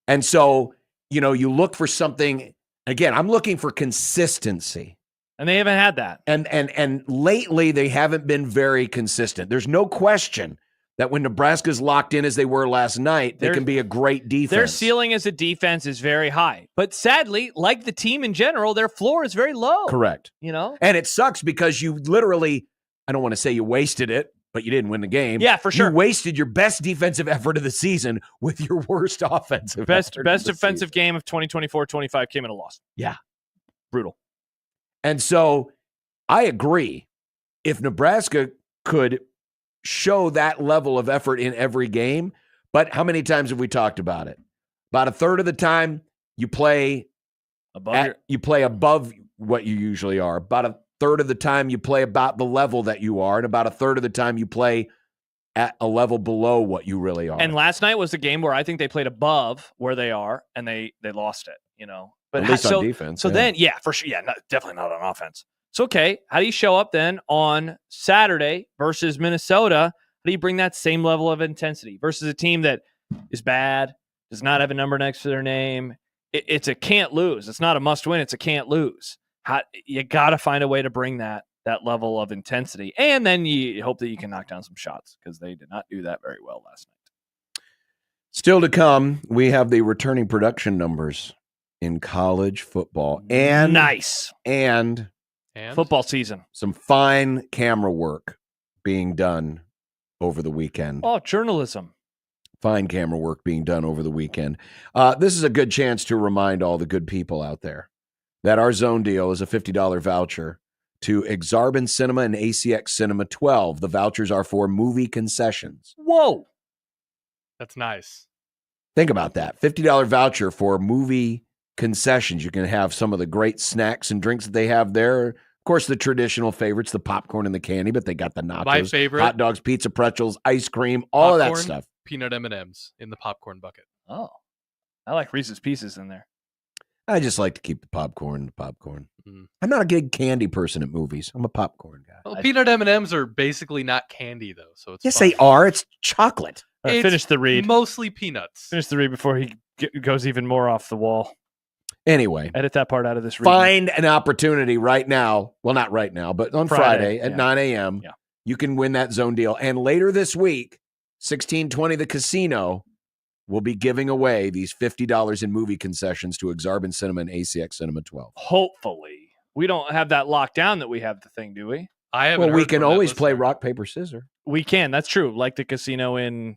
And so, you look for something. Again, I'm looking for consistency. And they haven't had that. And lately they haven't been very consistent. There's no question that when Nebraska's locked in as they were last night, they can be a great defense. Their ceiling as a defense is very high. But sadly, like the team in general, their floor is very low. Correct. And it sucks because you literally, I don't want to say you wasted it, but you didn't win the game. Yeah, for sure. You wasted your best defensive effort of the season with your worst offensive effort. Best defensive game of 2024-25 came in a loss. Yeah. Brutal. And so I agree. If Nebraska could show that level of effort in every game, but how many times have we talked about it? About a third of the time you play above what you usually are. About a third of the time you play about the level that you are, and about a third of the time you play at a level below what you really are. And last night was the game where I think they played above where they are, and they lost it, But at least on defense. So then, for sure. Yeah, definitely not on offense. So, okay, how do you show up then on Saturday versus Minnesota? How do you bring that same level of intensity versus a team that is bad, does not have a number next to their name? It's a can't lose. It's not a must win. It's a can't lose. You got to find a way to bring that that level of intensity. And then you hope that you can knock down some shots because they did not do that very well last night. Still to come, we have the returning production numbers in college football and nice and football season. some fine camera work being done over the weekend. Oh, journalism. Fine camera work being done over the weekend. This is a good chance to remind all the good people out there that our zone deal is a $50 voucher to Exarban Cinema and ACX Cinema 12. The vouchers are for movie concessions. Whoa. That's nice. Think about that. $50 voucher for movie concessions. You can have some of the great snacks and drinks that they have there. Of course, the traditional favorites, the popcorn and the candy, but they got the nachos, My favorite. hot dogs, pizza, pretzels, ice cream, all of that Popcorn, stuff. Peanut M&Ms in the popcorn bucket. Oh, I like Reese's Pieces in there. I just like to keep the popcorn. Mm. I'm not a big candy person at movies. I'm a popcorn guy. Well, peanut M&Ms are basically not candy, though, so it's Yes, fine. they are. It's chocolate. All right, It's finish the read. Mostly peanuts. Finish the read before he goes even more off the wall. Anyway, Edit that part out of this read. find an opportunity right now. Well, not right now, but on Friday at yeah. 9 a.m. Yeah. You can win that zone deal. And later this week, 1620 The Casino will be giving away these $50 in movie concessions to Exarban Cinema and ACX Cinema 12. Hopefully. We don't have that locked down that we have the thing, do we? I haven't Well, we heard can from that always play listener. rock, paper, scissors. We can. That's true. Like the casino in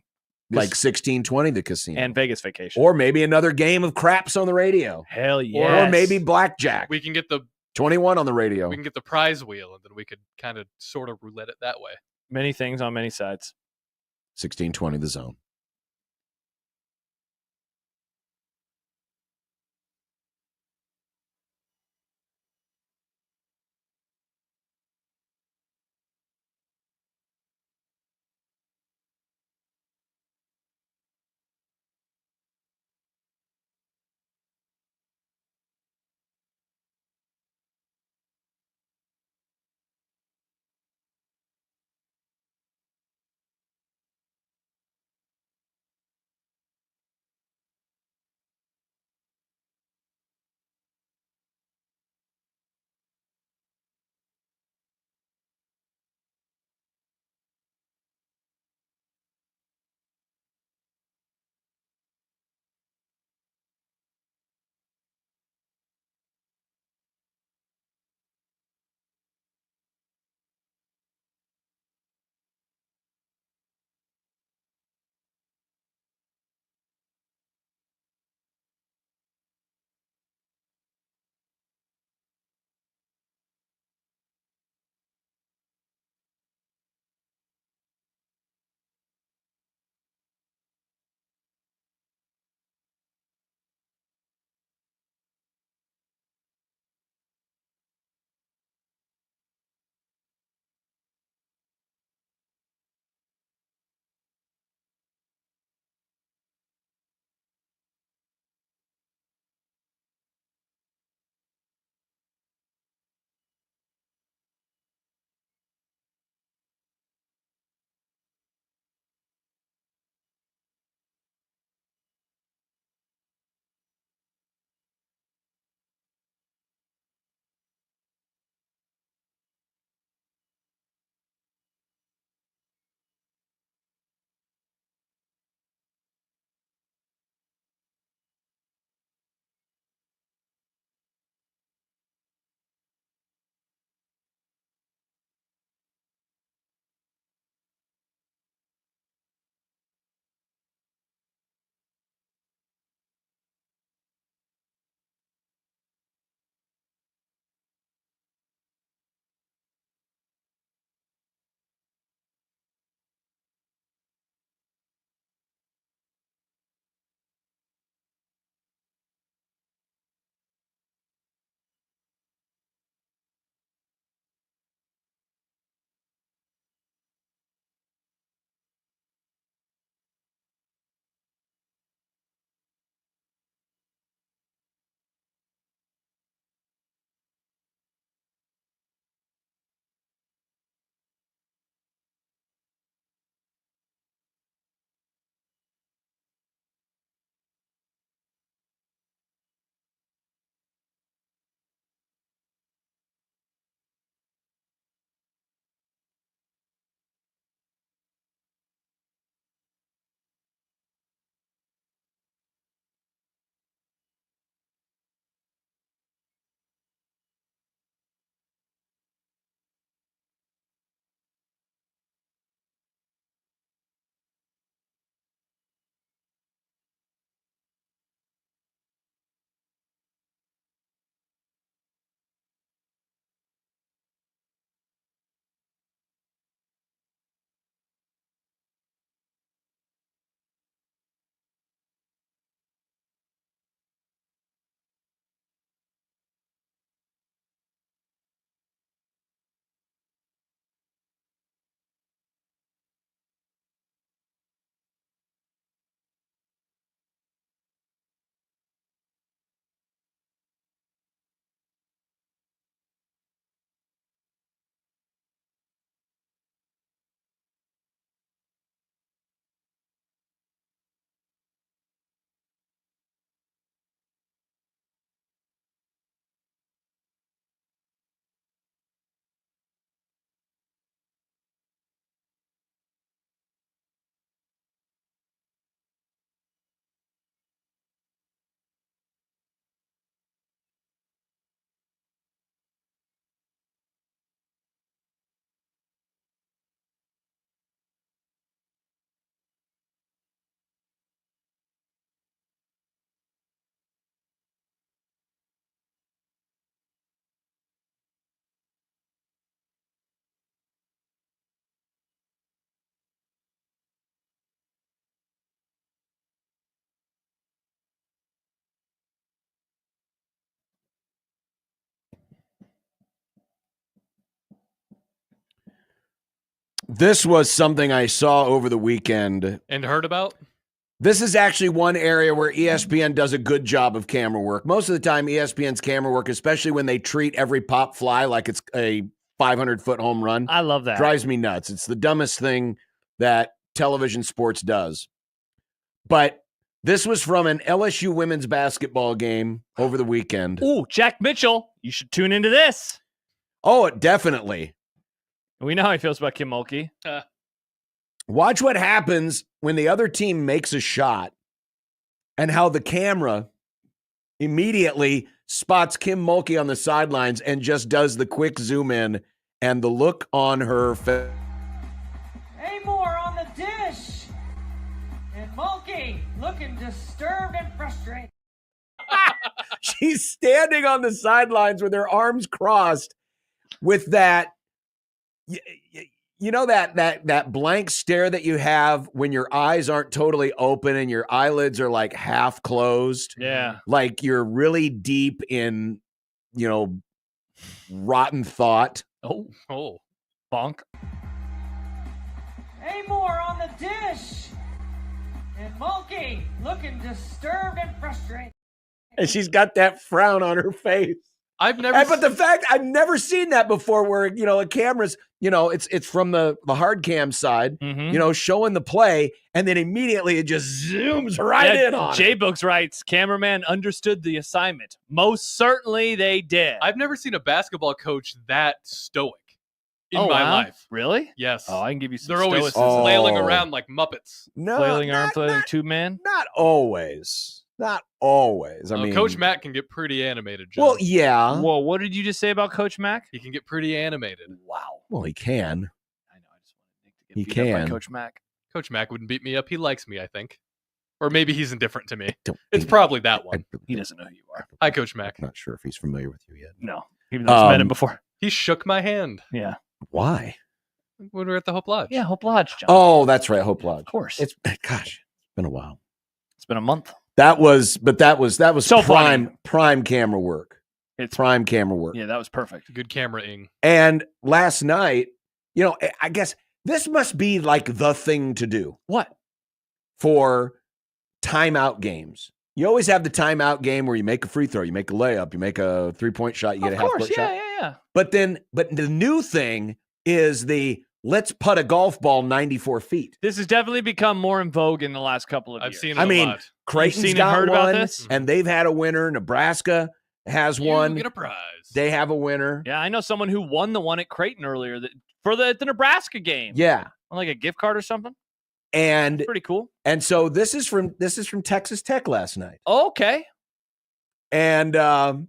Like 1620 The Casino. and Vegas Vacation. Or maybe another game of craps on the radio. Hell yeah. Or maybe blackjack. We can get the 21 on the radio. we can get the prize wheel, and then we could kind of sort of roulette it that way. Many things on many sides. 1620 The Zone. This was something I saw over the weekend. And heard about? This is actually one area where ESPN does a good job of camera work. Most of the time, ESPN's camera work, especially when they treat every pop fly like it's a 500-foot home run, I love that. drives me nuts. It's the dumbest thing that television sports does. But this was from an LSU women's basketball game over the weekend. Ooh, Jack Mitchell, you should tune into this. Oh, definitely. We know how he feels about Kim Mulkey. Watch what happens when the other team makes a shot and how the camera immediately spots Kim Mulkey on the sidelines and just does the quick zoom in and the look on her face. Amore on the dish. And Mulkey looking disturbed and frustrated. She's standing on the sidelines with her arms crossed with that, you know, that blank stare that you have when your eyes aren't totally open and your eyelids are like half closed. Yeah. Like you're really deep in, rotten thought. Oh, bonk. Amore on the dish. And Mulkey looking disturbed and frustrated. And she's got that frown on her face. I've never seen that before where, a camera's, it's from the hard cam side, showing the play, and then immediately it just zooms right in on it. J-Books writes, cameraman understood the assignment. Most certainly they did. I've never seen a basketball coach that stoic in my life. Really? Yes. Oh, I can give you some They're always stoicism. flailing around like Muppets. No, Flailing arm, flailing two-man? Not always. Not always. I mean, Coach Matt can get pretty animated, John. well, yeah. Whoa, what did you just say about Coach Mac? He can get pretty animated. Wow. Well, he can. I know. I just wanted Nick to get He beat up by can. Coach Mac. Coach Mac wouldn't beat me up. He likes me, I think. Or maybe he's indifferent to me. Don't It's think- probably that one. He doesn't know who you are. Hi, Coach Mac. I'm not sure if he's familiar with you yet. No. Even though he's met him before. He shook my hand Yeah. Why? when we were at the Hope Lodge. Yeah, Hope Lodge, John. Oh, that's right. Hope Lodge. Of course. It's been a while. It's been a month. That was So prime camera work. It's Prime camera work. Yeah, that was perfect. Good camera-ing. And last night, I guess this must be like the thing to do What? for timeout games. You always have the timeout game where you make a free throw, you make a layup, you make a 3-point shot, you get Of a half course, court shot. yeah. But the new thing is the let's putt a golf ball 94 feet. This has definitely become more in vogue in the last couple of I've years. seen it I a mean, lot. Creighton's seen and got heard one, about this? and they've had a winner. Nebraska has one. You get a prize. They have a winner. Yeah, I know someone who won the one at Creighton earlier for the Nebraska game. Yeah. Like a gift card or something. And Pretty cool. so this is from Texas Tech last night. Okay. And Bob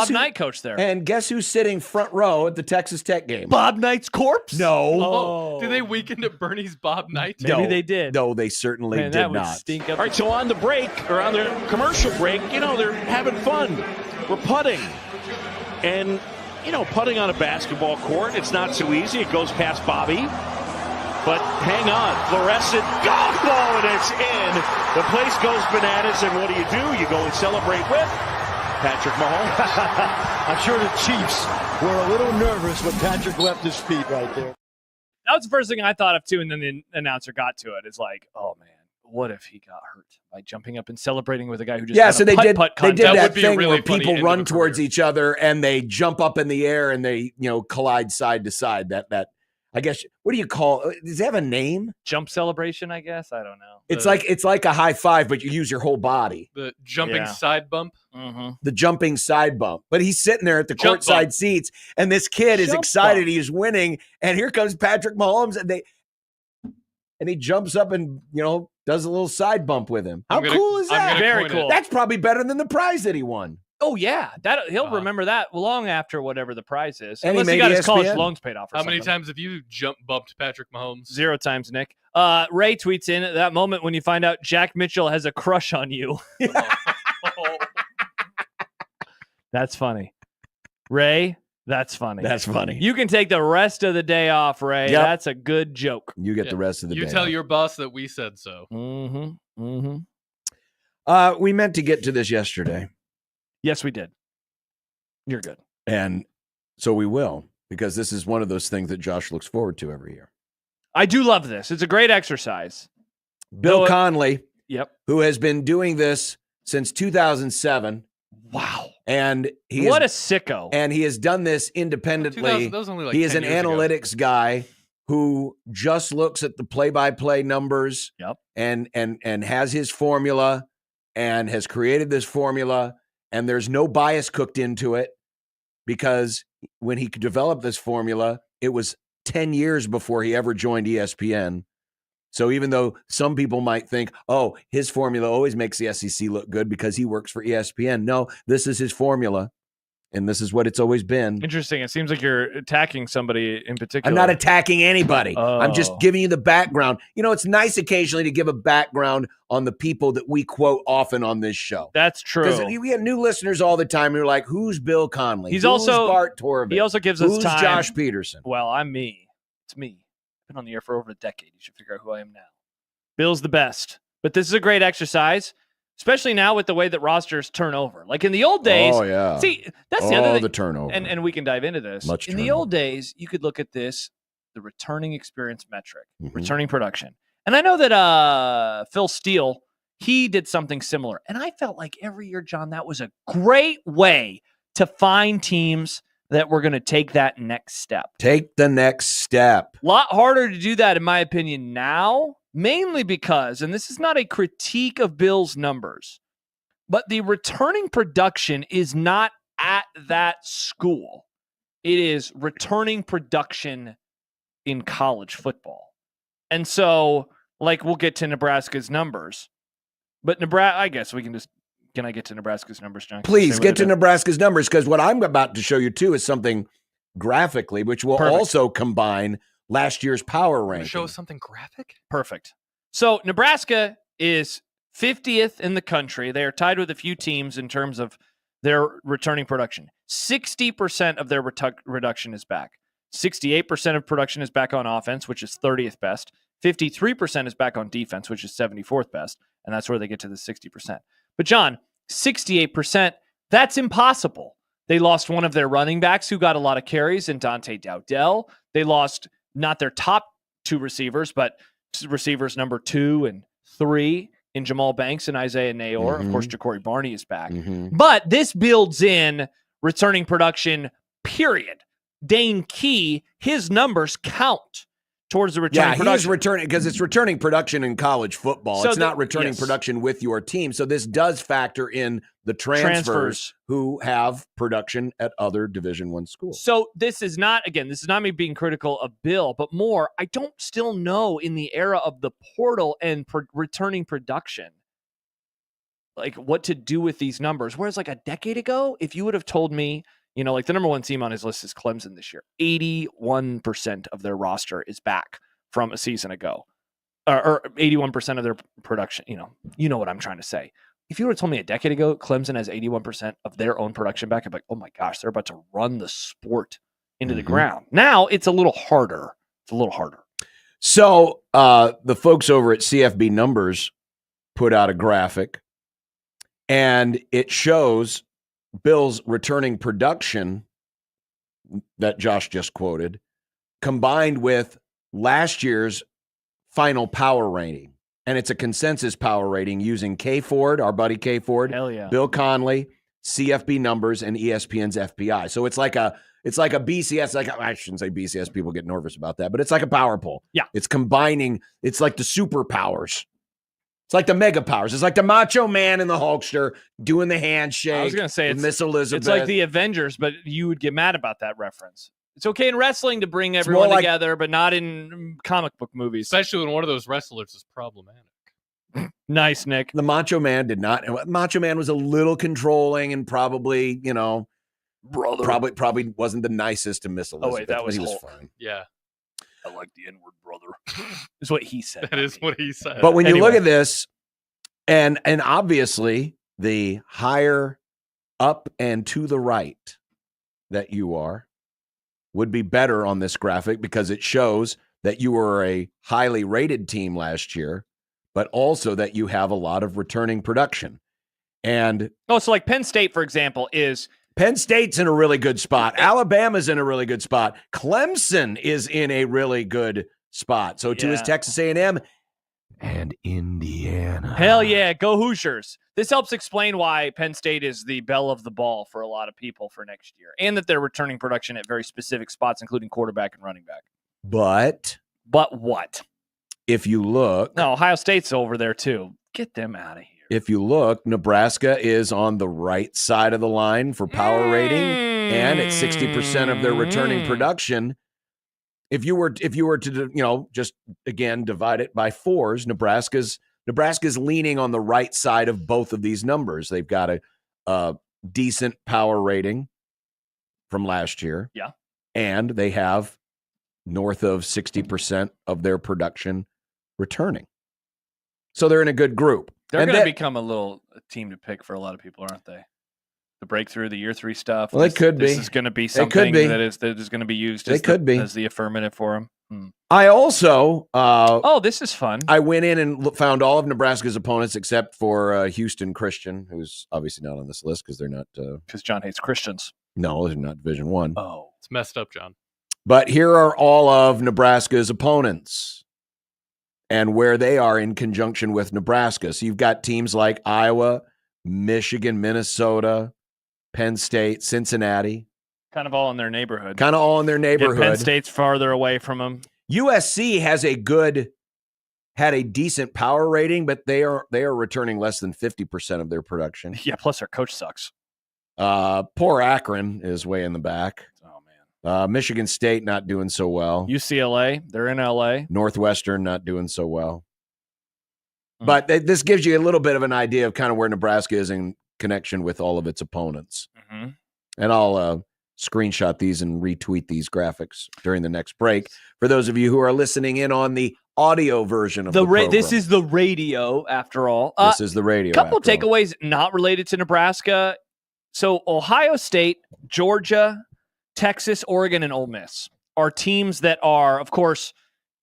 Knight coached there. And guess who's sitting front row at the Texas Tech game? Bob Knight's corpse? No. Oh, did they weaken at Bernie's Bob Knight? Maybe they did. No, they certainly Man, did that would not. stink up. All right, so on the break, or on their commercial break, they're having fun. We're putting. And, putting on a basketball court, it's not so easy. It goes past Bobby. But hang on. Fluorescent golf ball, and it's in. The place goes bananas, and what do? You go and celebrate with Patrick Mahomes. I'm sure the Chiefs were a little nervous when Patrick left his feet right there. That was the first thing I thought of, too, and then the announcer got to it. It's like, oh, man, what if he got hurt by jumping up and celebrating with a guy who just had so a they did putt-putt they did contest? That that would be a thing really where funny people end run of a towards career. each other and they jump up in the air and they, collide side to side. That I guess, what do you call it? Does it have a name? Jump celebration, I guess? I don't know. It's like a high five, but you use your whole body. The jumping Yeah. side bump. Mm-hmm. The jumping side bump. But he's sitting there at the Jump courtside bump. seats, and this kid is Jump excited. bump. He's winning, and here comes Patrick Mahomes, and he jumps up and does a little side bump with him. How cool is that? Very coin it. cool. That's probably better than the prize that he won. Oh, yeah. He'll remember that long after whatever the prize is. And he Unless he made got his college ESPN. loans paid off or How many something. times have you jump bumped Patrick Mahomes? 0 times, Nick. Ray tweets in, that moment when you find out Jack Mitchell has a crush on you. That's funny. Ray, that's funny. That's funny. You can take the rest of the day off, Ray. Yep. That's a good joke. You get Yeah. the rest of the You day. tell your boss that we said so. Mm-hmm. Mm-hmm. We meant to get to this yesterday, Yes, we did. You're good. and so we will, because this is one of those things that Josh looks forward to every year. I do love this. It's a great exercise. Bill Conley, Yep. who has been doing this since 2007. Wow. And what a sicko. And he has done this independently. That was only like he is 10 an years ago. analytics guy who just looks at the play-by-play numbers and has his formula and has created this formula, and there's no bias cooked into it because when he developed this formula, it was 10 years before he ever joined ESPN. So even though some people might think, oh, his formula always makes the SEC look good because he works for ESPN. No, this is his formula, and this is what it's always been. Interesting. It seems like you're attacking somebody in particular. I'm not attacking anybody. I'm just giving you the background. You know, it's nice occasionally to give a background on the people that we quote often on this show. That's true. Because we have new listeners all the time who are like, who's Bill Conley? Who's Bart Torvik? He also gives us who's time. Josh Peterson? Well, I'm me. It's me. I've been on the air for over a decade. You should figure out who I am now. Bill's the best. But this is a great exercise, especially now with the way that rosters turn over. Like in the old days. Oh, yeah. See, that's the other thing. the turnover. And we can dive into this. Much in the old days, you could look at this, the returning experience metric, returning production. And I know that Phil Steele, he did something similar. And I felt like every year, John, that was a great way to find teams that were going to take that next step. Take the next step. A lot harder to do that, in my opinion, now, mainly because, and this is not a critique of Bill's numbers, but the returning production is not at that school. It is returning production in college football. And so, like, we'll get to Nebraska's numbers. But Nebraska, I guess we can just, can I get to Nebraska's numbers, John? Please get to Nebraska's numbers, because what I'm about to show you, too, is something graphically, which will also combine last year's power ranking. Show us something graphic? Perfect. So Nebraska is 50th in the country. They are tied with a few teams in terms of their returning production. 60% of their reduction is back. 68% of production is back on offense, which is 30th best. 53% is back on defense, which is 74th best. And that's where they get to the 60%. But John, 68%, that's impossible. They lost one of their running backs who got a lot of carries in Dante Dowdell. They lost not their top two receivers, but receivers number 2 and 3 in Jamal Banks and Isaiah Nayor. Of course, Ja'Cory Barney is back. But this builds in returning production, period. Dane Key, his numbers count towards the returning production. He's returning because it's returning production in college football. So it's not returning production with your team. So this does factor in the transfers who have production at other Division I schools. So this is not me being critical of Bill, but more, I don't still know in the era of the portal and returning production, like what to do with these numbers. Whereas like a decade ago, if you would have told me, you know, like the number 1 team on his list is Clemson this year. 81% of their roster is back from a season ago, or 81% of their production. You know what I'm trying to say. If you would have told me a decade ago, Clemson has 81% of their own production back, I'd be like, oh my gosh, they're about to run the sport into the ground. Now it's a little harder. So the folks over at CFB Numbers put out a graphic, and it shows Bill's returning production that Josh just quoted, combined with last year's final power rating. And it's a consensus power rating using K Ford, our buddy K Ford, Bill Conley, CFB Numbers, and ESPN's FPI. So it's like a BCS. I shouldn't say BCS. People get nervous about that, but it's like a power poll. Yeah, it's combining. It's like the superpowers. It's like the mega powers. It's like the Macho Man and the Hulkster doing the handshake. I was going to say it's Miss Elizabeth. It's like the Avengers, but you would get mad about that reference. It's okay in wrestling to bring everyone together, but not in comic book movies. Especially when one of those wrestlers is problematic. Nice, Nick. The Macho Man did not. Macho Man was a little controlling and probably, brother. Probably wasn't the nicest to Miss Elizabeth. Oh, wait, that was Hulk. Hulk. Fine. Yeah. I like the N-word, brother. Is what he said. That is what he said. But when you look at this, and obviously the higher up and to the right that you are would be better on this graphic because it shows that you were a highly rated team last year, but also that you have a lot of returning production. And so like Penn State, for example, Penn State's in a really good spot. Alabama's in a really good spot. Clemson is in a really good spot. So too is Yeah. Texas A&M and Indiana. Hell yeah, go Hoosiers. This helps explain why Penn State is the belle of the ball for a lot of people for next year, and that they're returning production at very specific spots, including quarterback and running back. But what? if you look, No, Ohio State's over there too. Get them out of here. if you look, Nebraska is on the right side of the line for power rating, and at 60% of their returning production. If you were to just again divide it by fours, Nebraska's leaning on the right side of both of these numbers. They've got a decent power rating from last year. Yeah. And they have north of 60% of their production returning. So they're in a good group. They're And going to that- become a team to pick for a lot of people, aren't they? The breakthrough, the year 3 stuff. Well, it could be. This is going to be It something could be. that is going to be used It could be. as the affirmative for them. I also This is fun. I went in and found all of Nebraska's opponents except for Houston Christian, who's obviously not on this list because they're not. Because John hates Christians. No, they're not Division I. Oh, It's messed up, John. But here are all of Nebraska's opponents and where they are in conjunction with Nebraska. So you've got teams like Iowa, Michigan, Minnesota, Penn State, Cincinnati. kind of all in their neighborhood. Kind of all in their Yeah, neighborhood. Penn State's farther away from them. USC had a decent power rating, but they are returning less than 50% of their production. Yeah, plus their coach sucks. Poor Akron is way in the back. Oh, man. Michigan State not doing so well. UCLA, they're in LA. Northwestern not doing so well. But this gives you a little bit of an idea of kind of where Nebraska is in connection with all of its opponents. Mm-hmm. And I'll screenshot these and retweet these graphics during the next break for those of you who are listening in on the audio version of the program. This is the radio, after all. This is the radio. Couple after all. takeaways not related to Nebraska. So Ohio State, Georgia, Texas, Oregon, and Ole Miss are teams that are, of course,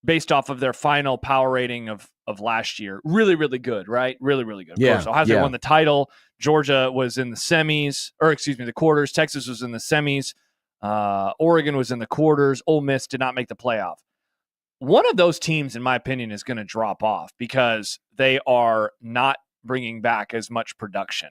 based off of their final power rating of last year, really, really good, right? Really, really good. Of course, Ohio State won the title. Georgia was in the semis, the quarters. Texas was in the semis. Oregon was in the quarters. Ole Miss did not make the playoff. One of those teams, in my opinion, is going to drop off because they are not bringing back as much production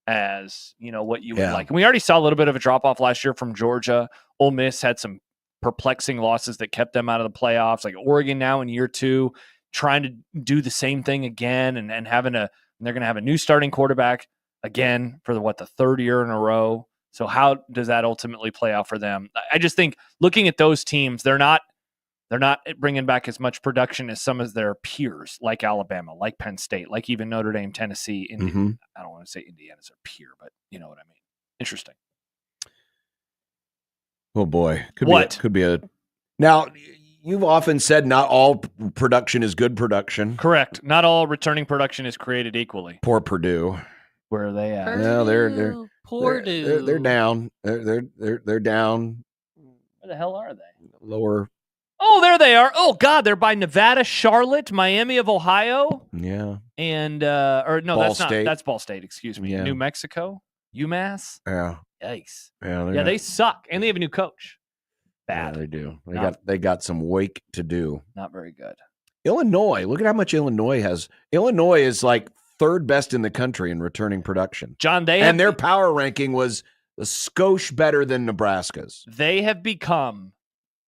as what you would like. And we already saw a little bit of a drop off last year from Georgia. Ole Miss had some perplexing losses that kept them out of the playoffs. Like Oregon now in year 2, trying to do the same thing again, and they're going to have a new starting quarterback again for the third year in a row. So how does that ultimately play out for them? I just think looking at those teams, they're not bringing back as much production as some of their peers, like Alabama, like Penn State, like even Notre Dame, Tennessee. I don't want to say Indiana's their peer, but you know what I mean. Interesting. Oh boy, could be a. Now, you've often said not all production is good production. Correct. Not all returning production is created equally. Poor Purdue. Where are they at? No, they're Purdue. they're down. They're down. Where the hell are they? Lower. Oh, there they are. Oh God, they're by Nevada, Charlotte, Miami of Ohio. Yeah. And Ball that's State. not. That's Ball State. Excuse me. Yeah. New Mexico, UMass. Yeah. Yikes. Yeah. They suck, and they have a new coach. Bad. Yeah, they do. No. They got some work to do. Not very good. Illinois. Look at how much Illinois has. Illinois is like third best in the country in returning production. John, their power ranking was a skosh better than Nebraska's. They have become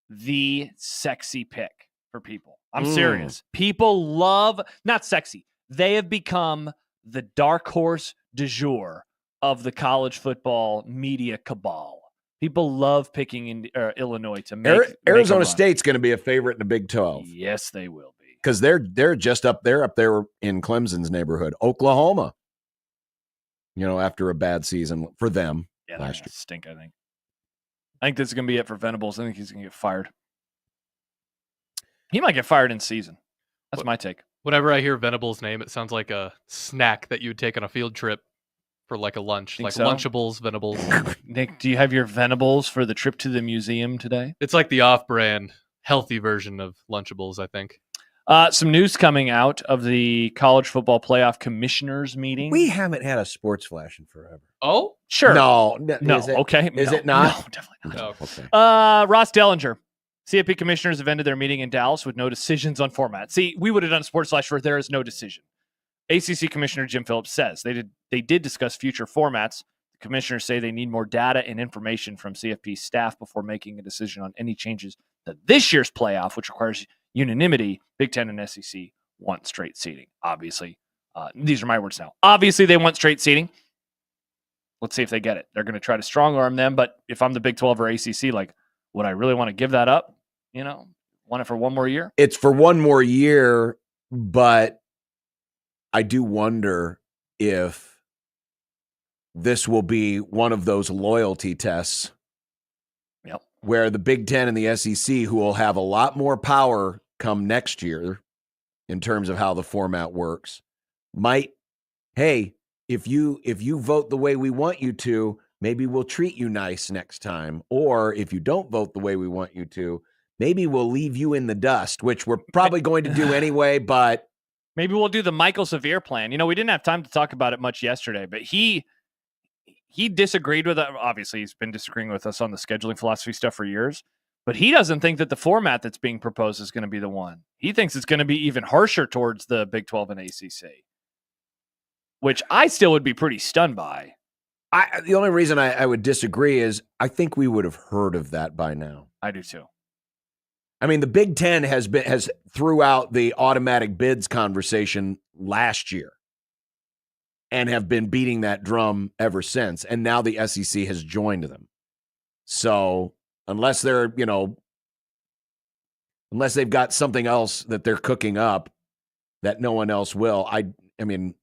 the sexy pick for people. I'm serious. People love, not sexy. They have become the dark horse du jour of the college football media cabal. People love picking in Illinois to make Arizona make a run. State's going to be a favorite in the Big 12 Yes, they will be. because they're just up there in Clemson's neighborhood. Oklahoma, after a bad season for them Yeah, last year. stink. I think this is going to be it for Venables. I think he's going to get fired. He might get fired in season. That's my take. Whenever I hear Venables' name, it sounds like a snack that you would take on a field trip for like a lunch, Think like so? Lunchables, Venables. Nick, do you have your Venables for the trip to the museum today? It's like the off-brand, healthy version of Lunchables, I think. Some news coming out of the College Football Playoff Commissioners meeting. We haven't had a sports flash in forever. Oh? Sure. No. No. Is it, Okay. Is No, it not? No, definitely not. No. Okay. Ross Dellinger CFP commissioners have ended their meeting in Dallas with no decisions on format. See, we would have done Sports Flash where there is no decision. ACC Commissioner Jim Phillips says they did discuss future formats. The commissioners say they need more data and information from CFP staff before making a decision on any changes to this year's playoff, which requires unanimity. Big Ten and SEC want straight seeding. Obviously, these are my words now. Obviously, they want straight seeding. Let's see if they get it. They're going to try to strong arm them, but if I'm the Big 12 or ACC, like, would I really want to give that up? Want it for one more year? It's for one more year, but I do wonder if this will be one of those loyalty tests where the Big Ten and the SEC, who will have a lot more power come next year in terms of how the format works, might, hey, if you vote the way we want you to, maybe we'll treat you nice next time. Or if you don't vote the way we want you to, maybe we'll leave you in the dust, which we're probably going to do anyway, but maybe we'll do the Michael Severe plan. We didn't have time to talk about it much yesterday, but he disagreed with it. Obviously, he's been disagreeing with us on the scheduling philosophy stuff for years, but he doesn't think that the format that's being proposed is going to be the one. He thinks it's going to be even harsher towards the Big 12 and ACC, which I still would be pretty stunned by. The only reason I would disagree is I think we would have heard of that by now. I do too. I mean, the Big Ten has throughout the automatic bids conversation last year and have been beating that drum ever since. And now the SEC has joined them. So unless they're, unless they've got something else that they're cooking up that no one else will, I mean,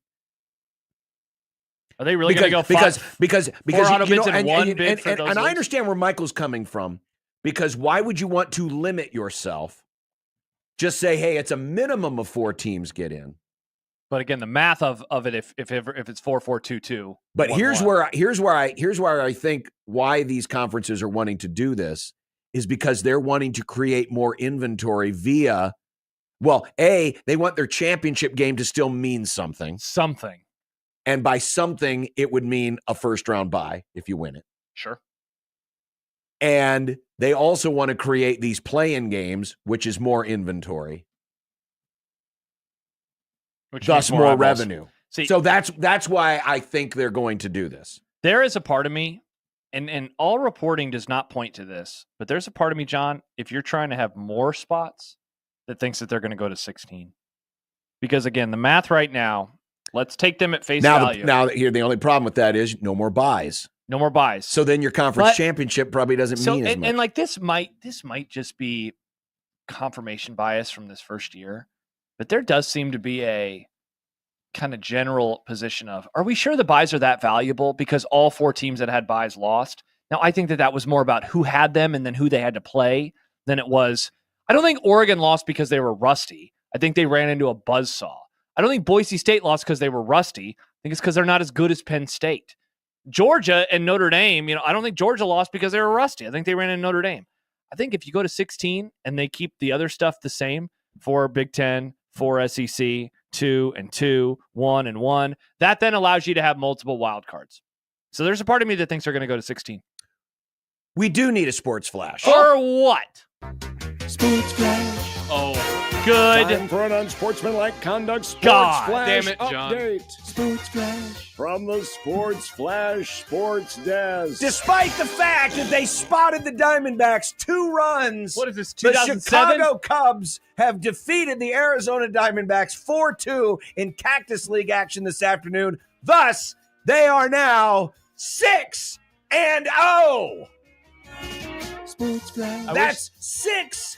are they really going to go because auto bids and one bid for those and I leagues? understand where Michael's coming from, because why would you want to limit yourself? Just say, hey, it's a minimum of 4 teams get in. But again, the math of it, if it's 4-4-2-2. But here's where I think why these conferences are wanting to do this is because they're wanting to create more inventory via, well, they want their championship game to still mean something. And by something, it would mean a first round bye if you win it. Sure. And they also want to create these play-in games, which is more inventory. Which thus more revenue. See, so that's why I think they're going to do this. There is a part of me, and all reporting does not point to this, but there's a part of me, John, if you're trying to have more spots, that thinks that they're going to go to 16. Because again, the math right now, let's take them at face value. The only problem with that is no more buys. No more buys. So then your conference championship probably doesn't mean as much. And like this might just be confirmation bias from this first year, but there does seem to be a kind of general position of, are we sure the buys are that valuable? Because all 4 teams that had buys lost. Now, I think that was more about who had them and then who they had to play than it was. I don't think Oregon lost because they were rusty. I think they ran into a buzzsaw. I don't think Boise State lost because they were rusty. I think it's because they're not as good as Penn State. Georgia and Notre Dame, I don't think Georgia lost because they were rusty. I think they ran into Notre Dame. I think if you go to 16 and they keep the other stuff the same for Big Ten, for SEC, 2 and 2, 1 and 1, that then allows you to have multiple wild cards. So there's a part of me that thinks they're going to go to 16. We do need a sports flash. For what? Sports flash. Oh, good. Time for an unsportsmanlike conduct sports flash damn it, John. update. Sports flash. From the Sports Flash Sports Desk. Despite the fact that they spotted the Diamondbacks 2 runs, what is this, the 2007? Chicago Cubs have defeated the Arizona Diamondbacks 4-2 in Cactus League action this afternoon. Thus, they are now 6-0. Sports flash. That's 6-0.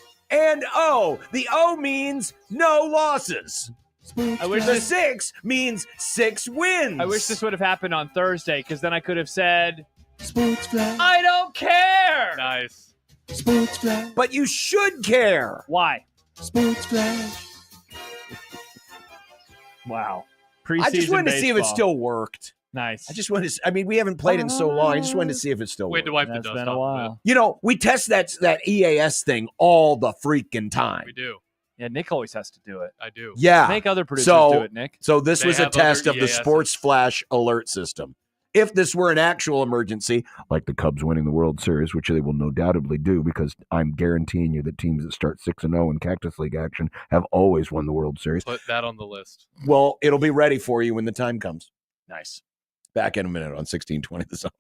The O means no losses. I wish the 6 means 6 wins. I wish this would have happened on Thursday, because then I could have said, Sports flash. I don't care. Nice. Sports flash. But you should care. Why? Sports flash. Wow. Preseason I just wanted to see if it baseball. still worked. Nice. I just wanted to, we haven't played in so long. I just wanted to see if it still Wait worked. to wipe That's the dust been a off while. of You know, we test that EAS thing all the freaking time. it. We do. Yeah, Nick always has to do it. I do. Yeah. Make other producers So- do it, Nick. So this They was a have test other of the EASs. Sports Flash alert system. if this were an actual emergency, like the Cubs winning the World Series, which they will no doubtably do, because I'm guaranteeing you that teams that start 6-0 in Cactus League action have always won the World Series. Put that on the list. Well, it'll be ready for you when the time comes. Nice. Back in a minute on 1620 The Zone.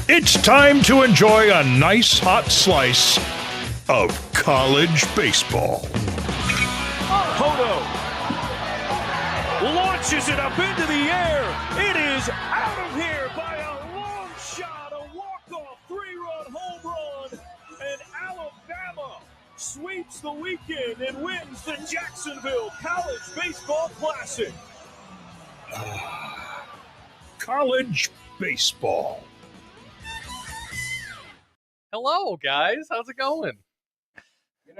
It's time to enjoy a nice hot slice of college baseball. Hodo launches it up into the air. It is out of here by a long shot, a walk-off 3-run home run, and Alabama sweeps the weekend and wins the Jacksonville College Baseball Classic. College baseball. Hello, guys. How's it going?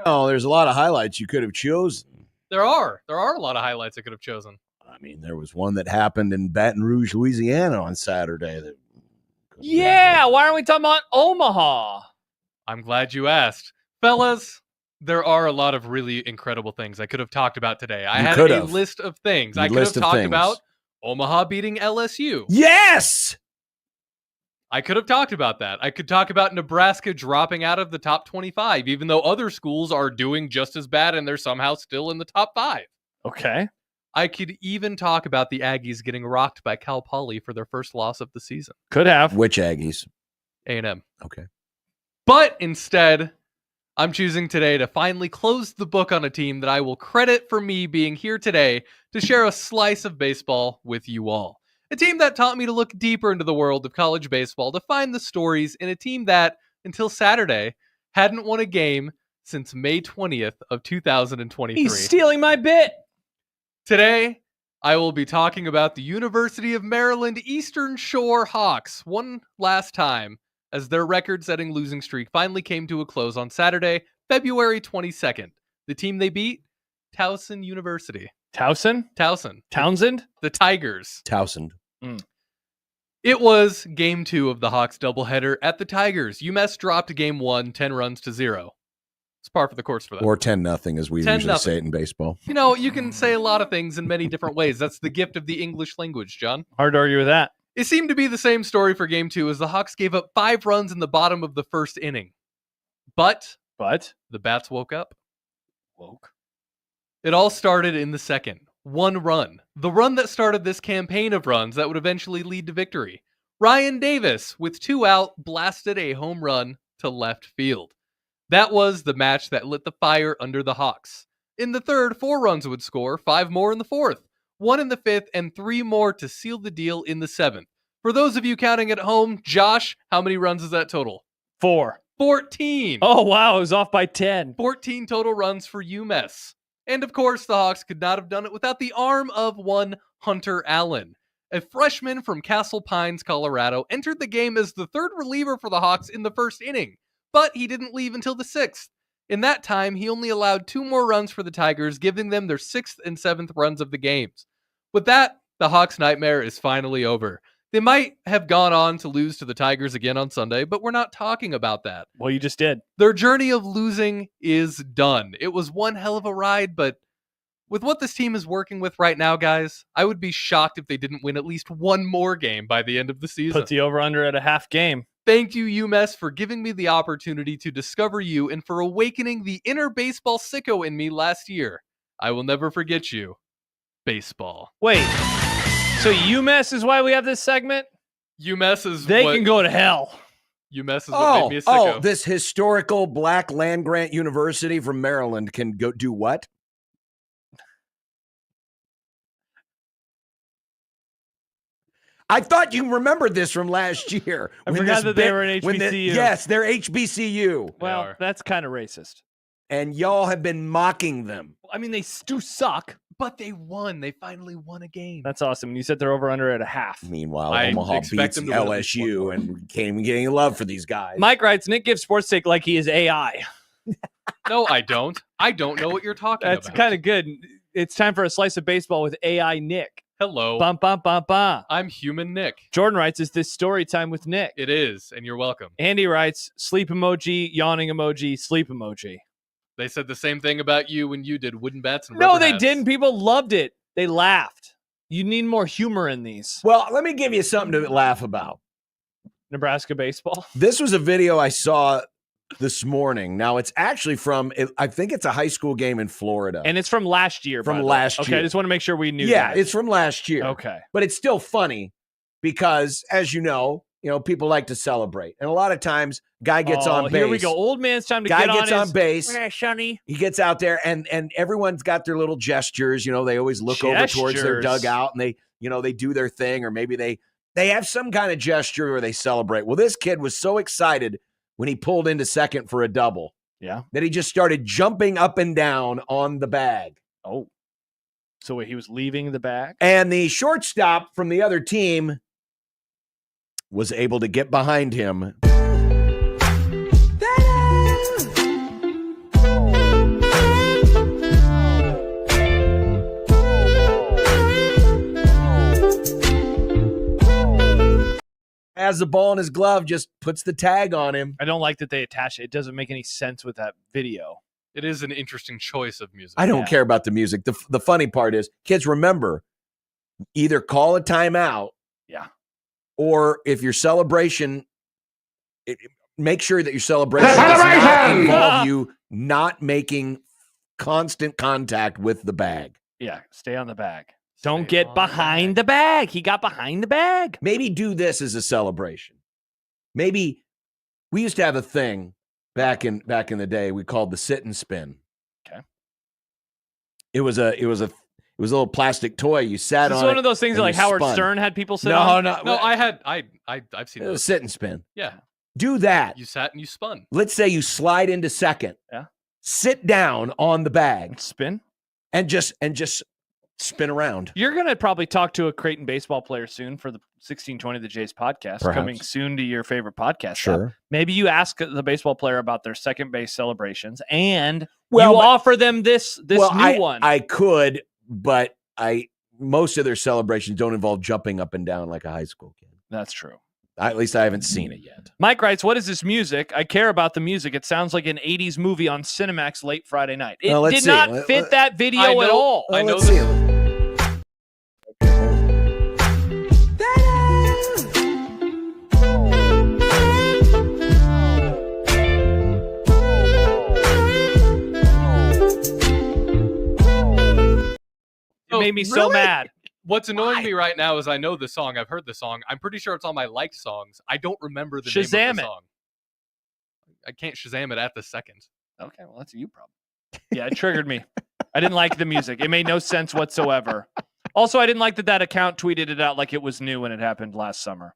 Oh, there's a lot of highlights you could have chosen. There are a lot of highlights I could have chosen. I mean, there was one that happened in Baton Rouge, Louisiana on Saturday. Yeah, why aren't we talking about Omaha? I'm glad you asked. Fellas, there are a lot of really incredible things I could have talked about today. I had a list of things. I could have talked about Omaha beating LSU. Yes! I could have talked about that. I could talk about Nebraska dropping out of the top 25, even though other schools are doing just as bad and they're somehow still in the top 5. Okay. I could even talk about the Aggies getting rocked by Cal Poly for their first loss of the season. Could have. Which Aggies? A&M. Okay. But instead, I'm choosing today to finally close the book on a team that I will credit for me being here today to share a slice of baseball with you all. A team that taught me to look deeper into the world of college baseball to find the stories in a team that, until Saturday, hadn't won a game since May 20th of 2023. He's stealing my bit. Today, I will be talking about the University of Maryland Eastern Shore Hawks one last time as their record-setting losing streak finally came to a close on Saturday, February 22nd. The team they beat? Towson University. Towson? Townsend? The Tigers. Towson. It was Game 2 of the Hawks doubleheader at the Tigers. UMass dropped Game 1, 10 runs to 0. It's par for the course for them. Or 10-0, as we usually say it in baseball. You know, you can say a lot of things in many different ways. That's the gift of the English language, John. Hard to argue with that. It seemed to be the same story for Game 2 as the Hawks gave up 5 runs in the bottom of the first inning. But the bats woke up. It all started in the second. 1 run. The run that started this campaign of runs that would eventually lead to victory. Ryan Davis, with 2 out, blasted a home run to left field. That was the match that lit the fire under the Hawks. In the third, 4 runs would score, 5 more in the fourth, 1 in the fifth, and 3 more to seal the deal in the seventh. For those of you counting at home, Josh, how many runs is that total? 4. 14. Oh, wow. It was off by 10. 14 total runs for UMass. And of course, the Hawks could not have done it without the arm of one Hunter Allen. A freshman from Castle Pines, Colorado, entered the game as the third reliever for the Hawks in the first inning, but he didn't leave until the 6th. In that time, he only allowed 2 more runs for the Tigers, giving them their 6th and 7th runs of the games. With that, the Hawks' nightmare is finally over. They might have gone on to lose to the Tigers again on Sunday, but we're not talking about that. Well, you just did. Their journey of losing is done. It was one hell of a ride, but with what this team is working with right now, guys, I would be shocked if they didn't win at least 1 more game by the end of the season. Put the over-under at a half game. Thank you, UMass, for giving me the opportunity to discover you and for awakening the inner baseball sicko in me last year. I will never forget you. Baseball. Wait, so UMass is why we have this segment? UMass is They can go to hell. UMass is what made me a sicko. Oh, this historical black land-grant university from Maryland can go do what? I thought you remembered this from last year. I forgot that they were an HBCU. Yes, they're HBCU. Well, that's kind of racist. And y'all have been mocking them. I mean, they do suck. But they won. They finally won a game. That's awesome. You said they're over-under at a half. Meanwhile, Omaha beats LSU, and we can't even get any love for these guys. Mike writes, Nick gives Sports Take like he is AI. No, I don't. I don't know what you're talking about. That's kind of good. It's time for a slice of baseball with AI Nick. Hello. Bum, bum, bum, bum. I'm human Nick. Jordan writes, is this story time with Nick? It is, and you're welcome. Andy writes, sleep emoji, yawning emoji, sleep emoji. They said the same thing about you when you did wooden bats and No, rubber they hats. didn't. People loved it. They laughed. You need more humor in these. Well, let me give you something to laugh about. Nebraska baseball. This was a video I saw this morning. Now, it's actually from, I think it's a high school game in Florida. And it's from last year. From last year. Okay, I just want to make sure we knew Yeah, that. it's from last year. Okay. But it's still funny because, as you know, people like to celebrate. And a lot of times, guy gets on base. Here we go. Old man's time to guy get on gets on base. Sonny. He gets out there, and everyone's got their little gestures. They always look over towards their dugout, and they do their thing, or maybe they have some kind of gesture where they celebrate. Well, this kid was so excited when he pulled into second for a double. Yeah. That he just started jumping up and down on the bag. Oh. So he was leaving the bag? And the shortstop from the other team was able to get behind him. has the ball in his glove, just puts the tag on him. I don't like that they attach it. It doesn't make any sense with that video. It is an interesting choice of music. I don't care about the music. The funny part is, kids, remember, either call a timeout. Yeah. Or if your celebration, make sure that your celebration does not involve you not making constant contact with the bag. Yeah, stay on the bag. Don't get behind the bag. He got behind the bag. Maybe do this as a celebration. Maybe we used to have a thing back in the day we called the sit and spin. Okay. It was a little plastic toy. You sat on. It's one of those things that, like Howard Stern had people sit on. No, I've seen those. Sit and spin. Yeah. Do that. You sat and you spun. Let's say you slide into second. Yeah. Sit down on the bag. Spin. And just spin around. You're going to probably talk to a Creighton baseball player soon for the 1620 The Jays podcast, Perhaps. coming soon to your favorite podcast. Sure. App. Maybe you ask the baseball player about their second base celebrations, and offer them this new one. I could, but most of their celebrations don't involve jumping up and down like a high school kid. That's true. At least I haven't seen it yet. Mike writes, what is this music? I care about the music. It sounds like an 80s movie on Cinemax late Friday night. It did not fit that video at all. I know. Let's see it. It made me so mad. What's annoying me right now is I know the song. I've heard the song. I'm pretty sure it's on my liked songs. I don't remember the name of the song. I can't Shazam it at the second. Okay, well, that's a you problem. Yeah, it triggered me. I didn't like the music. It made no sense whatsoever. Also, I didn't like that account tweeted it out like it was new when it happened last summer.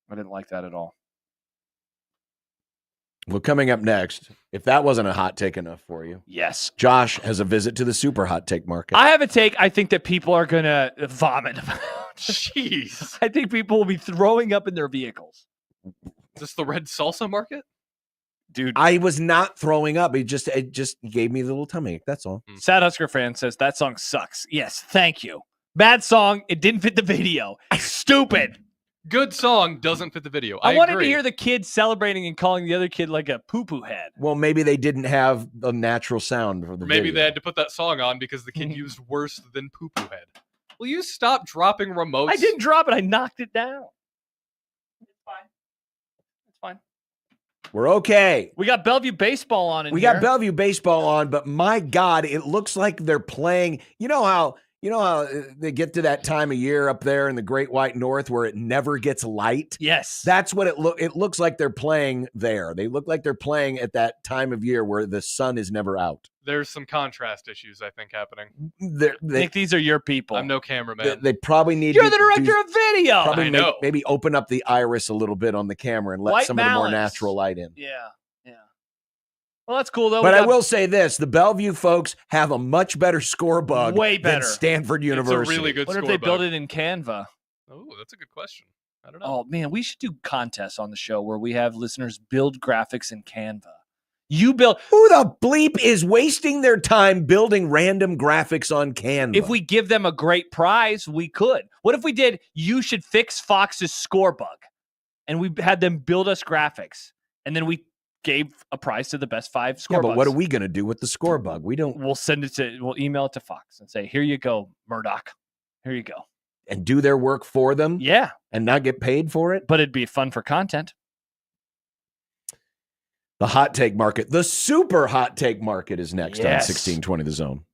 I didn't like that at all. Well, coming up next, if that wasn't a hot take enough for you. Yes. Josh has a visit to the super hot take market. I have a take I think that people are going to vomit about. Jeez. I think people will be throwing up in their vehicles. Is this the red salsa market? Dude. I was not throwing up. It just gave me the little tummy ache. That's all. Sad Husker fan says that song sucks. Yes, thank you. Bad song. It didn't fit the video. Stupid. Good song doesn't fit the video. I wanted agree. to hear the kid celebrating and calling the other kid like a poo-poo head. Well, maybe they didn't have the natural sound for the Maybe video. they had to put that song on because the kid used worse than poo-poo head. Will you stop dropping remotes? I didn't drop it. I knocked it down. It's fine. It's fine. We're okay. We got Bellevue baseball on We here. got Bellevue baseball on, but my God, it looks like they're playing. You know how they get to that time of year up there in the Great White North where it never gets light? Yes. That's what it looks like they're playing there. They look like they're playing at that time of year where the sun is never out. There's some contrast issues, I think, happening. Nick, these are your people. I'm no cameraman. They probably need You're the director of video. Probably I know. maybe open up the iris a little bit on the camera and let White some of the more balance. natural light in. Yeah. Well, that's cool, though. But I will say this, the Bellevue folks have a much better score bug Way better. than Stanford University. It's a really good What score if they build bug. it in Canva? Oh, that's a good question. I don't know. Oh, man, we should do contests on the show where we have listeners build graphics in Canva. You build. Who the bleep is wasting their time building random graphics on Canva? If we give them a great prize, we could. What if we did, you should fix Fox's score bug, and we had them build us graphics, and then we gave a prize to the best 5 score but bugs. what are we going to do with the score bug? We'll We'll email it to Fox and say, here you go, Murdoch. Here you go. and do their work for them. Yeah. And not get paid for it. But it'd be fun for content. The hot take market, the super hot take market is next on Yes. 1620 The Zone.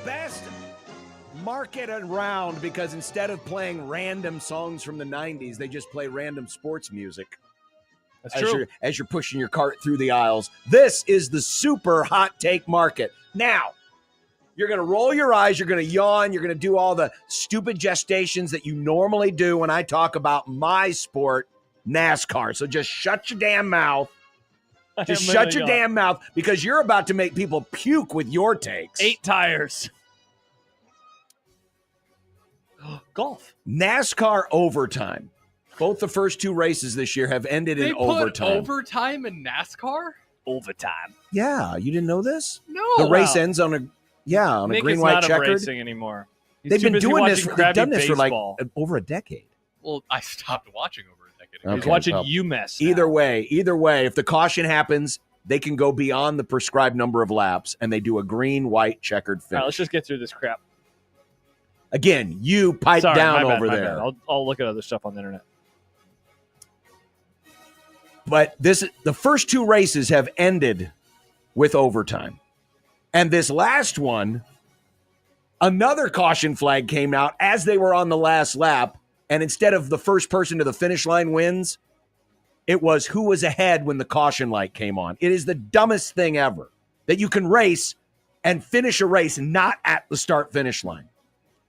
best market around because instead of playing random songs from the 90s, they just play random sports music. That's true. As you're pushing your cart through the aisles. This is the super hot take market. Now, you're going to roll your eyes, you're going to yawn, you're going to do all the stupid gestations that you normally do when I talk about my sport, NASCAR. So just shut your damn mouth. Just shut your damn mouth because you're about to make people puke with your takes. 8 tires. Golf. NASCAR overtime. Both the first 2 races this year have ended in overtime. Overtime in NASCAR? Overtime. Yeah, you didn't know this? No. The race ends on a Nick green is white not checkered. racing anymore. He's They've too been busy doing this. watching They've done crappy this for like baseball. over a decade. Well, I stopped watching over a decade ago. He's watching UMass. Either way, if the caution happens, they can go beyond the prescribed number of laps, and they do a green, white, checkered finish. All right, let's just get through this crap. Again, you pipe down my over bad. there. I'll look at other stuff on the internet. But the first 2 races have ended with overtime. And this last one, another caution flag came out as they were on the last lap. And instead of the first person to the finish line wins, it was who was ahead when the caution light came on. It is the dumbest thing ever that you can race and finish a race not at the start-finish line.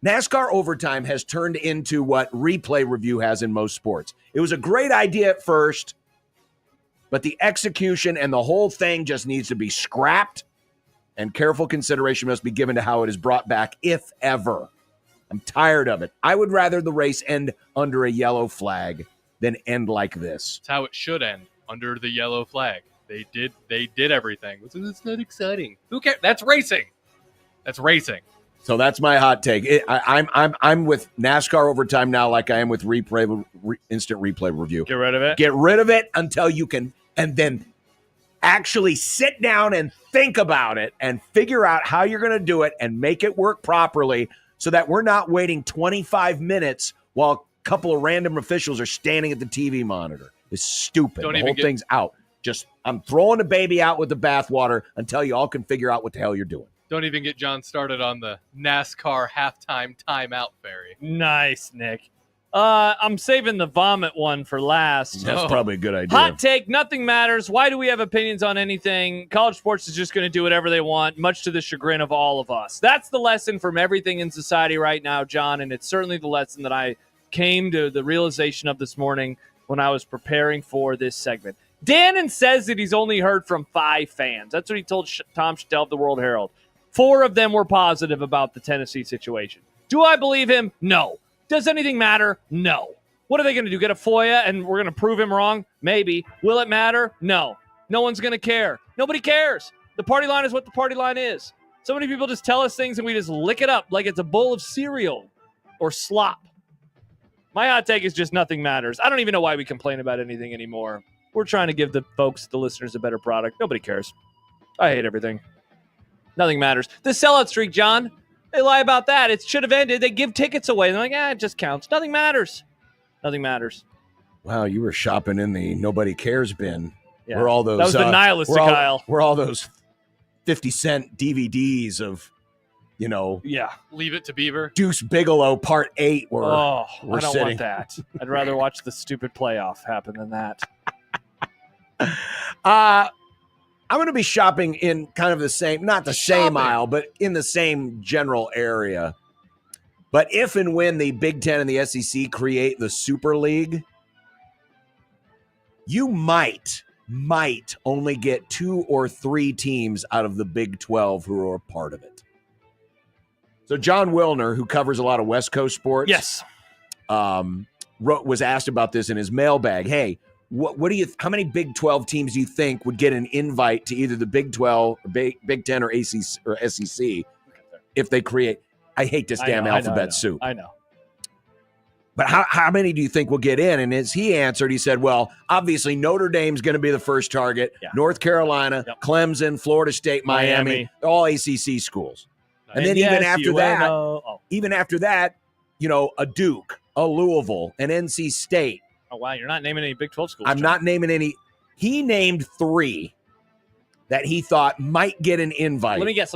NASCAR overtime has turned into what replay review has in most sports. It was a great idea at first, but the execution and the whole thing just needs to be scrapped, and careful consideration must be given to how it is brought back, if ever. I'm tired of it. I would rather the race end under a yellow flag than end like this. That's how it should end, under the yellow flag. They did everything. It's not exciting. Who cares? That's racing. That's racing. So that's my hot take. I'm with NASCAR overtime now, like I am with instant replay review. Get rid of it. Get rid of it until you can, and then actually sit down and think about it and figure out how you're going to do it and make it work properly, so that we're not waiting 25 minutes while a couple of random officials are standing at the TV monitor. It's stupid. The whole thing's out. I'm throwing the baby out with the bathwater until you all can figure out what the hell you're doing. Don't even get John started on the NASCAR halftime timeout ferry. Nice, Nick. I'm saving the vomit one for last. That's probably a good idea. Hot take, nothing matters. Why do we have opinions on anything? College sports is just going to do whatever they want, much to the chagrin of all of us. That's the lesson from everything in society right now, John, and it's certainly the lesson that I came to the realization of this morning when I was preparing for this segment. Dannon says that he's only heard from 5 fans. That's what he told Tom Schedel of the World Herald. 4 of them were positive about the Tennessee situation. Do I believe him? No. Does anything matter? No. What are they going to do? Get a FOIA and we're going to prove him wrong? Maybe. Will it matter? No. No one's going to care. Nobody cares. The party line is what the party line is. So many people just tell us things and we just lick it up like it's a bowl of cereal or slop. My hot take is just nothing matters. I don't even know why we complain about anything anymore. We're trying to give the folks, the listeners, a better product. Nobody cares. I hate everything. Nothing matters. The sellout streak, John, they lie about that. It should have ended. They give tickets away. They're like, it just counts. Nothing matters. Nothing matters. Wow, you were shopping in the nobody cares bin. Yeah. Where all those, that was the nihilistic aisle. Where all those 50-cent DVDs of, yeah, Leave It to Beaver. Deuce Bigelow Part 8 were I don't sitting. want that. I'd rather watch the stupid playoff happen than that. I'm going to be shopping in kind of the same, not the same aisle, but in the same general area. But if and when the Big Ten and the SEC create the Super League, you might only get 2 or 3 teams out of the Big 12 who are a part of it. So John Wilner, who covers a lot of West Coast sports, yes, was asked about this in his mailbag. Hey, how many Big 12 teams do you think would get an invite to either the Big 12, or Big 10, or ACC or SEC if they create? I hate this damn alphabet soup. I know. But how many do you think will get in? And as he answered, he said, well, obviously Notre Dame's going to be the first target. Yeah. North Carolina, Clemson, Florida State, Miami, all ACC schools. And then even after that, a Duke, a Louisville, an NC State. Oh, wow. You're not naming any Big 12 schools. I'm not naming any. He named 3 that he thought might get an invite. Let me guess.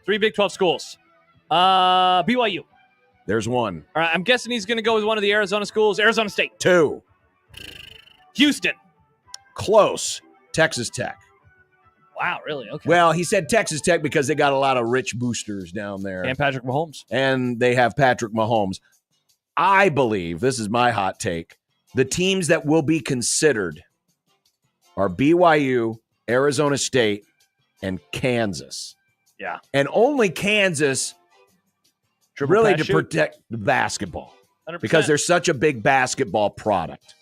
3 Big 12 schools. BYU. There's one. All right, I'm guessing he's going to go with one of the Arizona schools. Arizona State. 2. Houston. Close. Texas Tech. Wow, really? Okay. Well, he said Texas Tech because they got a lot of rich boosters down there. And Patrick Mahomes. And they have Patrick Mahomes. I believe, this is my hot take, the teams that will be considered are BYU, Arizona State, and Kansas. Yeah. And only Kansas Triple really pass to shoot? protect the basketball 100%. because they're such a big basketball product.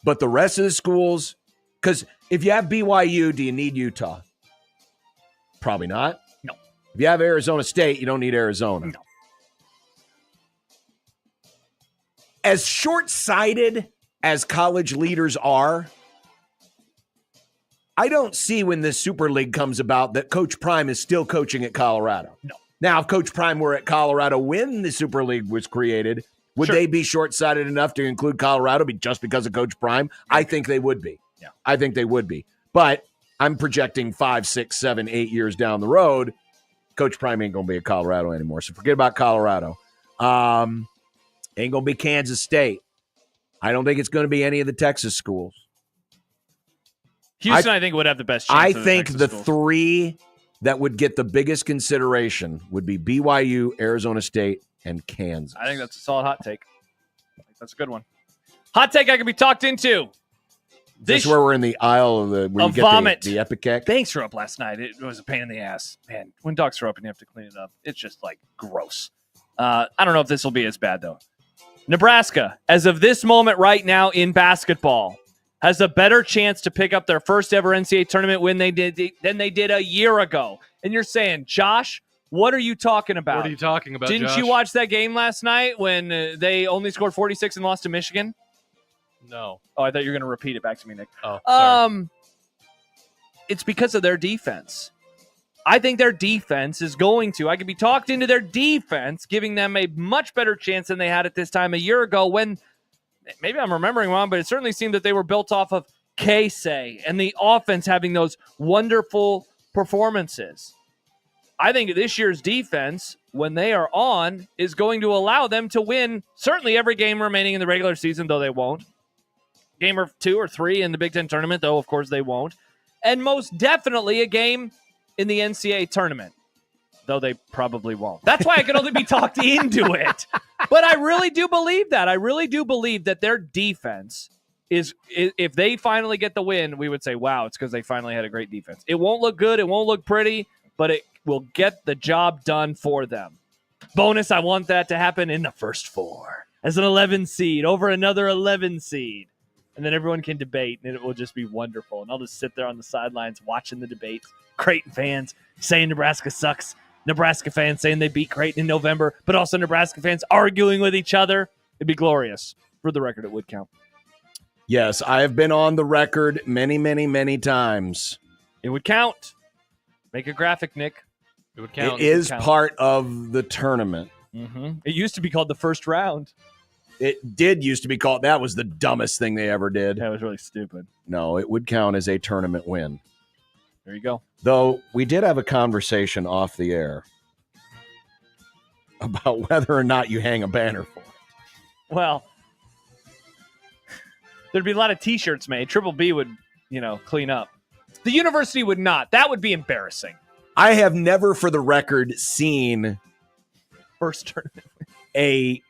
But the rest of the schools, because if you have BYU, do you need Utah? Probably not. No. If you have Arizona State, you don't need Arizona. No. As short-sighted as college leaders are, I don't see when this Super League comes about that Coach Prime is still coaching at Colorado. No. Now, if Coach Prime were at Colorado when the Super League was created, would they be short-sighted enough to include Colorado just because of Coach Prime? I think they would be. Yeah. I think they would be. But I'm projecting 5, 6, 7, 8 years down the road, Coach Prime ain't going to be at Colorado anymore. So forget about Colorado. Ain't going to be Kansas State. I don't think it's going to be any of the Texas schools. Houston, I think, would have the best chance. I of think Texas the schools. 3 that would get the biggest consideration would be BYU, Arizona State, and Kansas. I think that's a solid hot take. I think that's a good one. Hot take I can be talked into. This is where we're in the aisle of the where you get vomit. the Epic. Banks threw up last night. It was a pain in the ass. Man, when dogs throw up and you have to clean it up, it's just like gross. I don't know if this will be as bad, though. Nebraska, as of this moment right now in basketball, has a better chance to pick up their first ever NCAA tournament win than they did a year ago. And you're saying, Josh, what are you talking about? What are you talking about, Didn't Josh? you watch that game last night when they only scored 46 and lost to Michigan? No. Oh, I thought you were going to repeat it back to me, Nick. Oh, sorry. It's because of their defense. I think their defense is going to. I could be talked into their defense, giving them a much better chance than they had at this time a year ago when, maybe I'm remembering wrong, but it certainly seemed that they were built off of K-Say and the offense having those wonderful performances. I think this year's defense, when they are on, is going to allow them to win certainly every game remaining in the regular season, though they won't. Game or 2 or 3 in the Big Ten tournament, though of course they won't. And most definitely a game in the NCAA tournament, though they probably won't. That's why I can only be talked into it. But I really do believe that. I really do believe that their defense is, if they finally get the win, we would say, wow, it's because they finally had a great defense. It won't look good. It won't look pretty, but it will get the job done for them. Bonus, I want that to happen in the first 4 as an 11 seed over another 11 seed. And then everyone can debate, and it will just be wonderful. And I'll just sit there on the sidelines watching the debate. Creighton fans saying Nebraska sucks. Nebraska fans saying they beat Creighton in November, but also Nebraska fans arguing with each other. It'd be glorious. For the record, it would count. Yes, I have been on the record many, many, many times. It would count. Make a graphic, Nick. It would count. It is part of the tournament. Mm-hmm. It used to be called the first round. It did used to be called. That was the dumbest thing they ever did. That was really stupid. No, it would count as a tournament win. There you go. Though we did have a conversation off the air about whether or not you hang a banner for it. Well, there'd be a lot of T-shirts made. Triple B would, clean up. The university would not. That would be embarrassing. I have never, for the record, seen first tournament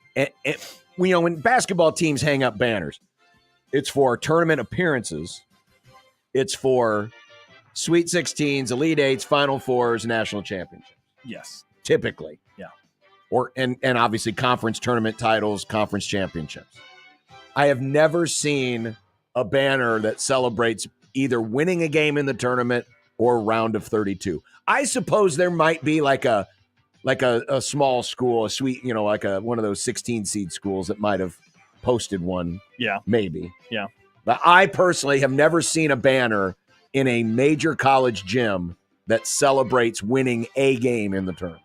when basketball teams hang up banners, it's for tournament appearances. It's for Sweet 16s, Elite 8s, Final Fours, National Championships. Yes. Typically. Yeah. And obviously conference tournament titles, conference championships. I have never seen a banner that celebrates either winning a game in the tournament or round of 32. I suppose there might be like a small school, one of those 16 seed schools that might have posted one. Yeah. Maybe. Yeah. But I personally have never seen a banner in a major college gym that celebrates winning a game in the tournament.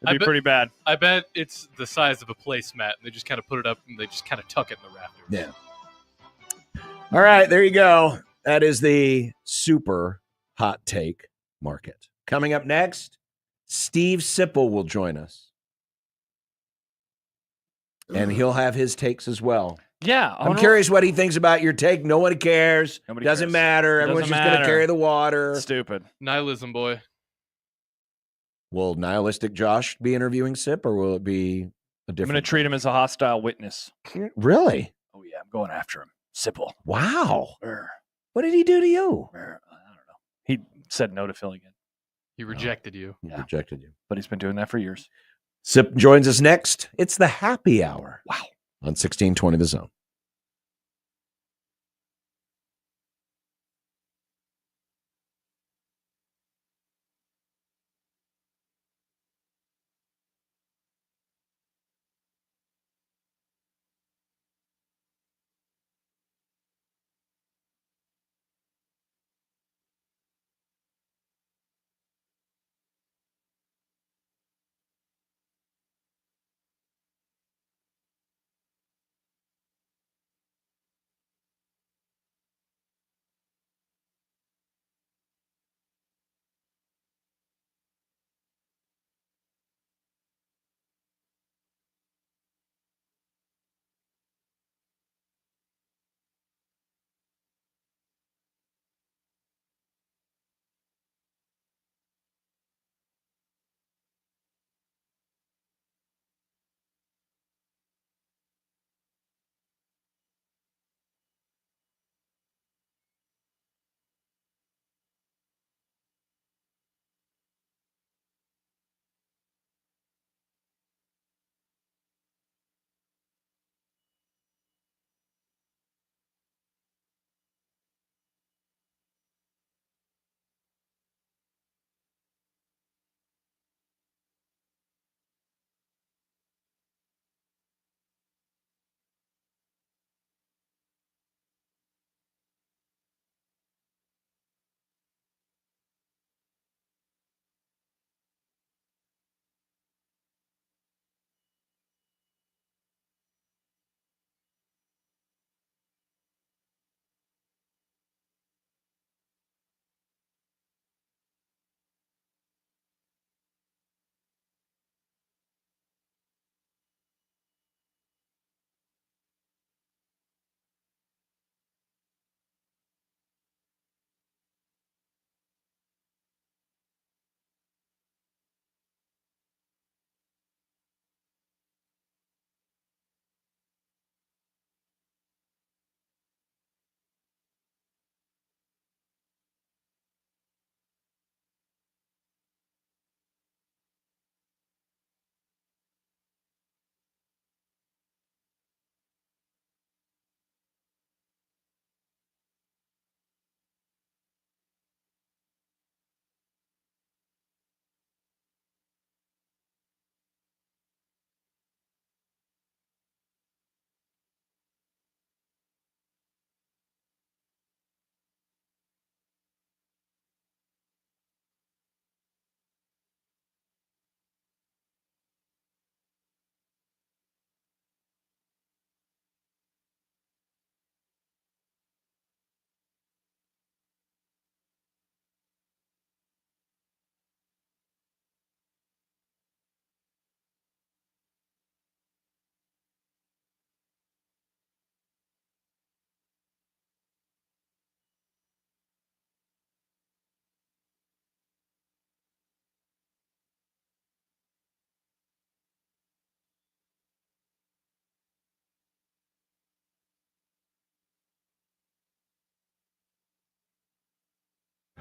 It'd be pretty bad. I bet it's the size of a placemat, and they just kind of put it up and they just kind of tuck it in the rafters. Yeah. All right, there you go. That is the super hot take market. Coming up next, Steve Sipple will join us. And he'll have his takes as well. Yeah. I'm curious what he thinks about your take. No one cares. Nobody Doesn't cares. matter. Everyone's Doesn't just going to matter. carry the water. Stupid. Nihilism, boy. Will nihilistic Josh be interviewing Sip, or will it be a different? I'm going to treat him as a hostile witness. Really? Oh, yeah. I'm going after him. Sipple. Wow. What did he do to you? I don't know. He said no to Phil again. He rejected you. He rejected you. But he's been doing that for years. Sip joins us next. It's the happy hour. Wow. On 1620 The Zone.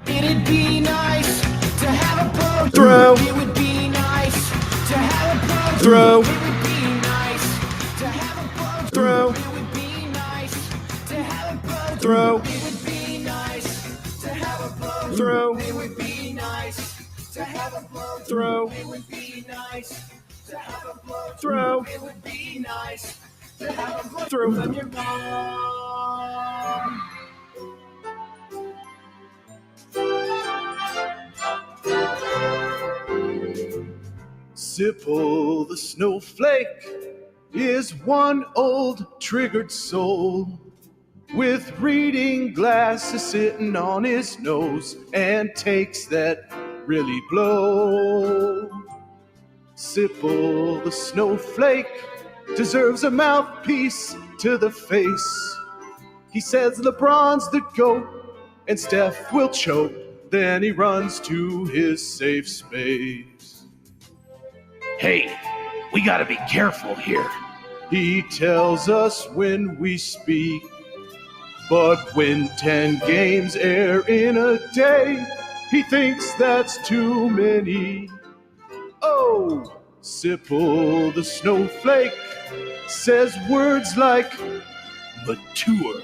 It'd be nice to have a boat throw. It would be nice to have a boat throw. It would be nice to have a boat throw. It would be nice to have a boat throw. It would be nice to have a boat throw. It would be nice to have a boat throw. It would be nice to have a boat throw. It would be nice to have a boat throw when you're gone. Sipple the snowflake is one old triggered soul with reading glasses sitting on his nose and takes that really blow. Sipple the snowflake deserves a mouthpiece to the face. He says LeBron's the GOAT and Steph will choke. Then he runs to his safe space. Hey, we gotta be careful here. He tells us when we speak, but when 10 games air in a day, he thinks that's too many. Oh, Sipple the snowflake says words like mature.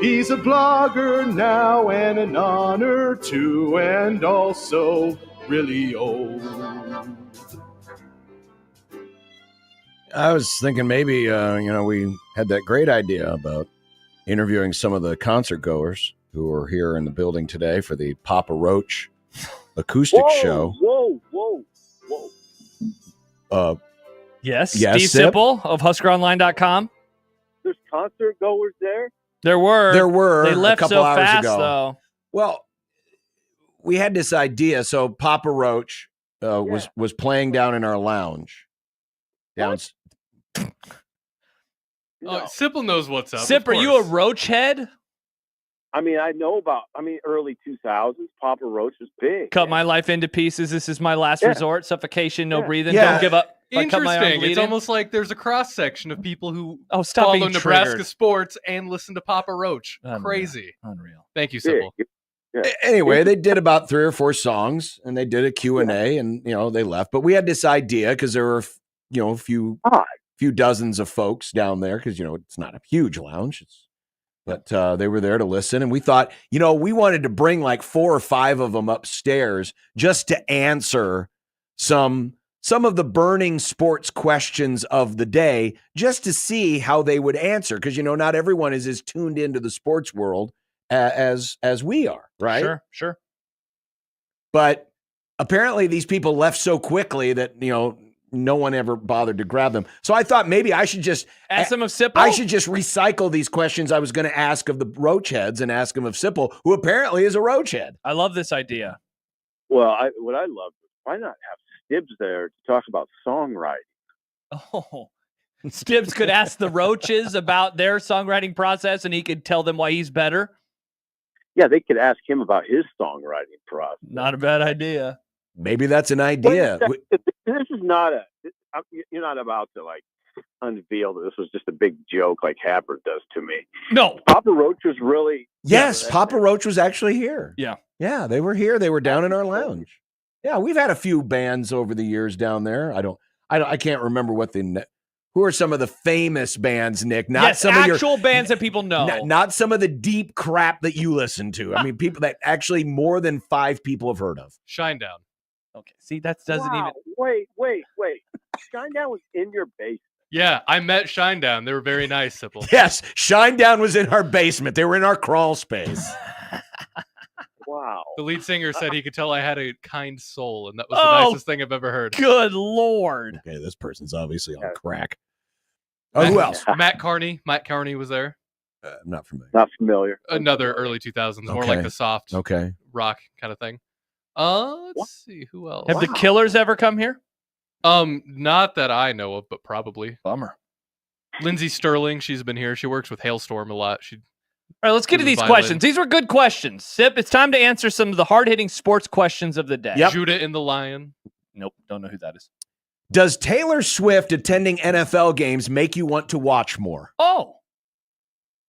He's a blogger now and an honor too, and also really old. I was thinking maybe, we had that great idea about interviewing some of the concert goers who are here in the building today for the Papa Roach acoustic show. Whoa. Yes, yes, Steve Sip? Sipple of HuskerOnline.com. There's concert goers there? There were. They left a couple so hours fast, ago. though. Well, we had this idea. So Papa Roach was playing down in our lounge. Sipple knows what's up. Sip, are you a Roach head? I mean, I know about, early 2000s, Papa Roach was big. Cut my life into pieces. This is my last resort. Suffocation, no breathing. Yeah. Don't give up. If I cut my arm Interesting. It's bleeding. almost like there's a cross section of people who stop follow being Nebraska triggered. sports and listen to Papa Roach. Unreal. Crazy. Unreal. Thank you, Sipple. Anyway, they did about 3 or 4 songs, and they did a Q&A, and they left. But we had this idea because there were a few dozens of folks down there because it's not a huge lounge. But they were there to listen, and we thought we wanted to bring like 4 or 5 of them upstairs just to answer some of the burning sports questions of the day, just to see how they would answer, because not everyone is as tuned into the sports world as we are, right? Sure. But apparently these people left so quickly that no one ever bothered to grab them. So I thought maybe I should just ask them of Sipple. I should just recycle these questions I was going to ask of the Roach heads and ask them of Sipple, who apparently is a Roach head. I love this idea. Well, what I love is why not have Stibbs there to talk about songwriting? Oh, Stibbs could ask the Roaches about their songwriting process, and he could tell them why he's better. Yeah, they could ask him about his songwriting process. Not a bad idea. Maybe that's an idea. This is not you're not about to unveil that this was just a big joke like Happer does to me. No. Papa Roach was really... Yes, Papa Roach was actually here. Yeah. Yeah, they were here. They were down in our lounge. Yeah, we've had a few bands over the years down there. I can't remember who are some of the famous bands, Nick? Not some actual of your bands that people know. Not some of the deep crap that you listen to. I mean, people that actually more than 5 people have heard of. Shinedown. Okay, see, that doesn't even... Wait. Shinedown was in your basement. Yeah, I met Shinedown. They were very nice, Sipple. Yes, Shinedown was in our basement. They were in our crawl space. Wow. The lead singer said he could tell I had a kind soul, and that was the nicest thing I've ever heard. Good Lord. Okay, this person's obviously on crack. Who else? Matt Carney. Matt Carney was there. I'm not familiar. Not familiar. Another early 2000s, more like the soft rock kind of thing. Let's see, who else? Have the Killers ever come here? Not that I know of, but probably. Bummer. Lindsey Sterling, she's been here. She works with Hailstorm a lot. All right, let's get to these questions. These were good questions. Sip, it's time to answer some of the hard-hitting sports questions of the day. Yep. Judah and the Lion. Nope, don't know who that is. Does Taylor Swift attending NFL games make you want to watch more? Oh.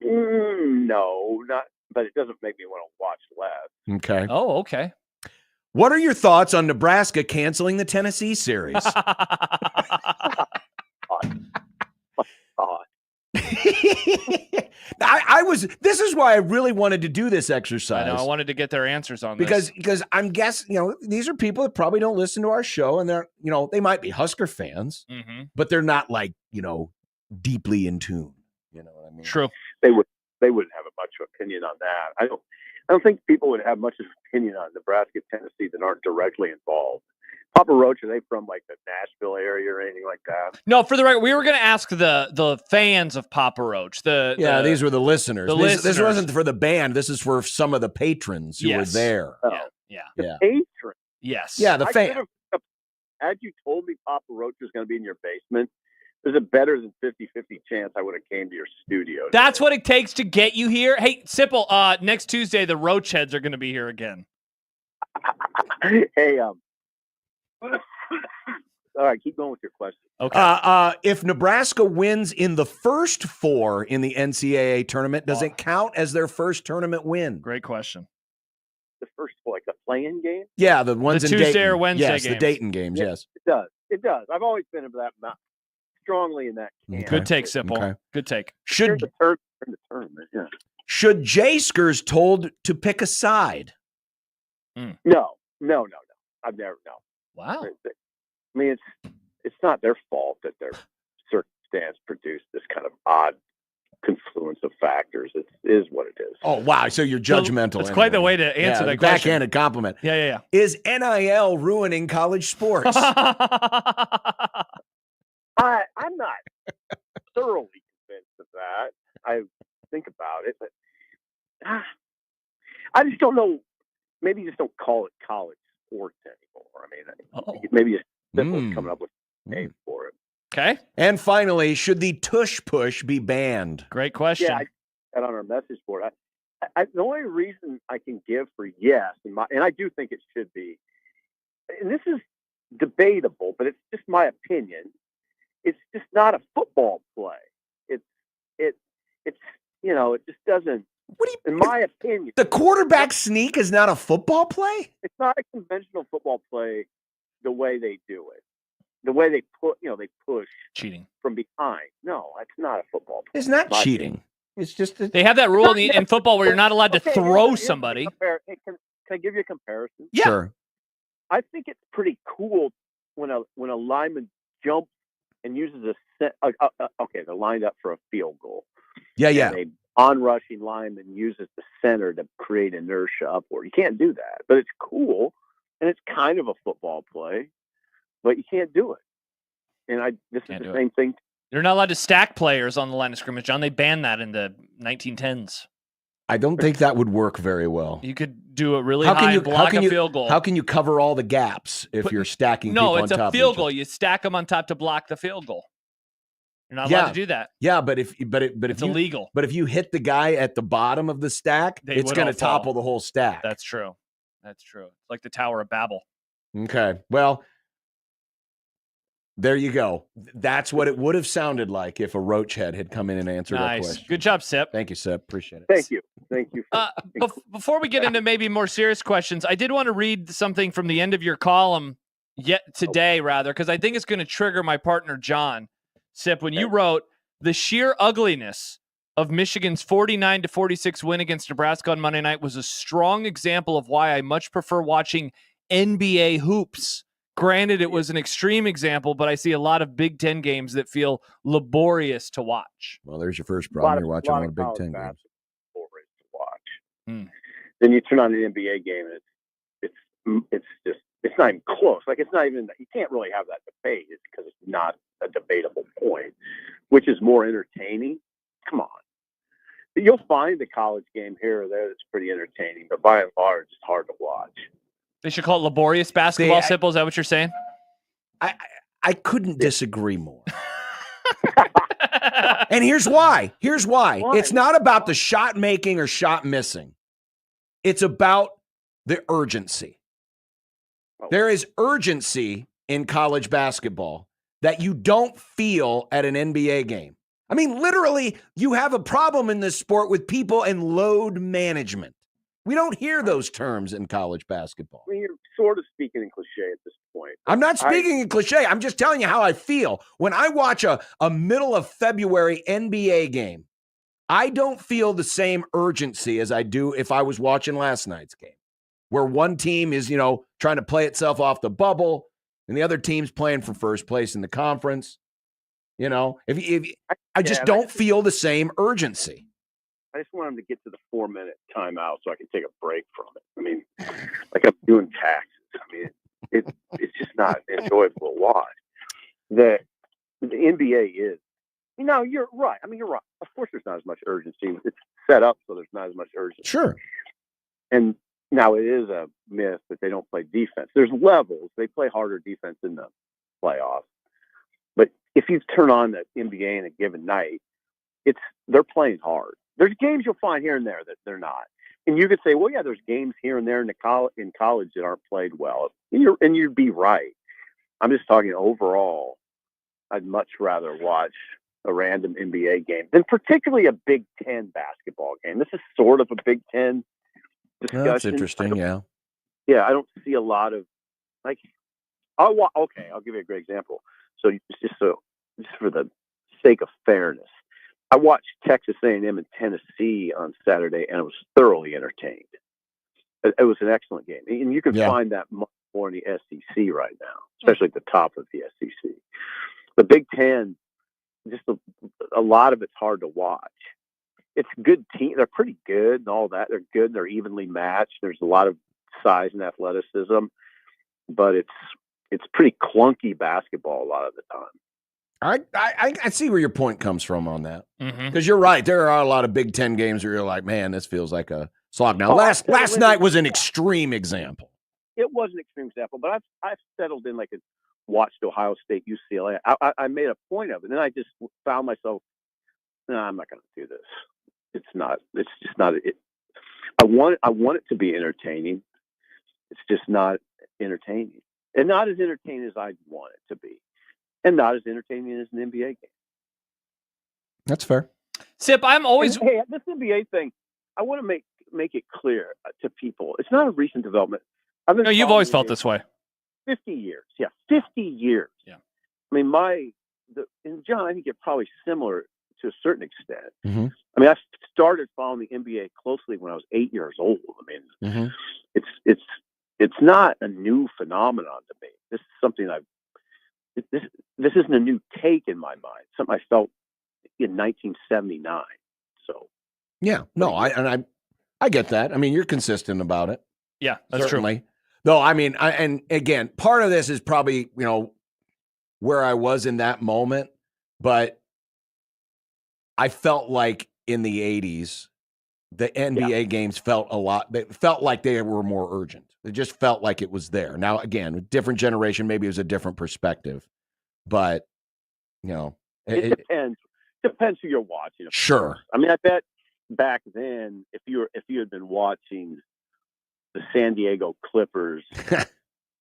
No, not. But it doesn't make me want to watch less. Okay. Oh, okay. What are your thoughts on Nebraska canceling the Tennessee series? This is why I really wanted to do this exercise. I know, I wanted to get their answers on this. Because I'm guessing, these are people that probably don't listen to our show, and they're, they might be Husker fans, but they're not deeply in tune. You know what I mean? True. They wouldn't have much opinion on that. I don't think people would have much of an opinion on Nebraska, Tennessee that aren't directly involved. Papa Roach, are they from the Nashville area or anything like that? No, for the record, we were going to ask the fans of Papa Roach. These were the listeners. This wasn't for the band. This is for some of the patrons who were there. Yeah. Patrons. Yes. Yeah, the fan. Had you told me Papa Roach was going to be in your basement, there's a better than 50-50 chance I would have came to your studio. That's what it takes to get you here. Hey, Sipple, next Tuesday, the Roach Heads are going to be here again. Hey, all right, keep going with your question. Okay. If Nebraska wins in the first 4 in the NCAA tournament, does it count as their first tournament win? Great question. The first, like the play-in game? Yeah, the ones the in Tuesday Dayton. or Wednesday yes, games. the Dayton games, Yeah, yes. It does. It does. I've always been of that strongly in that camp. Okay. Good take, Sipple. Okay. Good take. During the tournament, yeah. Should Jaskers told to pick a side? No. I've never, no. Wow. I mean, it's not their fault that their circumstance produced this kind of odd confluence of factors. It is what it is. Oh, wow. So you're judgmental. That's quite the way to answer that question. Backhanded compliment. Yeah. Is NIL ruining college sports? I'm not thoroughly convinced of that. I think about it, but I just don't know. Maybe just don't call it college sports anymore. I mean, maybe just coming up with a name for it. Okay. And finally, should the tush push be banned? Great question. Yeah, I said on our message board. The only reason I can give for yes, and I do think it should be, and this is debatable, but it's just my opinion. It's just not a football play. It's it just doesn't. In my opinion, the quarterback sneak is not a football play. It's not a conventional football play. The way they do it, the way they they push cheating from behind. No, it's not a football play. It's not cheating. It's just they have that rule in football where you're not allowed to throw somebody. Hey, can I give you a comparison? Yeah. Sure. I think it's pretty cool when a lineman jumps and uses okay, they're lined up for a field goal. Yeah. And a on-rushing lineman uses the center to create inertia upward. You can't do that, but it's cool, and it's kind of a football play, but you can't do it. And this is the same thing. You're not allowed to stack players on the line of scrimmage, John. They banned that in the 1910s. I don't think that would work very well. You could do a really high and block a field goal. How can you cover all the gaps if you're stacking people on top of each other? No, it's a field goal. You stack them on top to block the field goal. You're not allowed to do that. Yeah, but it's illegal. But if you hit the guy at the bottom of the stack, it's going to topple the whole stack. That's true. It's like the Tower of Babel. Okay. Well, there you go. That's what it would have sounded like if a roach head had come in and answered our question. Good job, Sip. Thank you, Sip. Appreciate it. Thank you. Before we get into maybe more serious questions, I did want to read something from the end of your column today, because I think it's going to trigger my partner, John. Sip, when you wrote, the sheer ugliness of Michigan's 49-46 win against Nebraska on Monday night was a strong example of why I much prefer watching NBA hoops. Granted, it was an extreme example, but I see a lot of Big Ten games that feel laborious to watch. Well, there's your first problem. You're watching a lot of Big Ten games. Laborious to watch. Then you turn on an NBA game, and it's not even close. Like, it's not even, you can't really have that debate. It's because it's not a debatable point. Which is more entertaining? Come on. You'll find a college game here or there that's pretty entertaining, but by and large, it's hard to watch. They should call it laborious basketball, Sipple. Is that what you're saying? I couldn't disagree more. And here's why. Why? It's not about the shot making or shot missing. It's about the urgency. There is urgency in college basketball that you don't feel at an NBA game. I mean, literally, you have a problem in this sport with people and load management. We don't hear those terms in college basketball. I mean, you're sort of speaking in cliche at this point. I'm not speaking in cliche. I'm just telling you how I feel. When I watch a middle of February NBA game, I don't feel the same urgency as I do if I was watching last night's game, where one team is, trying to play itself off the bubble, and the other team's playing for first place in the conference. I just don't feel the same urgency. I just want them to get to the 4-minute timeout so I can take a break from it. I mean, like I'm doing taxes. I mean, it's just not enjoyable to watch. The NBA is. You're right. I mean, you're right. Of course, there's not as much urgency. It's set up so there's not as much urgency. Sure. And Now, it is a myth that they don't play defense. There's levels. They play harder defense in the playoffs. But if you turn on the NBA in a given night, they're playing hard. There's games you'll find here and there that they're not. And you could say, well, yeah, there's games here and there in college that aren't played well. And you'd be right. I'm just talking overall. I'd much rather watch a random NBA game than particularly a Big Ten basketball game. This is sort of a Big Ten discussion. That's interesting, yeah. Yeah, I don't see a lot of like. I'll give you a great example. So just for the sake of fairness, I watched Texas A&M and Tennessee on Saturday, and I was thoroughly entertained. It was an excellent game, and you can find that much more in the SEC right now, especially at the top of the SEC. The Big Ten, just a lot of it's hard to watch. It's good team. They're pretty good and all that. They're good. They're evenly matched. There's a lot of size and athleticism, but it's pretty clunky basketball a lot of the time. I see where your point comes from on that, because you're right. There are a lot of Big Ten games where you're like, man, this feels like a slog. Now, last night was an extreme example. It was an extreme example, but I've settled in, like, watched Ohio State, UCLA. I made a point of it, and then I just found myself, no, I'm not going to do this. It's just not. I want it to be entertaining. It's just not entertaining, and not as entertaining as I want it to be. And not as entertaining as an NBA game. That's fair. Sip, I'm always... Hey, this NBA thing, I want to make it clear to people. It's not a recent development. No, you've always felt this way. 50 years. Yeah, 50 years. Yeah. I mean, and John, I think it's probably similar to a certain extent. Mm-hmm. I mean, I started following the NBA closely when I was 8 years old. I mean, it's not a new phenomenon to me. This is something this isn't a new take in my mind. Something I felt in 1979. So, yeah, no, I get that. I mean, you're consistent about it. Yeah, that's certainly. True. No, I mean, and again, part of this is probably where I was in that moment, but I felt like in the 80s, the NBA games felt like they were more urgent. It just felt like it was there. Now, again, a different generation, maybe it was a different perspective, but it depends who you're watching. Sure. I mean, I bet back then, if you had been watching the San Diego Clippers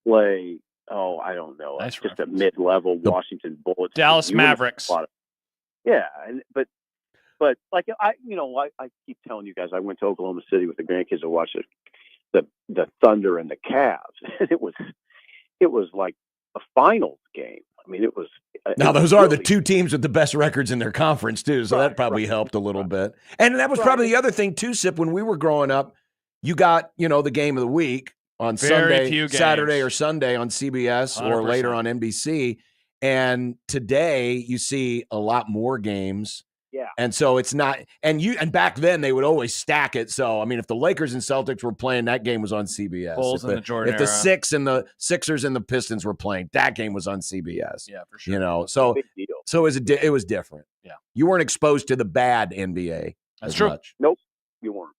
play, I don't know, nice just a mid-level Washington Bullets, Dallas Mavericks. Yeah, but like I keep telling you guys, I went to Oklahoma City with the grandkids to watch the Thunder and the Cavs, and it was like a finals game. I mean, it was. Now, those are the two teams with the best records in their conference, too, so that probably helped a little bit. And that was probably the other thing, too, Sip, when we were growing up, you got, the game of the week on Saturday or Sunday on CBS 100%. Or later on NBC, and today you see a lot more games. Yeah. And so it's not, and back then they would always stack it. So, I mean, if the Lakers and Celtics were playing, that game was on CBS. Bulls in the Jordan if the era. Sixers and the Pistons were playing, that game was on CBS. Yeah, for sure. So big deal. So it was different. Yeah. You weren't exposed to the bad NBA. That's as true. Much. Nope. You weren't.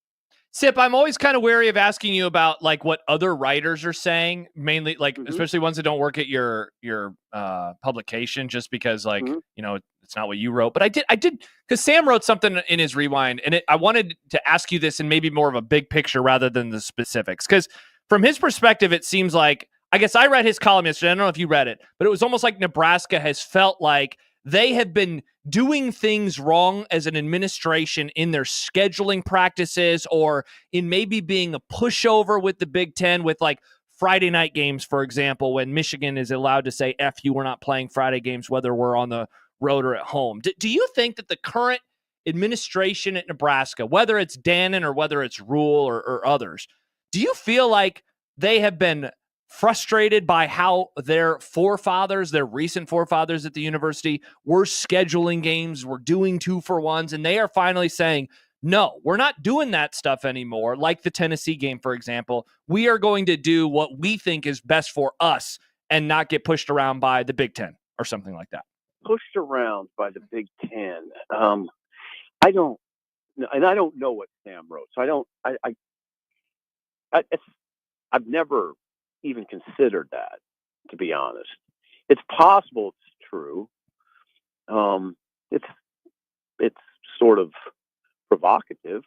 Sip, I'm always kind of wary of asking you about like what other writers are saying, mainly like especially ones that don't work at your publication, just because like it's not what you wrote. But I did because Sam wrote something in his rewind, and I wanted to ask you this in maybe more of a big picture rather than the specifics, because from his perspective, it seems like, I guess I read his column yesterday. I don't know if you read it, but it was almost like Nebraska has felt like they have been doing things wrong as an administration in their scheduling practices, or in maybe being a pushover with the Big Ten with like Friday night games, for example, when Michigan is allowed to say, F you, we're not playing Friday games, whether we're on the road or at home. Do you think that the current administration at Nebraska, whether it's Dannon or whether it's Rule or others, do you feel like they have been frustrated by how their recent forefathers at the university were scheduling games, were doing 2-for-1s, and they are finally saying, no, we're not doing that stuff anymore, like the Tennessee game, for example. We are going to do what we think is best for us and not get pushed around by the Big Ten or something like that. Pushed around by the Big Ten. I don't know what Sam wrote, so I've never even considered that, to be honest. It's possible it's true. It's sort of provocative,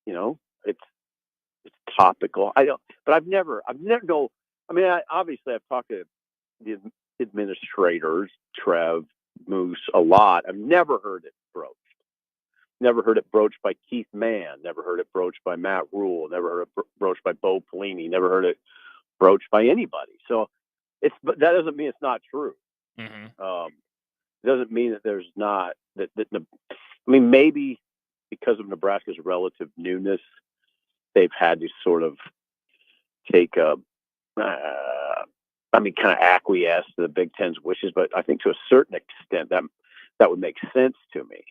it's topical. But I've never go. I mean, obviously I've talked to the administrators, Trev, Moose, a lot. I've never heard it broached. Never heard it broached by Keith Mann. Never heard it broached by Matt Rule. Never heard it broached by Bo Pelini. Never heard it broached by anybody. So but that doesn't mean it's not true. Mm-hmm. It doesn't mean that there's not that. I mean, maybe because of Nebraska's relative newness, they've had to sort of take kind of acquiesce to the Big Ten's wishes. But I think to a certain extent that would make sense to me,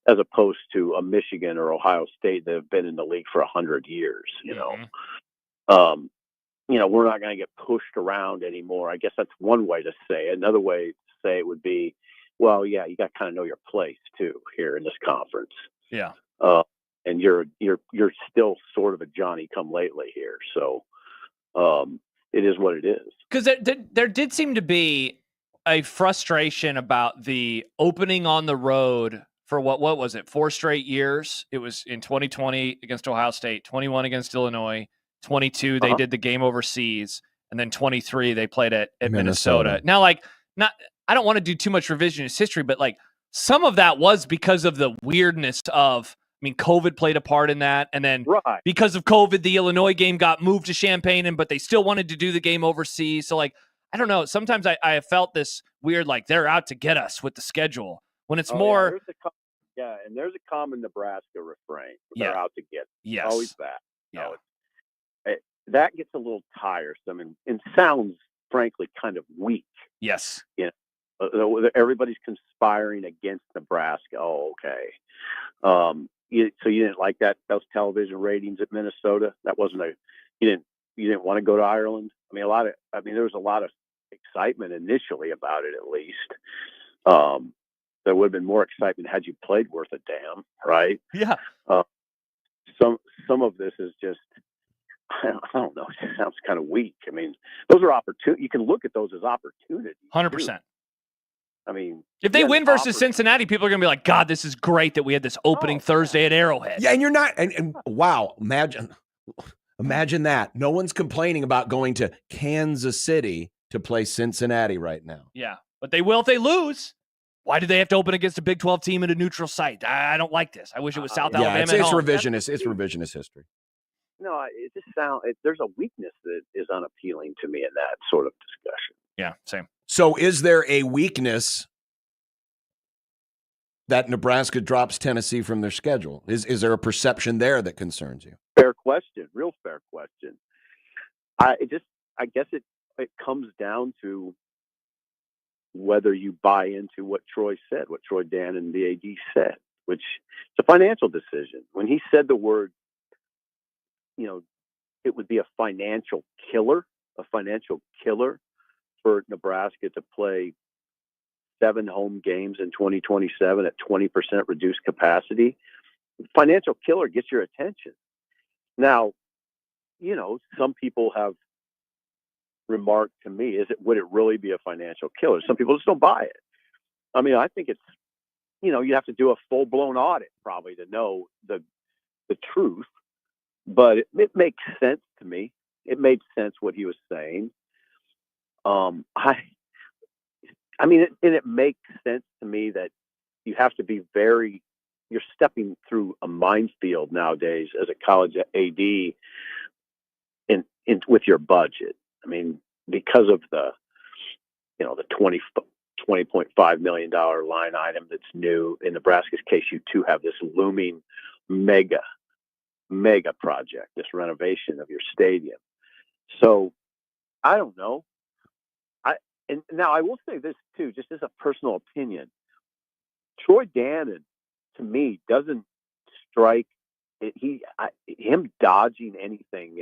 as opposed to a Michigan or Ohio State that have been in the league for 100 years. We're not going to get pushed around anymore. I guess that's one way to say it. Another way to say it would be, well, yeah, you got to kind of know your place too here in this conference. Yeah. And you're still sort of a Johnny come lately here. So it is what it is. Because there did seem to be a frustration about the opening on the road for what was it, 4 straight years? It was in 2020 against Ohio State, 21 against Illinois, 22 they did the game overseas, and then 23 they played at Minnesota. Now, I don't want to do too much revisionist history, but some of that was because of the weirdness of, COVID played a part in that. And then because of COVID, the Illinois game got moved to Champaign, but they still wanted to do the game overseas. So I don't know. Sometimes I have felt this weird, they're out to get us with the schedule when it's more. Yeah, and there's a common Nebraska refrain. They're out to get us. Yes. Always that. Yeah. That gets a little tiresome and sounds, frankly, kind of weak. Yes. Everybody's conspiring against Nebraska. Oh, okay. So you didn't like those television ratings at Minnesota? That wasn't you didn't want to go to Ireland? there was a lot of excitement initially about it, at least. There would have been more excitement had you played worth a damn, right? Yeah. Some of this is just, I don't know. It sounds kind of weak. Those are opportunities. You can look at those as opportunities. 100%. If they win versus Cincinnati, people are going to be like, God, this is great that we had this opening Thursday at Arrowhead. Yeah, and you're not. And wow, imagine that. No one's complaining about going to Kansas City to play Cincinnati right now. Yeah, but they will if they lose. Why do they have to open against a Big 12 team at a neutral site? I don't like this. I wish it was South Alabama. It's revisionist. It's revisionist history. No, it just there's a weakness that is unappealing to me in that sort of discussion. Yeah, same. So is there a weakness that Nebraska drops Tennessee from their schedule? Is there a perception there that concerns you? Fair question. Real fair question. I guess it comes down to whether you buy into what Troy said, what Troy Dan and the AD said, which is a financial decision. When he said the word, it would be a financial killer for Nebraska to play 7 home games in 2027 at 20% reduced capacity. Financial killer gets your attention. Now, some people have remarked to me, would it really be a financial killer? Some people just don't buy it. I think it's, you have to do a full-blown audit probably to know the truth, but it makes sense to me. It made sense what he was saying. It makes sense to me that you have to be you're stepping through a minefield nowadays as a college AD with your budget. Because of the $20.5 million line item that's new. In Nebraska's case, you too have this looming mega project, this renovation of your stadium. So I don't know. And now I will say this too, just as a personal opinion. Troy Dannon, to me, doesn't strike. Him dodging anything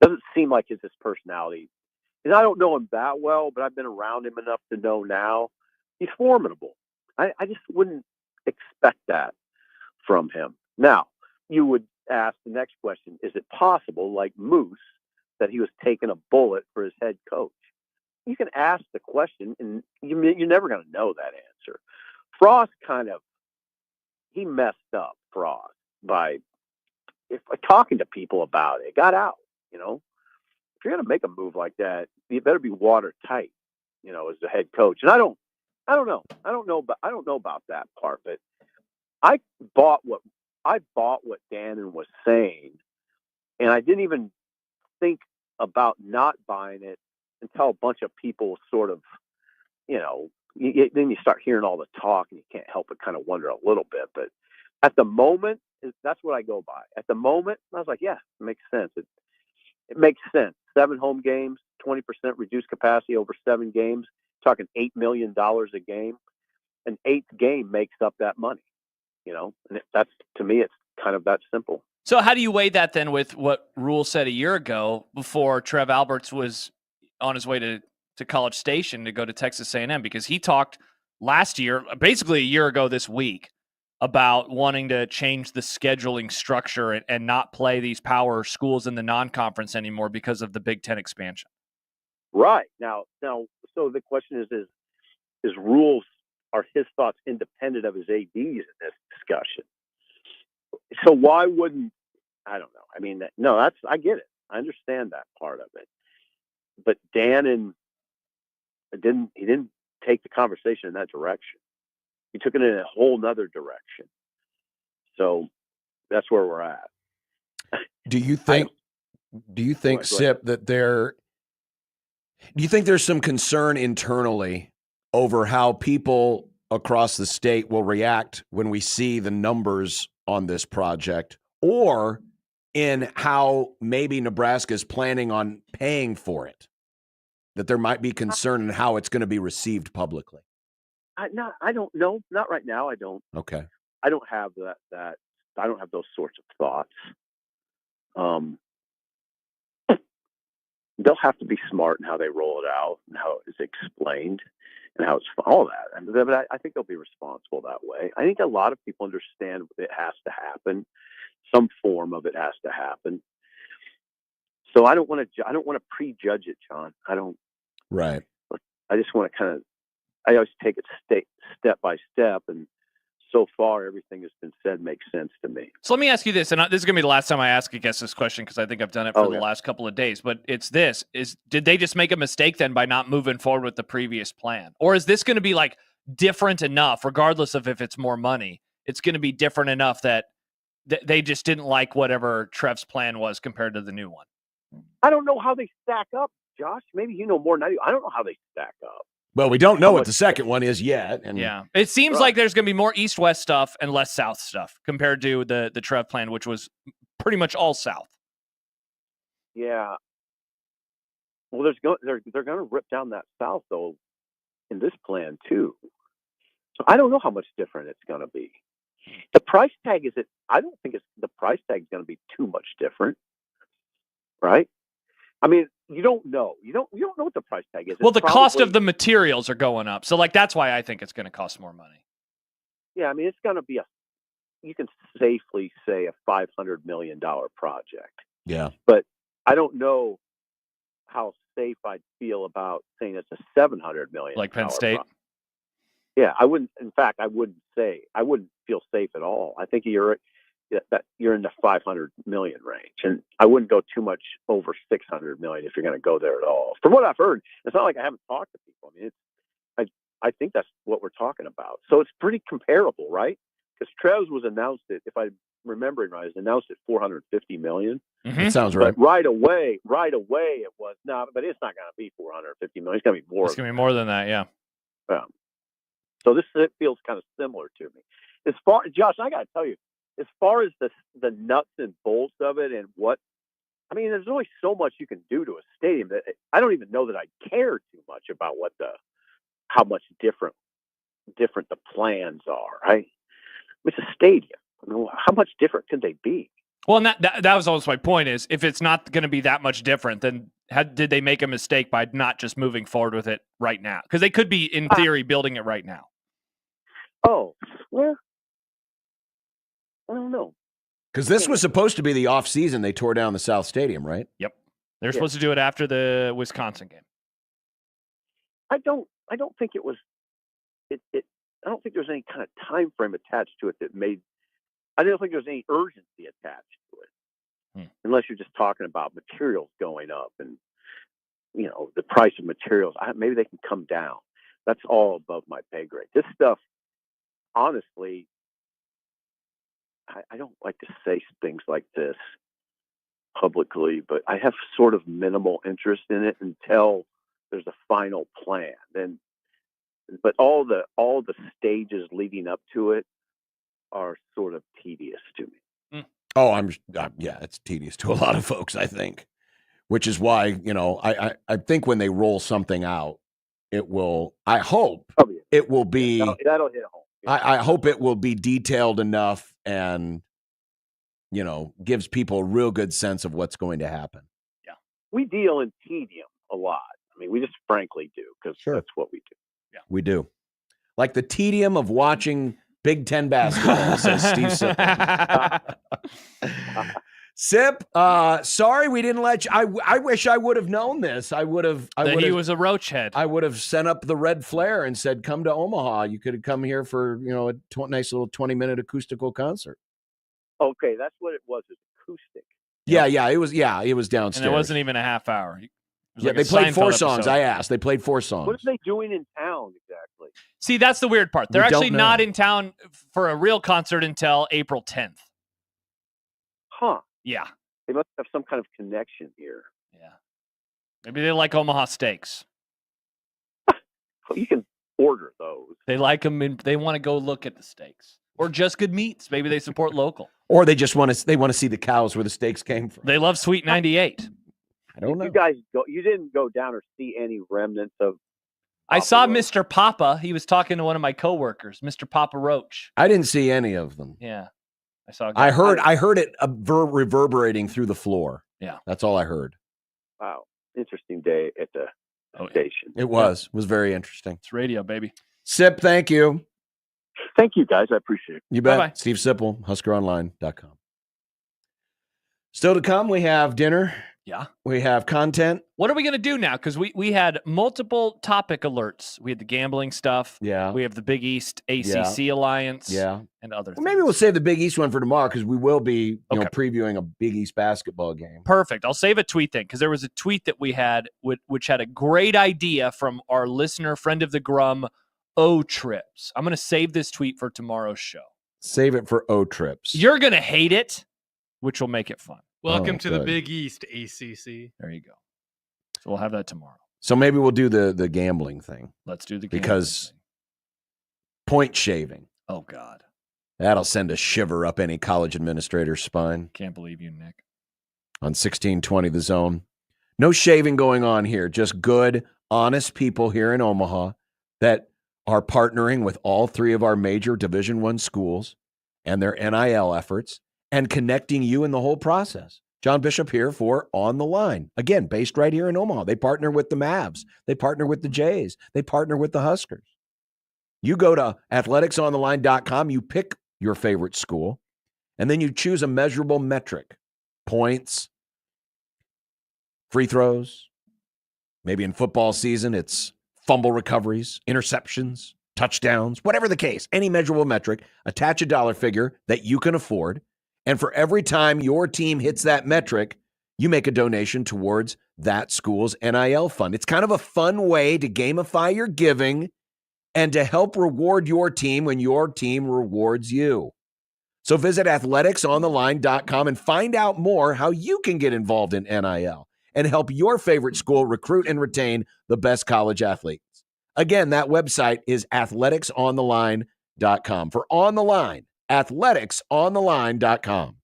doesn't seem like it's his personality. And I don't know him that well, but I've been around him enough to know now he's formidable. I just wouldn't expect that from him. Now, you would ask the next question: is it possible, like Moose, that he was taking a bullet for his head coach? You can ask the question, and you're never going to know that answer. Frost he messed up, Frost, by talking to people about it. It got out, If you're going to make a move like that, you better be watertight, as the head coach. And I don't know. I don't know about that part, but I bought what Dannon was saying, and I didn't even think about not buying it until a bunch of people sort of, then you start hearing all the talk and you can't help but kind of wonder a little bit. But at the moment, that's what I go by. At the moment, I was like, yeah, it makes sense. It makes sense. 7 home games, 20% reduced capacity over 7 games, talking $8 million a game. An 8th game makes up that money, and that's, to me, it's kind of that simple. So how do you weigh that then with what Rule said a year ago before Trev Alberts was on his way to College Station to go to Texas A&M? Because he talked last year, basically a year ago this week, about wanting to change the scheduling structure and not play these power schools in the non-conference anymore because of the Big Ten expansion. Right. Now, so the question is Rule's, are his thoughts independent of his ADs in this discussion? So why wouldn't, I don't know. I mean, no, I get it. I understand that part of it. But Dannon he didn't take the conversation in that direction. He took it in a whole nother direction. So that's where we're at. Do you think, Sip, that do you think there's some concern internally over how people across the state will react when we see the numbers on this project, or in how maybe Nebraska is planning on paying for it? That there might be concern in how it's going to be received publicly. I don't know. Not right now. I don't. Okay. I don't have that. I don't have those sorts of thoughts. They'll have to be smart in how they roll it out and how it's explained and how it's all that. But I think they'll be responsible that way. I think a lot of people understand it has to happen. Some form of it has to happen. So I don't want to prejudge it, John. I don't. Right. I just want to I always take it step by step, and so far everything that's been said makes sense to me. So let me ask you this, and this is going to be the last time I ask a guest this question because I think I've done it for the last couple of days, but it's this. Did they just make a mistake then by not moving forward with the previous plan? Or is this going to be like different enough, regardless of if it's more money, it's going to be different enough that they just didn't like whatever Trev's plan was compared to the new one? I don't know how they stack up, Josh. Maybe you know more than I do. I don't know how they stack up. Well, we don't know what the second one is yet. And yeah, it seems like there's going to be more east-west stuff and less south stuff compared to the Trev plan, which was pretty much all south. Yeah. Well, they're going to rip down that south though in this plan too. So I don't know how much different it's going to be. The price tag I don't think the price tag is going to be too much different, right? I mean, you don't know. You don't know what the price tag is. Well, the cost of the materials are going up. So that's why I think it's going to cost more money. Yeah, I mean, it's going to be you can safely say a $500 million project. Yeah. But I don't know how safe I'd feel about saying it's a $700 million. Like Penn State? Project. Yeah, I wouldn't. In fact, I wouldn't feel safe at all. I think you're in the 500 million range, and I wouldn't go too much over 600 million if you're going to go there at all. From what I've heard, it's not like I haven't talked to people. I mean, I think that's what we're talking about. So it's pretty comparable, right? Because Trev's was announced if I'm remembering right, it was announced at 450 million. Mm-hmm. That sounds right. But right away it was not. But it's not going to be 450 million. It's going to be more. It's going to be more than that, yeah. Yeah. So it feels kind of similar to me. Josh, I got to tell you, as far as the nuts and bolts of it and there's only so much you can do to a stadium that I don't even know that I care too much about how much different the plans are, right? It's a stadium. I mean, how much different can they be? Well, and that was always my point is if it's not going to be that much different, then did they make a mistake by not just moving forward with it right now? Because they could be, in theory, building it right now. Oh, well, I don't know. Because this was supposed to be the off season. They tore down the South Stadium, right? Yep. They're supposed to do it after the Wisconsin game. I don't think it was. I don't think there's any kind of time frame attached to it that made. I don't think there's any urgency attached to it, unless you're just talking about materials going up and the price of materials. Maybe they can come down. That's all above my pay grade. This stuff, honestly, I don't like to say things like this publicly, but I have sort of minimal interest in it until there's a final plan. But all the stages leading up to it are sort of tedious to me. Oh, yeah, it's tedious to a lot of folks, I think, which is why, I think when they roll something out, it will, I hope it will be, that'll hit home. I hope it will be detailed enough and, gives people a real good sense of what's going to happen. Yeah. We deal in tedium a lot. I mean, we just frankly do because that's what we do. Yeah. We do. Like the tedium of watching Big Ten basketball, says Steve Sip. Sip, sorry we didn't let you. I wish I would have known this. He was a roach head. I would have sent up the red flare and said, come to Omaha. You could have come here for, a nice little 20-minute acoustical concert. Okay, that's what it was. It's acoustic. Yeah, it was downstairs. And it wasn't even a half hour. They played 4 songs. I asked. They played 4 songs. What are they doing in town exactly? See, that's the weird part. They're actually not in town for a real concert until April 10th. Huh. Yeah. They must have some kind of connection here. Yeah. Maybe they like Omaha steaks. Well, you can order those. They like them and they want to go look at the steaks. Or Just Good Meats. Maybe they support local. Or they just want to see the cows where the steaks came from. They love Sweet 98. I don't know. You guys you didn't go down or see any remnants of I saw Mr. Papa. He was talking to one of my coworkers, Mr. Papa Roach. I didn't see any of them. Yeah. I saw I heard it reverberating through the floor. Yeah. That's all I heard. Wow. Interesting day at the station. It was very interesting. It's radio, baby. Sip, thank you. Thank you, guys. I appreciate it. You bet. Bye-bye. Steve Sipple, HuskerOnline.com. Still to come, we have dinner. Yeah. We have content. What are we going to do now? Because we had multiple topic alerts. We had the gambling stuff. Yeah. We have the Big East ACC Alliance. Yeah. And other things. Maybe we'll save the Big East one for tomorrow because we will be previewing a Big East basketball game. Perfect. I'll save a tweet then because there was a tweet that we had which had a great idea from our listener, friend of the Grum, O-Trips. I'm going to save this tweet for tomorrow's show. Save it for O-Trips. You're going to hate it, which will make it fun. Welcome to the Big East ACC. There you go. So we'll have that tomorrow. So maybe we'll do the gambling thing. Let's do the gambling because thing. Point shaving. Oh, God. That'll send a shiver up any college administrator's spine. Can't believe you, Nick. On 1620 The Zone. No shaving going on here. Just good, honest people here in Omaha that are partnering with all 3 of our major Division I schools and their NIL efforts and connecting you in the whole process. John Bishop here for On the Line. Again, based right here in Omaha. They partner with the Mavs. They partner with the Jays. They partner with the Huskers. You go to athleticsontheline.com, you pick your favorite school, and then you choose a measurable metric. Points, free throws. Maybe in football season, it's fumble recoveries, interceptions, touchdowns, whatever the case. Any measurable metric, attach a dollar figure that you can afford. And for every time your team hits that metric, you make a donation towards that school's NIL fund. It's kind of a fun way to gamify your giving and to help reward your team when your team rewards you. So visit athleticsontheline.com and find out more how you can get involved in NIL and help your favorite school recruit and retain the best college athletes. Again, that website is athleticsontheline.com. For On the Line, athleticsontheline.com.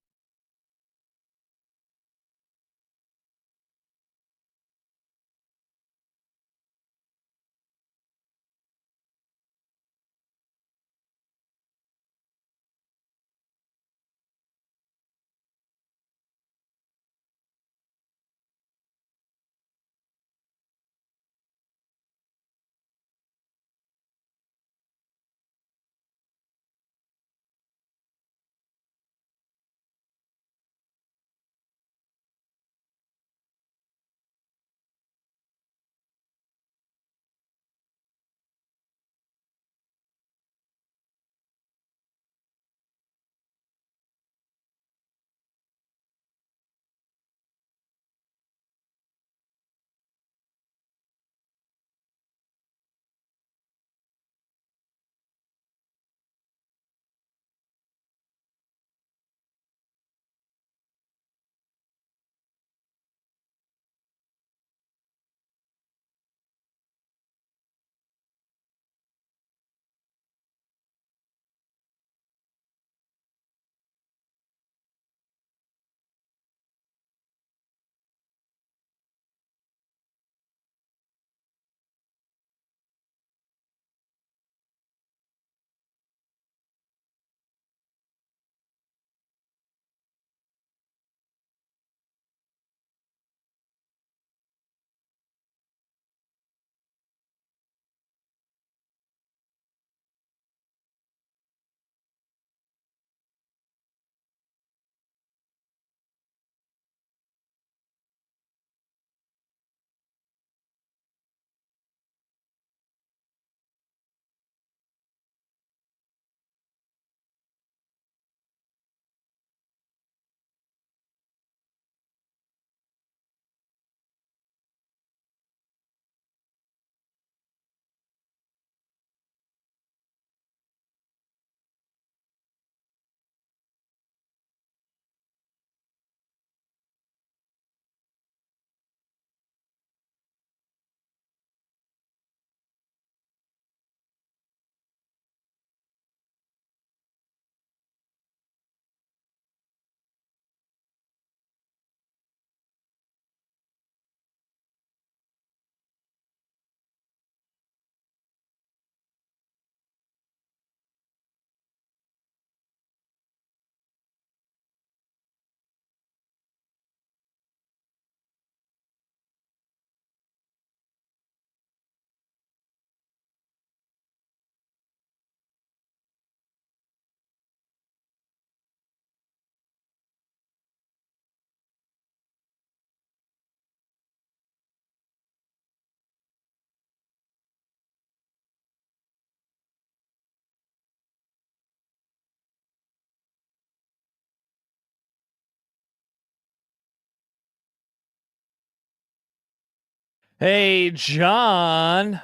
Hey, John.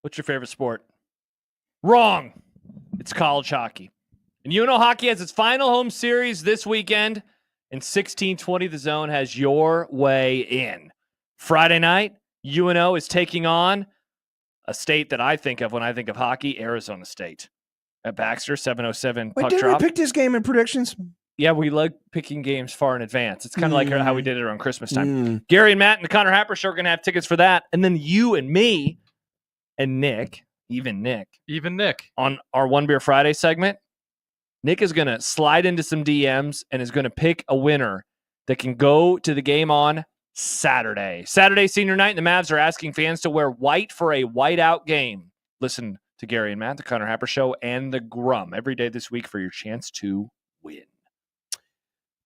What's your favorite sport? Wrong. It's college hockey. And UNO Hockey has its final home series this weekend. And 1620 The Zone has your way in. Friday night, UNO is taking on a state that I think of when I think of hockey, Arizona State. At Baxter, 7:07 puck Did drop. we pick this game in predictions? Yeah, we like picking games far in advance. It's kind of like how we did it around Christmas time. Gary and Matt and the Connor Happer Show are going to have tickets for that. And then you and me and Nick, even Nick, on our One Beer Friday segment, Nick is going to slide into some DMs and is going to pick a winner that can go to the game on Saturday. Saturday, senior night, and the Mavs are asking fans to wear white for a whiteout game. Listen to Gary and Matt, the Connor Happer Show, and the Grum every day this week for your chance to win.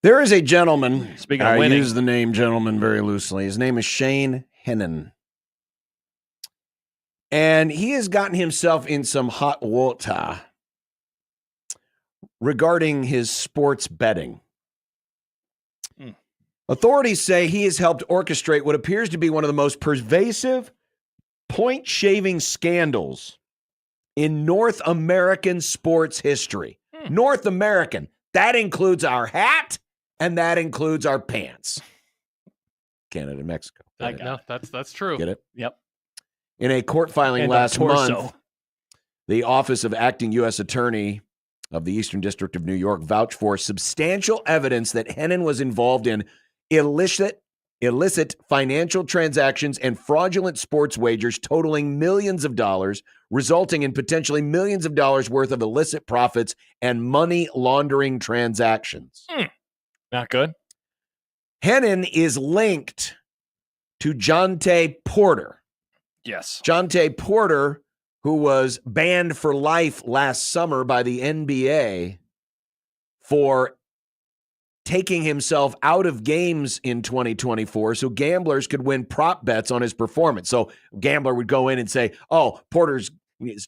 There is a gentleman. Speaking of winning, I use the name gentleman very loosely. His name is Shane Hennon. And he has gotten himself in some hot water regarding his sports betting. Authorities say he has helped orchestrate what appears to be one of the most pervasive point-shaving scandals in North American sports history. North American. That includes our hat, and that includes our pants. Canada and Mexico. That's true. Get it? Yep. In a court filing And last torso. month, the Office of Acting U.S. Attorney of the Eastern District of New York vouched for substantial evidence that Hennon was involved in illicit financial transactions and fraudulent sports wagers totaling millions of dollars, resulting in potentially millions of dollars worth of illicit profits and money laundering transactions. Not good. Hennon is linked to Jonte Porter. Yes. Jonte Porter, who was banned for life last summer by the NBA for taking himself out of games in 2024 so gamblers could win prop bets on his performance. So gambler would go in and say, oh, Porter's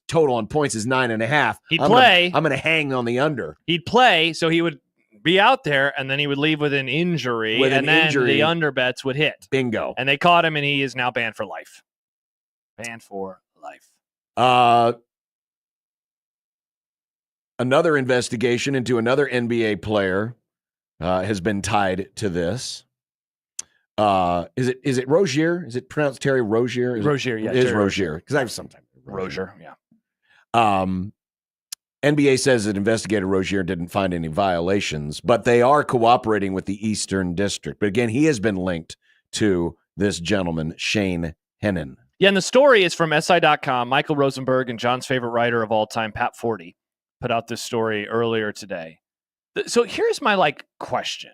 total on points is 9.5. He'd play. I'm going to hang on the under. He'd play, so he would be out there, and then he would leave with an injury, then the under bets would hit. Bingo. And they caught him, and he is now banned for life. Banned for life. Another investigation into another NBA player has been tied to this. Is it Rozier? Is it pronounced Terry Rozier? Rozier, yeah. It is Terry Rozier, because I've sometimes Rozier, yeah. NBA says that investigator Rozier didn't find any violations, but they are cooperating with the Eastern District. But again, he has been linked to this gentleman, Shane Hennon. Yeah, and the story is from SI.com. Michael Rosenberg and John's favorite writer of all time, Pat Forty, put out this story earlier today. So here's my question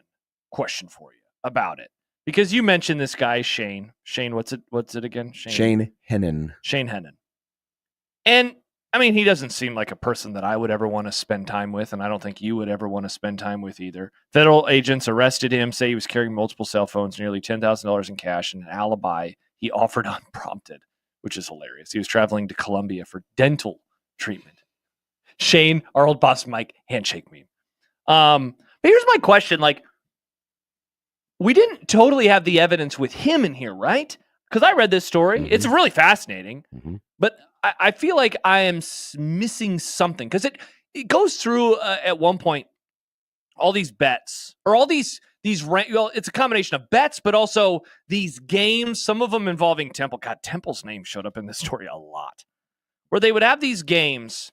for you about it. Because you mentioned this guy, Shane. Shane, what's it again? Shane Hennon. Shane Hennon. And I mean, he doesn't seem like a person that I would ever want to spend time with, and I don't think you would ever want to spend time with either. Federal agents arrested him, say he was carrying multiple cell phones, nearly $10,000 in cash, and an alibi he offered unprompted, which is hilarious. He was traveling to Colombia for dental treatment. Shane, our old boss Mike, handshake meme. But here's my question. We didn't totally have the evidence with him in here, right? Because I read this story. Mm-hmm. It's really fascinating. Mm-hmm. But I feel like I am missing something. Because it goes through, at one point, all these bets. Or all these it's a combination of bets, but also these games. Some of them involving Temple. God, Temple's name showed up in this story a lot. Where they would have these games,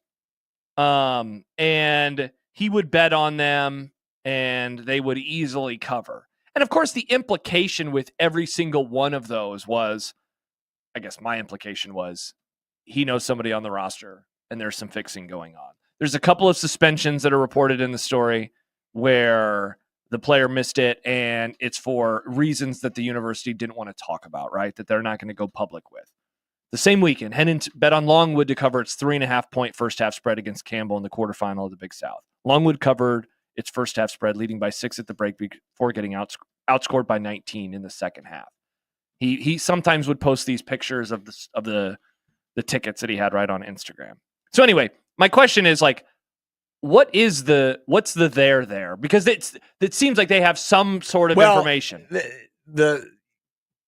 and he would bet on them, and they would easily cover. And of course, the implication with every single one of those was, I guess my implication was, he knows somebody on the roster, and there's some fixing going on. There's a couple of suspensions that are reported in the story where the player missed it, and it's for reasons that the university didn't want to talk about, right? That they're not going to go public with. The same weekend, Hennon bet on Longwood to cover its 3.5-point first-half spread against Campbell in the quarterfinal of the Big South. Longwood covered its first-half spread, leading by 6 at the break before getting outscored by 19 in the second half. He sometimes would post these pictures of the tickets that he had right on Instagram. So anyway, my question is what's the there? Because it seems like they have some sort of information.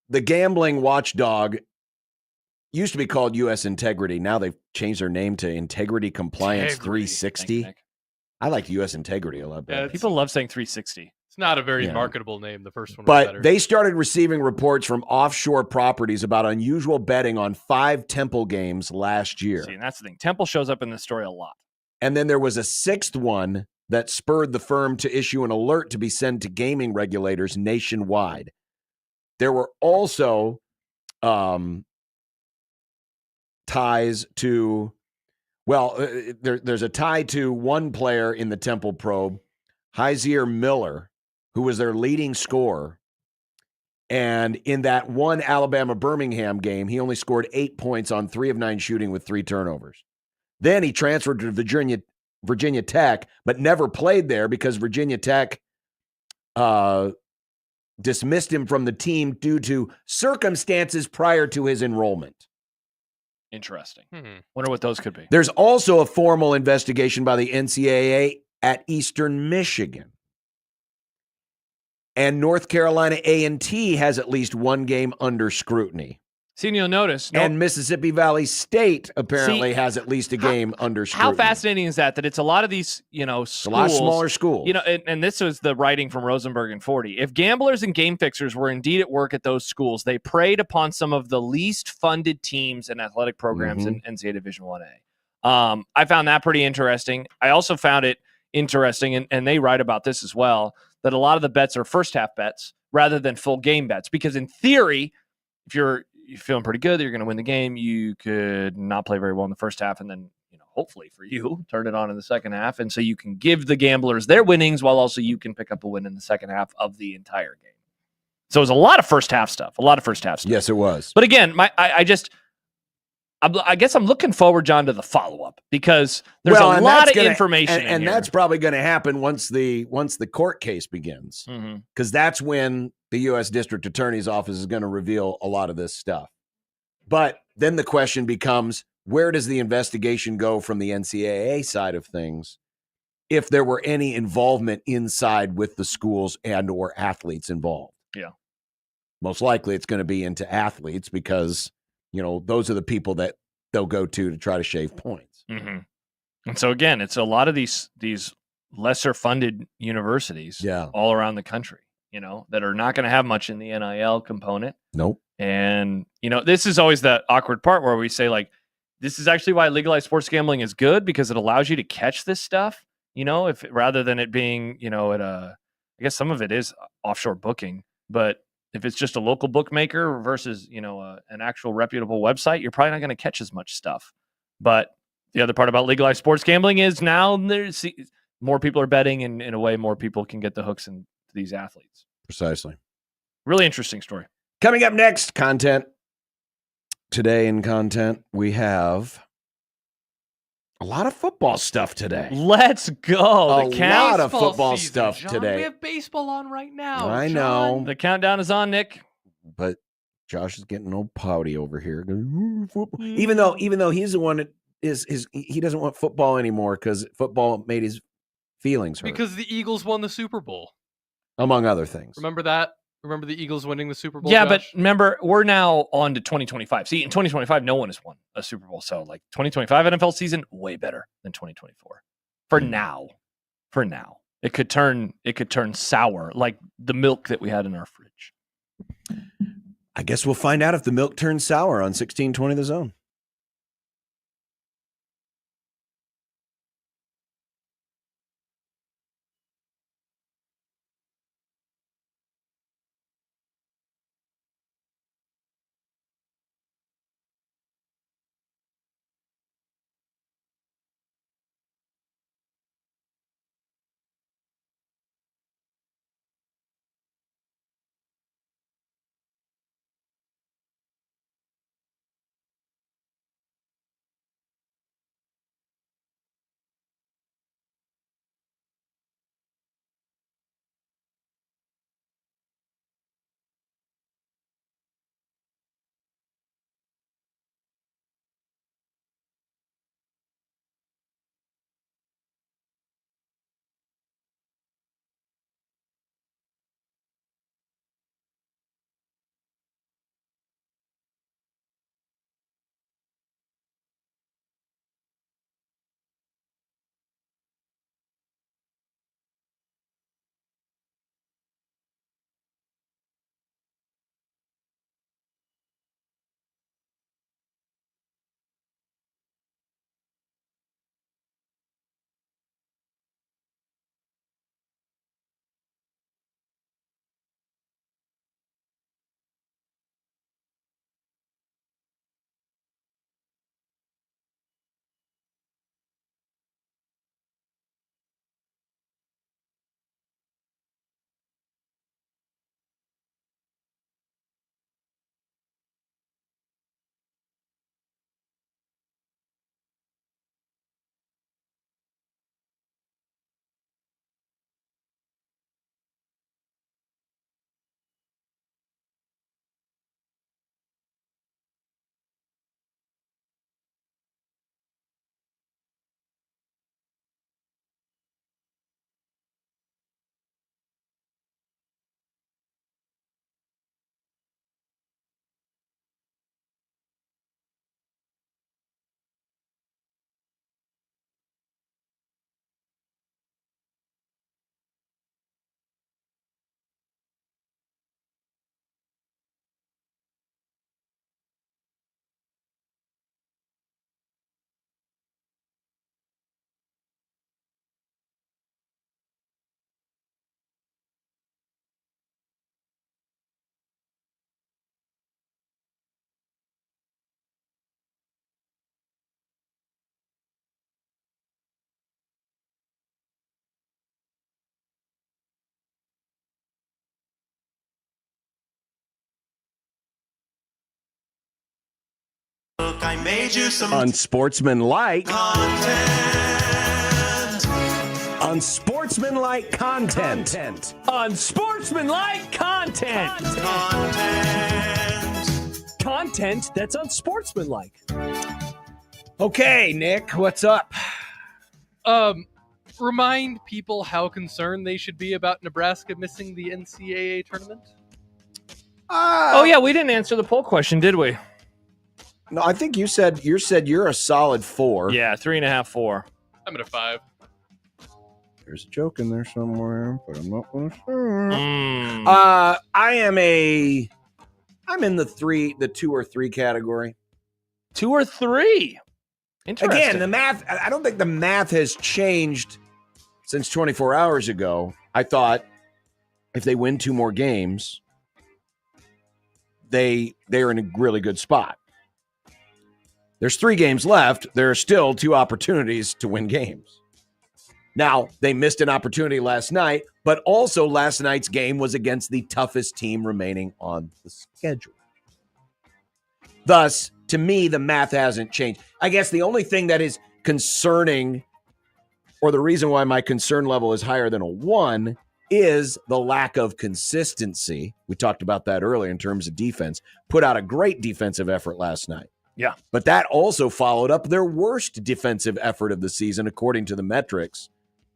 the gambling watchdog used to be called U.S. Integrity. Now they've changed their name to Integrity Compliance 360. I like U.S. Integrity a lot better. People love saying 360. It's not a very Yeah. marketable name. The first one was But better. they started receiving reports from offshore properties about unusual betting on 5 Temple games last year. See, and that's the thing. Temple shows up in this story a lot. And then there was a 6th one that spurred the firm to issue an alert to be sent to gaming regulators nationwide. There were also ties to, there's a tie to one player in the Temple probe, Hyzier Miller, who was their leading scorer. And in that one Alabama-Birmingham game, he only scored 8 points on 3 of 9 shooting with 3 turnovers. Then he transferred to Virginia Tech, but never played there because Virginia Tech dismissed him from the team due to circumstances prior to his enrollment. Interesting. Wonder what those could be. There's also a formal investigation by the NCAA at Eastern Michigan. And North Carolina A&T has at least one game under scrutiny. See, and you'll notice. And Mississippi Valley State apparently has at least a game under scrutiny. How fascinating is that? That it's a lot of these, schools. A lot of smaller schools. And this was the writing from Rosenberg and 40. If gamblers and game fixers were indeed at work at those schools, they preyed upon some of the least funded teams and athletic programs in NCAA Division 1A. I found that pretty interesting. I also found it interesting, and they write about this as well, that a lot of the bets are first half bets rather than full game bets. Because in theory, if you're feeling pretty good that you're going to win the game, you could not play very well in the first half and then, hopefully for you, turn it on in the second half. And so you can give the gamblers their winnings while also you can pick up a win in the second half of the entire game. So it was a lot of first half stuff. Yes, it was. But again, I guess I'm looking forward, John, to the follow-up because there's a lot of information in and here. that's probably going to happen once the court case begins, because that's when the U.S. District Attorney's Office is going to reveal a lot of this stuff. But then the question becomes, where does the investigation go from the NCAA side of things if there were any involvement inside with the schools and or athletes involved? Yeah. Most likely it's going to be into athletes because those are the people that they'll go to try to shave points. And so again, it's a lot of these lesser funded universities all around the country, that are not going to have much in the NIL component. Nope. And, this is always the awkward part where we say, like, this is actually why legalized sports gambling is good because it allows you to catch this stuff, if rather than it being, I guess some of it is offshore booking, but if it's just a local bookmaker versus, an actual reputable website, you're probably not going to catch as much stuff. But the other part about legalized sports gambling is now there's more people are betting, and in a way, more people can get the hooks into these athletes. Precisely. Really interesting story. Coming up next, content. Today in content, we have a lot of football stuff today. Let's go. A lot of football stuff John, today. We have baseball on right now. I John. know. The countdown is on, Nick. But Josh is getting old pouty over here. Even though he's the one that he doesn't want football anymore because football made his feelings hurt. Because the Eagles won the Super Bowl. Among other things. Remember that? Remember the Eagles winning the Super Bowl? Yeah, Josh? but remember, we're now on to 2025. See, in 2025, no one has won a Super Bowl. So, 2025 NFL season, way better than 2024. For now. It could turn sour, like the milk that we had in our fridge. I guess we'll find out if the milk turns sour on 1620 The Zone. I made you some Unsportsmanlike content. Unsportsmanlike content. Unsportsmanlike content. Content that's unsportsmanlike. Okay, Nick, what's up? Remind people how concerned they should be about Nebraska missing the NCAA tournament. Oh yeah, we didn't answer the poll question, did we? No, I think you said you're a solid 4. Yeah, 3.5, 4. I'm at a 5. There's a joke in there somewhere, but I'm not going to say. I'm in the 2 or 3 category. 2 or 3. Interesting. Again, the math, I don't think the math has changed since 24 hours ago. I thought if they win 2 more games, they're in a really good spot. There's 3 games left. There are still 2 opportunities to win games. Now, they missed an opportunity last night, but also last night's game was against the toughest team remaining on the schedule. Thus, to me, the math hasn't changed. I guess the only thing that is concerning, or the reason why my concern level is higher than a 1, is the lack of consistency. We talked about that earlier in terms of defense. Put out a great defensive effort last night. Yeah. But that also followed up their worst defensive effort of the season, according to the metrics,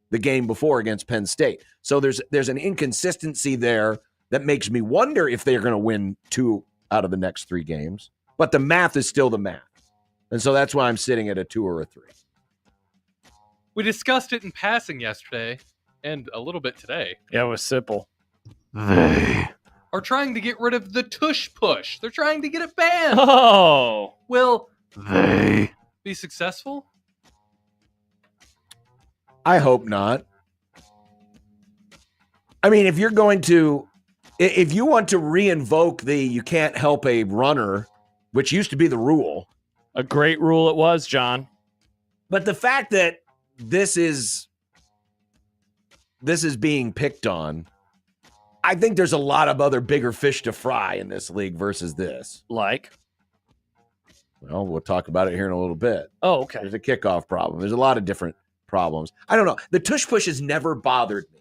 the game before against Penn State. So there's an inconsistency there that makes me wonder if they're going to win 2 out of the next 3 games. But the math is still the math. And so that's why I'm sitting at a 2 or a 3. We discussed it in passing yesterday and a little bit today. Yeah, it was simple. They are trying to get rid of the tush push. They're trying to get it banned. Oh. Will they be successful? I hope not. I mean, if you want to reinvoke the you can't help a runner, which used to be the rule. A great rule it was, John. But the fact that this is being picked on, I think there's a lot of other bigger fish to fry in this league versus this. Like? Well, we'll talk about it here in a little bit. Oh, okay. There's a kickoff problem. There's a lot of different problems. I don't know. The tush push has never bothered me.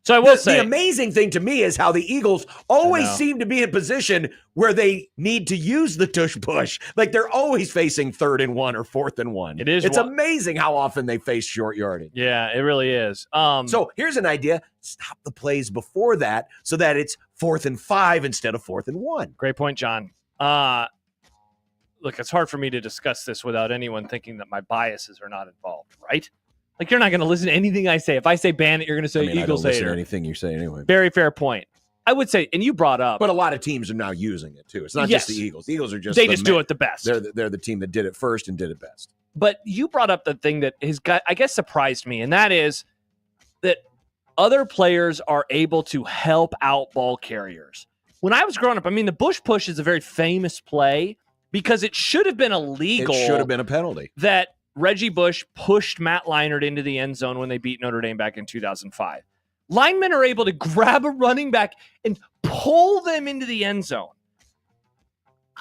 So I will say the amazing thing to me is how the Eagles always seem to be in position where they need to use the tush push. Like they're always facing 3rd and 1 or 4th and 1. It's amazing how often they face short yardage. Yeah, it really is. So here's an idea. Stop the plays before that so that it's 4th and 5 instead of 4th and 1. Great point, John. Look, it's hard for me to discuss this without anyone thinking that my biases are not involved, right? Like, you're not going to listen to anything I say. If I say ban it, you're going to say Eagles I don't listen hater. to anything you say anyway. Very fair point. I would say, and you brought up. But a lot of teams are now using it, too. It's not just the Eagles. The Eagles are just They just do it the best. They're the team that did it first and did it best. But you brought up the thing that I guess surprised me, and that is that other players are able to help out ball carriers. When I was growing up, I mean, the Bush push is a very famous play because it should have been illegal. It should have been a penalty. That Reggie Bush pushed Matt Leinart into the end zone when they beat Notre Dame back in 2005. Linemen are able to grab a running back and pull them into the end zone.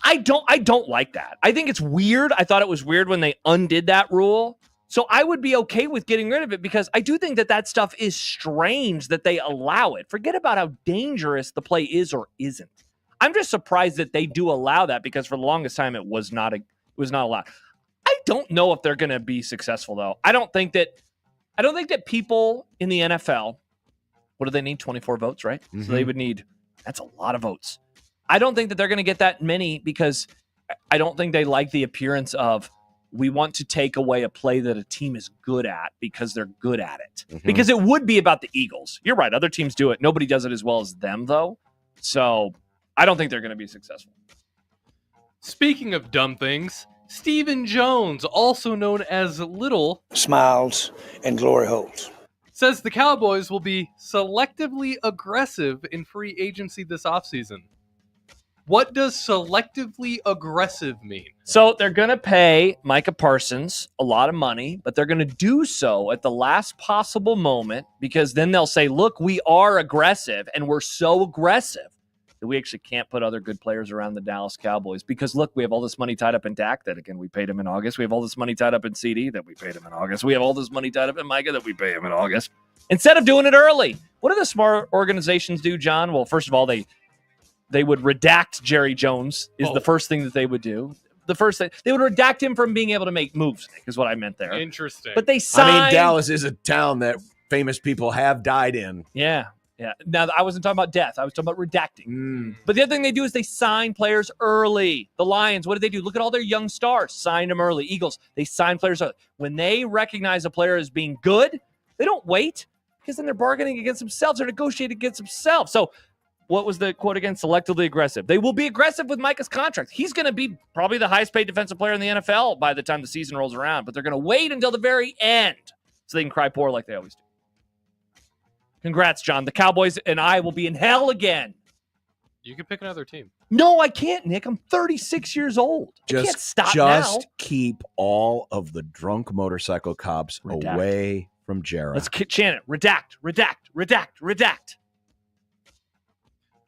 I don't like that. I think it's weird. I thought it was weird when they undid that rule. So I would be okay with getting rid of it because I do think that stuff is strange that they allow it. Forget about how dangerous the play is or isn't. I'm just surprised that they do allow that because for the longest time it was not allowed. I don't know if they're going to be successful though. I don't think that people in the NFL, what do they need? 24 votes, right? Mm-hmm. So they would need, that's a lot of votes. I don't think that they're going to get that many because I don't think they like the appearance of we want to take away a play that a team is good at because they're good at it. Mm-hmm. Because it would be about the Eagles. You're right. Other teams do it. Nobody does it as well as them though. So I don't think they're going to be successful. Speaking of dumb things, Stephen Jones, also known as Little Smiles and Glory Holes, says the Cowboys will be selectively aggressive in free agency this offseason. What does selectively aggressive mean? So they're going to pay Micah Parsons a lot of money, but they're going to do so at the last possible moment because then they'll say, look, we are aggressive and we're so aggressive that we actually can't put other good players around the Dallas Cowboys because, look, we have all this money tied up in Dak that, again, we paid him in August. We have all this money tied up in CD that we paid him in August. We have all this money tied up in Micah that we pay him in August. Instead of doing it early, what do the smart organizations do, John? Well, first of all, they would redact Jerry Jones is the first thing that they would do. The first thing, they would redact him from being able to make moves, is what I meant there. Interesting. But they signed. I mean, Dallas is a town that famous people have died in. Yeah. Now, I wasn't talking about death. I was talking about redacting. But the other thing they do is they sign players early. The Lions, what do? Look at all their young stars. Sign them early. Eagles, they sign players early. When they recognize a player as being good, they don't wait because then they're bargaining against themselves. They're negotiating against themselves. So what was the quote again? Selectively aggressive. They will be aggressive with Micah's contract. He's going to be probably the highest paid defensive player in the NFL by the time the season rolls around, but they're going to wait until the very end so they can cry poor like they always do. Congrats, John. The Cowboys and I will be in hell again. You can pick another team. No, I can't, Nick. I'm 36 years old. I can't stop now. Keep all of the drunk motorcycle cops away from Jarrah. Let's chant it. Redact, redact, redact, redact.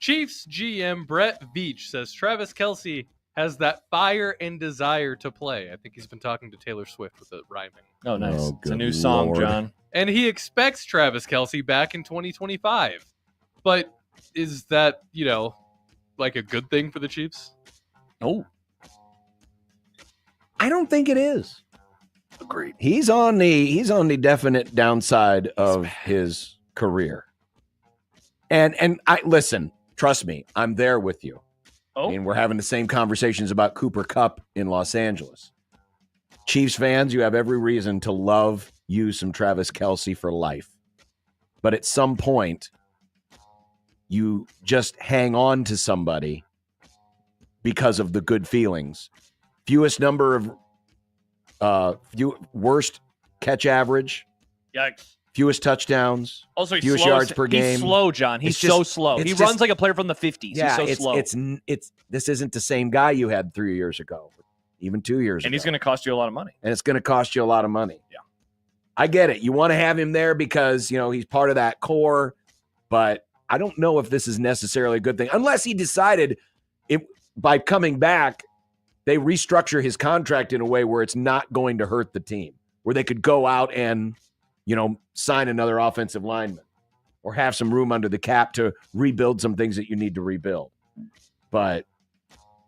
Chiefs GM Brett Veach says Travis Kelce has that fire and desire to play. I think he's been talking to Taylor Swift with it rhyming. Oh, nice. It's a new song, John. And he expects Travis Kelce back in 2025. But is that, like a good thing for the Chiefs? Oh. I don't think it is. Agreed. He's on the definite downside of his career. And I listen, trust me, I'm there with you. Oh. I mean, we're having the same conversations about Cooper Kupp in Los Angeles. Chiefs fans, you have every reason to love you some Travis Kelce for life. But at some point, you just hang on to somebody because of the good feelings. Fewest number of worst catch average. Yikes. Fewest touchdowns. Also, fewest yards per game. He's slow, John. He's so slow. He runs like a player from the 50s. Yeah, he's so slow. This isn't the same guy you had 3 years ago, even 2 years ago. And he's going to cost you a lot of money. And it's going to cost you a lot of money. Yeah. I get it. You want to have him there because, he's part of that core, but I don't know if this is necessarily a good thing. Unless he decided by coming back, they restructure his contract in a way where it's not going to hurt the team, where they could go out and, sign another offensive lineman or have some room under the cap to rebuild some things that you need to rebuild. But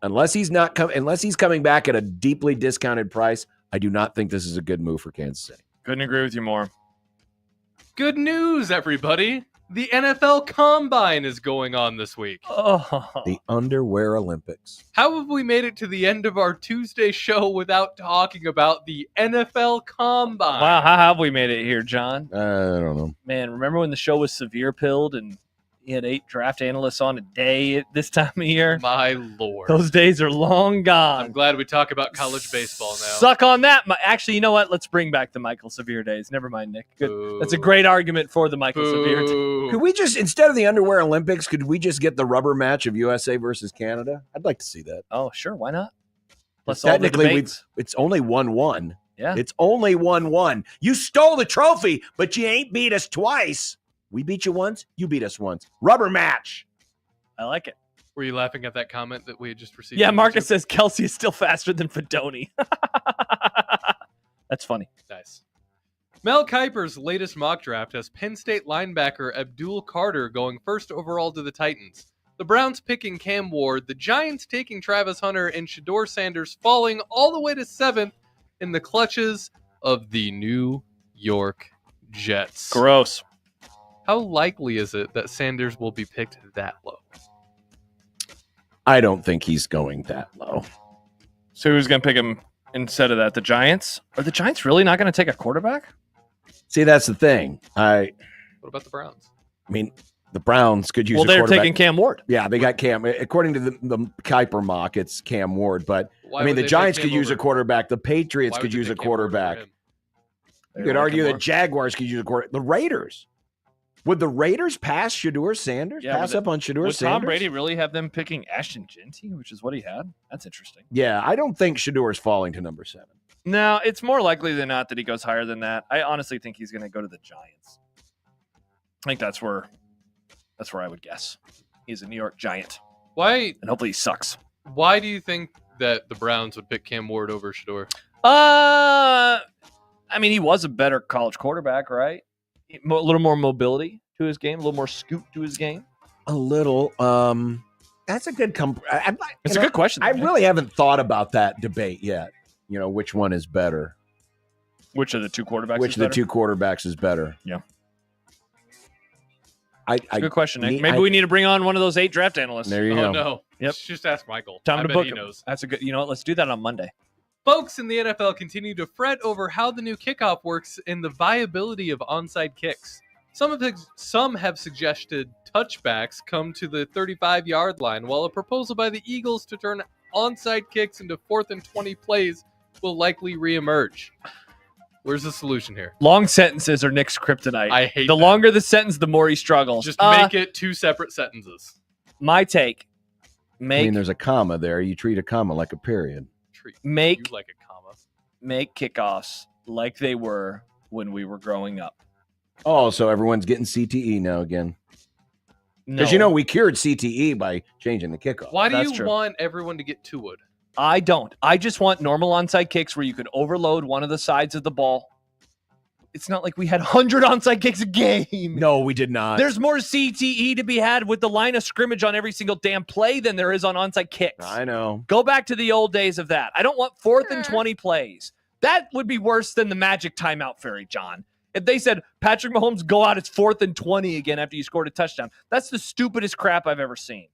unless he's coming back at a deeply discounted price, I do not think this is a good move for Kansas City. Couldn't agree with you more. Good news, everybody. The NFL Combine is going on this week. Oh. The Underwear Olympics. How have we made it to the end of our Tuesday show without talking about the NFL Combine? Wow, how have we made it here, John? I don't know. Man, remember when the show was severe pilled and he had 8 draft analysts on a day at this time of year? My Lord. Those days are long gone. I'm glad we talk about college baseball now. Suck on that. Actually, you know what? Let's bring back the Michael Severe days. Never mind, Nick. Good. Boo. That's a great argument for the Michael Severe. Could we just, instead of the Underwear Olympics, could we just get the rubber match of USA versus Canada? I'd like to see that. Oh, sure. Why not? Plus technically, it's only 1-1. Yeah. It's only 1-1. You stole the trophy, but you ain't beat us twice. We beat you once, you beat us once. Rubber match. I like it. Were you laughing at that comment that we had just received? Yeah, Marcus says Kelce is still faster than Fedoni. That's funny. Nice. Mel Kiper's latest mock draft has Penn State linebacker Abdul Carter going first overall to the Titans. The Browns picking Cam Ward, the Giants taking Travis Hunter, and Shedeur Sanders falling all the way to 7th in the clutches of the New York Jets. Gross. How likely is it that Sanders will be picked that low? I don't think he's going that low. So who's going to pick him instead of that? The Giants? Are the Giants really not going to take a quarterback? See, that's the thing. What about the Browns? I mean, the Browns could use a they're quarterback. taking Cam Ward. Yeah, they got Cam. According to the Kuiper mock, it's Cam Ward. But, the Giants could use a quarterback. The Patriots could use a quarterback. You could argue that Jaguars could use a quarterback. The Raiders. Would the Raiders pass Shedeur Sanders? Pass up on Shedeur Sanders? Would Tom Brady really have them picking Ashton Genty, which is what he had? That's interesting. Yeah, I don't think Shedeur is falling to number 7. No, it's more likely than not that he goes higher than that. I honestly think he's going to go to the Giants. I think that's where I would guess. He's a New York Giant. Why? And hopefully he sucks. Why do you think that the Browns would pick Cam Ward over Shador? I mean, he was a better college quarterback, right? A little more mobility to his game, a little more scoop to his game. A little. That's a good. It's a good question. I really haven't thought about that debate yet. Which one is better? Which of the two quarterbacks? Which of the two quarterbacks is better? Yeah. Good question, Nick. Maybe we need to bring on one of those 8 draft analysts. There you go. No. Yep. Just ask Michael. Time I to bet book he him. knows. That's a good. You know what? Let's do that on Monday. Folks in the NFL continue to fret over how the new kickoff works and the viability of onside kicks. Some have suggested touchbacks come to the 35-yard line, while a proposal by the Eagles to turn onside kicks into 4th and 20 plays will likely reemerge. Where's the solution here? Long sentences are Nick's kryptonite. I hate the that. longer the sentence, the more he struggles. Just make it 2 separate sentences. My take. There's a comma there. You treat a comma like a period. You like a comma. Make kickoffs like they were when we were growing up. Oh, so everyone's getting CTE now again. Because No. we cured CTE by changing the kickoff. Why do That's you true. want everyone to get 2-wood? I don't. I just want normal onside kicks where you could overload one of the sides of the ball. It's not like we had 100 onside kicks a game. No, we did not. There's more CTE to be had with the line of scrimmage on every single damn play than there is on onside kicks. I know. Go back to the old days of that. I don't want 4th and 20 plays. That would be worse than the magic timeout fairy, John. If they said, Patrick Mahomes, go out, it's 4th and 20 again after you scored a touchdown. That's the stupidest crap I've ever seen.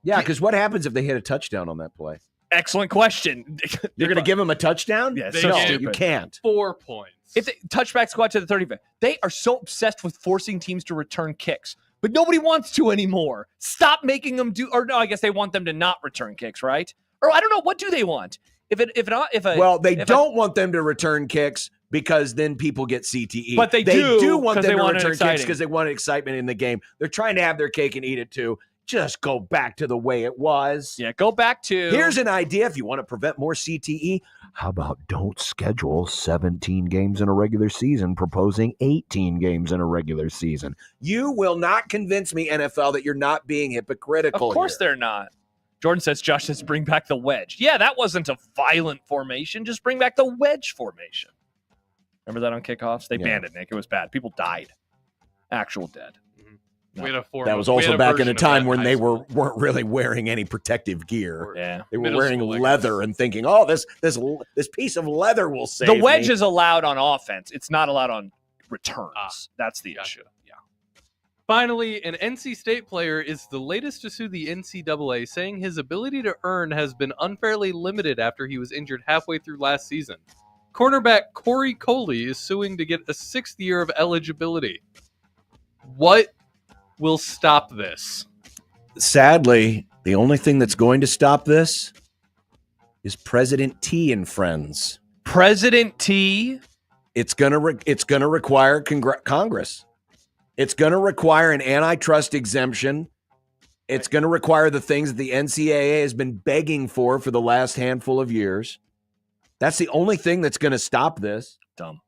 Yeah, because what happens if they hit a touchdown on that play? Excellent question. You're going to give them a touchdown? Yeah, so no, stupid. you can't. 4 points. If touchbacks go out to the 35, they are so obsessed with forcing teams to return kicks, but nobody wants to anymore. Stop making them do, or no, I guess they want them to not return kicks, right? Or I don't know, what do they want? They don't want them to return kicks because then people get CTE. But they do want 'cause them they to want it return kicks exciting. because they want excitement in the game. They're trying to have their cake and eat it too. Just go back to the way it was. Yeah, go back to. Here's an idea if you want to prevent more CTE. How about don't schedule 17 games in a regular season, proposing 18 games in a regular season? You will not convince me, NFL, that you're not being hypocritical. Of course they're not. Jordan says, Josh says, bring back the wedge. Yeah, that wasn't a violent formation. Just bring back the wedge formation. Remember that on kickoffs? They banned it, Nick. It was bad. People died. Actual dead. We had a form That was of- we also had a back in version a of time that when in they high school. weren't really wearing any protective gear. Yeah. They were Middle wearing school, I leather and thinking, "Oh, this piece of leather will save The wedge me." is allowed on offense. It's not allowed on returns. That's the issue. Yeah. Finally, an NC State player is the latest to sue the NCAA, saying his ability to earn has been unfairly limited after he was injured halfway through last season. Cornerback Corey Coley is suing to get a 6th year of eligibility. What will stop this? Sadly, the only thing that's going to stop this is President T and friends. President T. It's gonna require Congress. It's gonna require an antitrust exemption. It's gonna require the things that the NCAA has been begging for the last handful of years. That's the only thing that's gonna stop this. Dumb.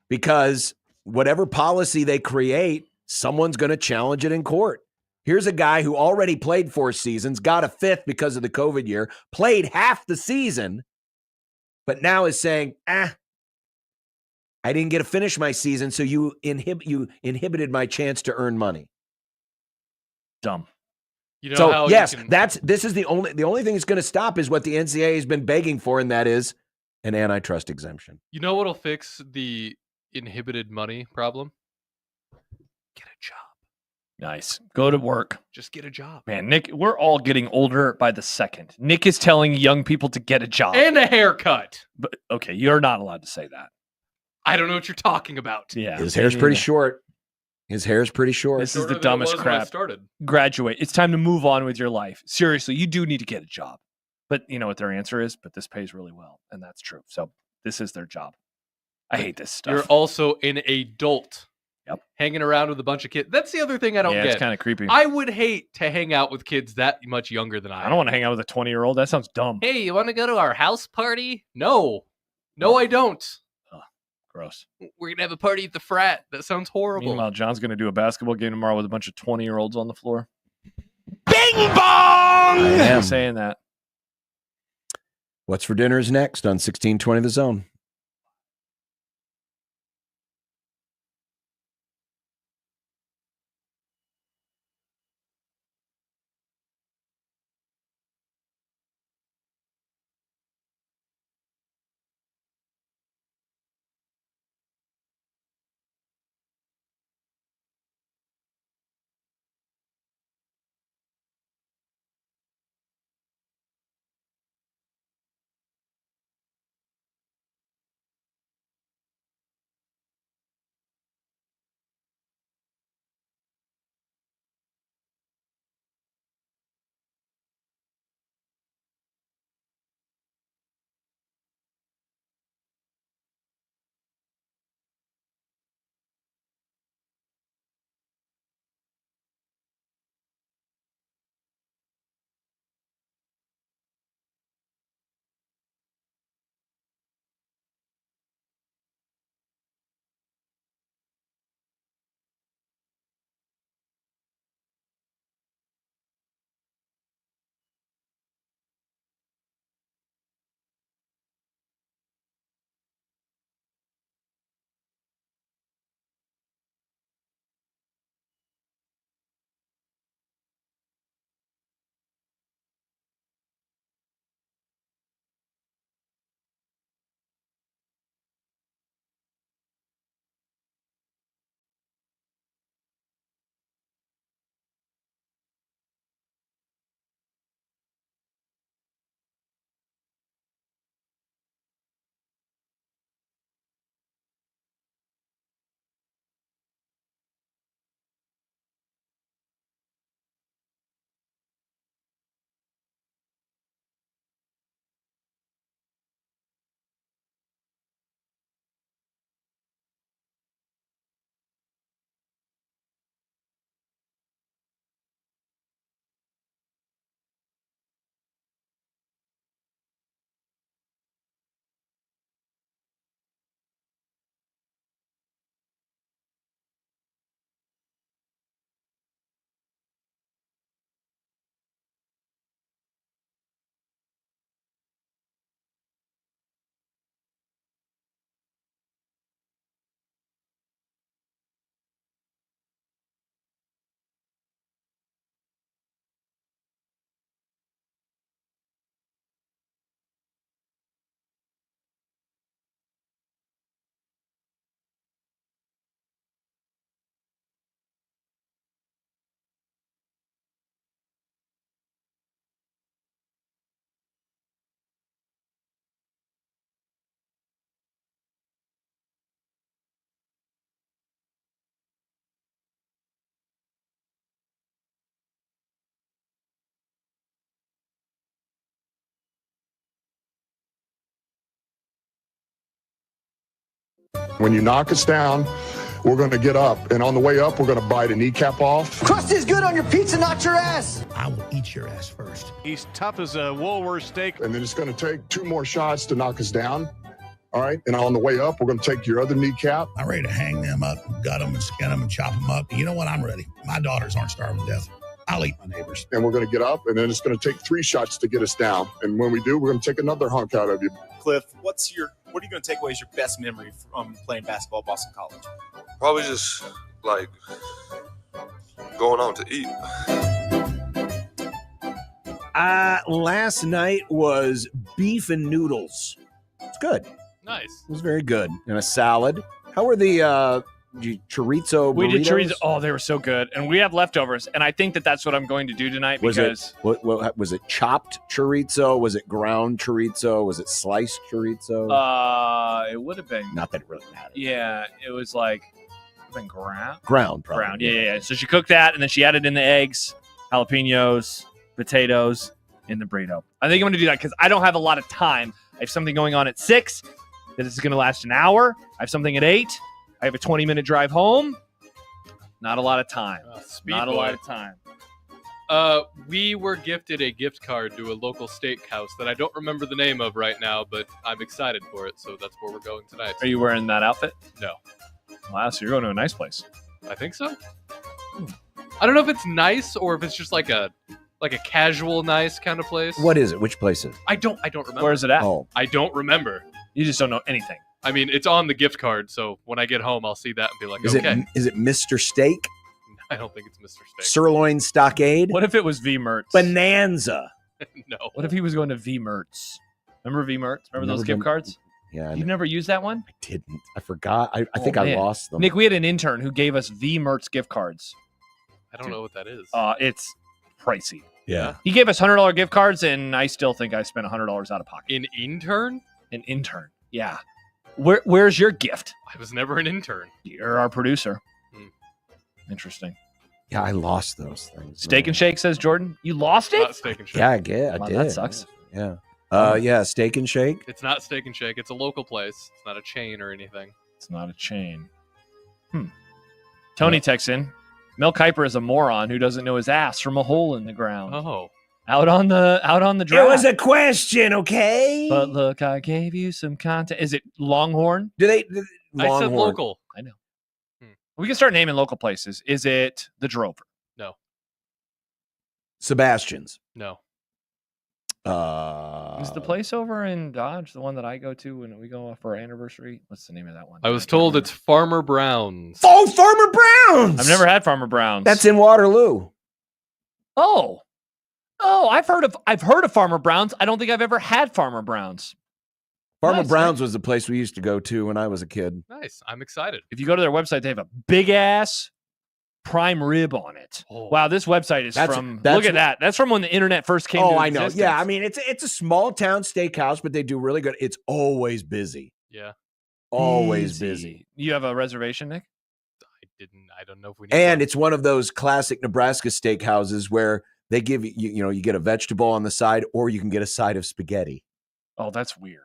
Because whatever policy they create, someone's gonna challenge it in court. Here's a guy who already played 4 seasons, got a 5th because of the COVID year, played half the season, but now is saying, I didn't get to finish my season, so you inhibited my chance to earn money. Dumb. You know So how yes, you can, this is the only thing that's going to stop is what the NCAA has been begging for, and that is an antitrust exemption. you know what'll fix the inhibited money problem? Get a job. Nice. Go to work. Just get a job. Man, Nick, we're all getting older by the second. Nick is telling young people to get a job. And a haircut. But okay, you're not allowed to say that. I don't know what you're talking about. Yeah. His hair's pretty short. His hair's pretty short. This is Shorter the than it dumbest was when I crap. started. Graduate. It's time to move on with your life. Seriously, you do need to get a job. But you know what their answer is? But this pays really well. And that's true. So this is their job. I hate this stuff. You're also an adult. Yep. Hanging around with a bunch of kids. That's the other thing I don't Yeah, get. it's kind of creepy. I would hate to hang out with kids that much younger than I I don't want to hang out with a 20-year-old. That sounds dumb. Hey, you want to go to our house party? No, I don't. Gross. We're going to have a party at the frat. That sounds horrible. Meanwhile, John's going to do a basketball game tomorrow with a bunch of 20-year-olds on the floor. Bing bong! I am. I'm saying that. What's for dinner is next on 1620 The Zone. When you knock us down, we're going to get up. And on the way up, we're going to bite a kneecap off. Crust is good on your pizza, not your ass. I will eat your ass first. He's tough as a Woolworth steak. And then it's going to take 2 more shots to knock us down. All right. And on the way up, we're going to take your other kneecap. I'm ready to hang them up, gut them, and skin them, and chop them up. You know what? I'm ready. My daughters aren't starving to death. I'll eat my neighbors. And we're going to get up, and then it's going to take 3 shots to get us down. And when we do, we're going to take another hunk out of you. Cliff, what are you going to take away as your best memory from playing basketball at Boston College? Probably just like going out to eat. Last night was beef and noodles. It's good. Nice. It was very good. And a salad. How were the chorizo burritos? We did chorizo. Oh, they were so good. And we have leftovers. And I think that's what I'm going to do tonight because... What was it chopped chorizo? Was it ground chorizo? Was it sliced chorizo? It would have been... Not that it really mattered. Yeah, it was like... Been ground? Ground, probably. Ground, yeah. So she cooked that, and then she added in the eggs, jalapenos, potatoes, in the burrito. I think I'm going to do that because I don't have a lot of time. I have something going on at 6 that is going to last an hour. I have something at 8. I have a 20-minute drive home. Not a lot of time. Not a lot of time. We were gifted a gift card to a local steakhouse that I don't remember the name of right now, but I'm excited for it, so that's where we're going tonight. Are you wearing that outfit? No. Wow, so you're going to a nice place. I think so. I don't know if it's nice or if it's just like a casual nice kind of place. What is it? Which place is it? I don't remember. Where's it at? Oh, I don't remember. You just don't know anything. I mean, it's on the gift card, so when I get home, I'll see that and be like, is okay. Is it Mr. Steak? I don't think it's Mr. Steak. Sirloin Stockade? What if it was V Mertz? Bonanza. No. What if he was going to V Mertz? Remember V Mertz? Remember those gift cards? Yeah. You've never used that one? I didn't. I forgot. I think I lost them. Nick, we had an intern who gave us V Mertz gift cards. I don't know what that is. It's pricey. Yeah. He gave us $100 gift cards, and I still think I spent $100 out of pocket. An intern? An intern. Yeah. Where's your gift? I was never an intern. You're our producer. Interesting. Yeah, I lost those things. Steak and Shake, says Jordan. You lost it? Not Steak and Shake. Yeah, I did. That sucks. Yeah. Yeah, Steak and Shake. It's not Steak and Shake. It's a local place. It's not a chain or anything. It's not a chain. Tony texts in. Mel Kiper is a moron who doesn't know his ass from a hole in the ground. Oh. Out on the draft. It was a question, okay? But look, I gave you some content. Is it Longhorn? I said local. I know. We can start naming local places. Is it the Drover? No. Sebastian's. No. Is the place over in Dodge the one that I go to when we go for our anniversary? What's the name of that one? I was told it's Farmer Brown's. Oh, Farmer Brown's! I've never had Farmer Brown's. That's in Waterloo. Oh, I've heard of Farmer Brown's. I don't think I've ever had Farmer Brown's. Farmer Brown's was the place we used to go to when I was a kid. Nice. I'm excited. If you go to their website, they have a big ass prime rib on it. Oh. Wow, this website is look at that. That's from when the internet first came to I know. existence. Yeah, I mean, it's a small town steakhouse, but they do really good. It's always busy. Yeah. Always busy. You have a reservation, Nick? I don't know if we need And it's one of those classic Nebraska steakhouses where they give you get a vegetable on the side or you can get a side of spaghetti. Oh, that's weird.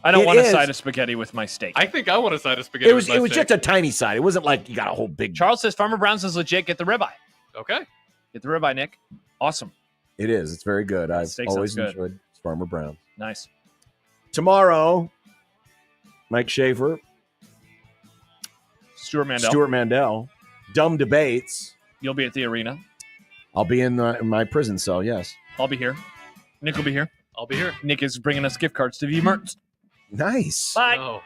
I don't want a side of spaghetti with my steak. I think I want a side of spaghetti. It was with my steak. just a tiny side. It wasn't like you got a whole big. Charles says Farmer Brown's is legit. Get the ribeye. Okay. Get the ribeye, Nick. Awesome. It is. It's very good. I've steak always sounds good. enjoyed Farmer Brown. Nice. Tomorrow, Mike Schaefer, Stuart Mandel, Dumb Debates. You'll be at the arena. I'll be in my prison cell. Yes. I'll be here. Nick will be here. I'll be here. Nick is bringing us gift cards to V Mertz. Nice. Bye. Oh.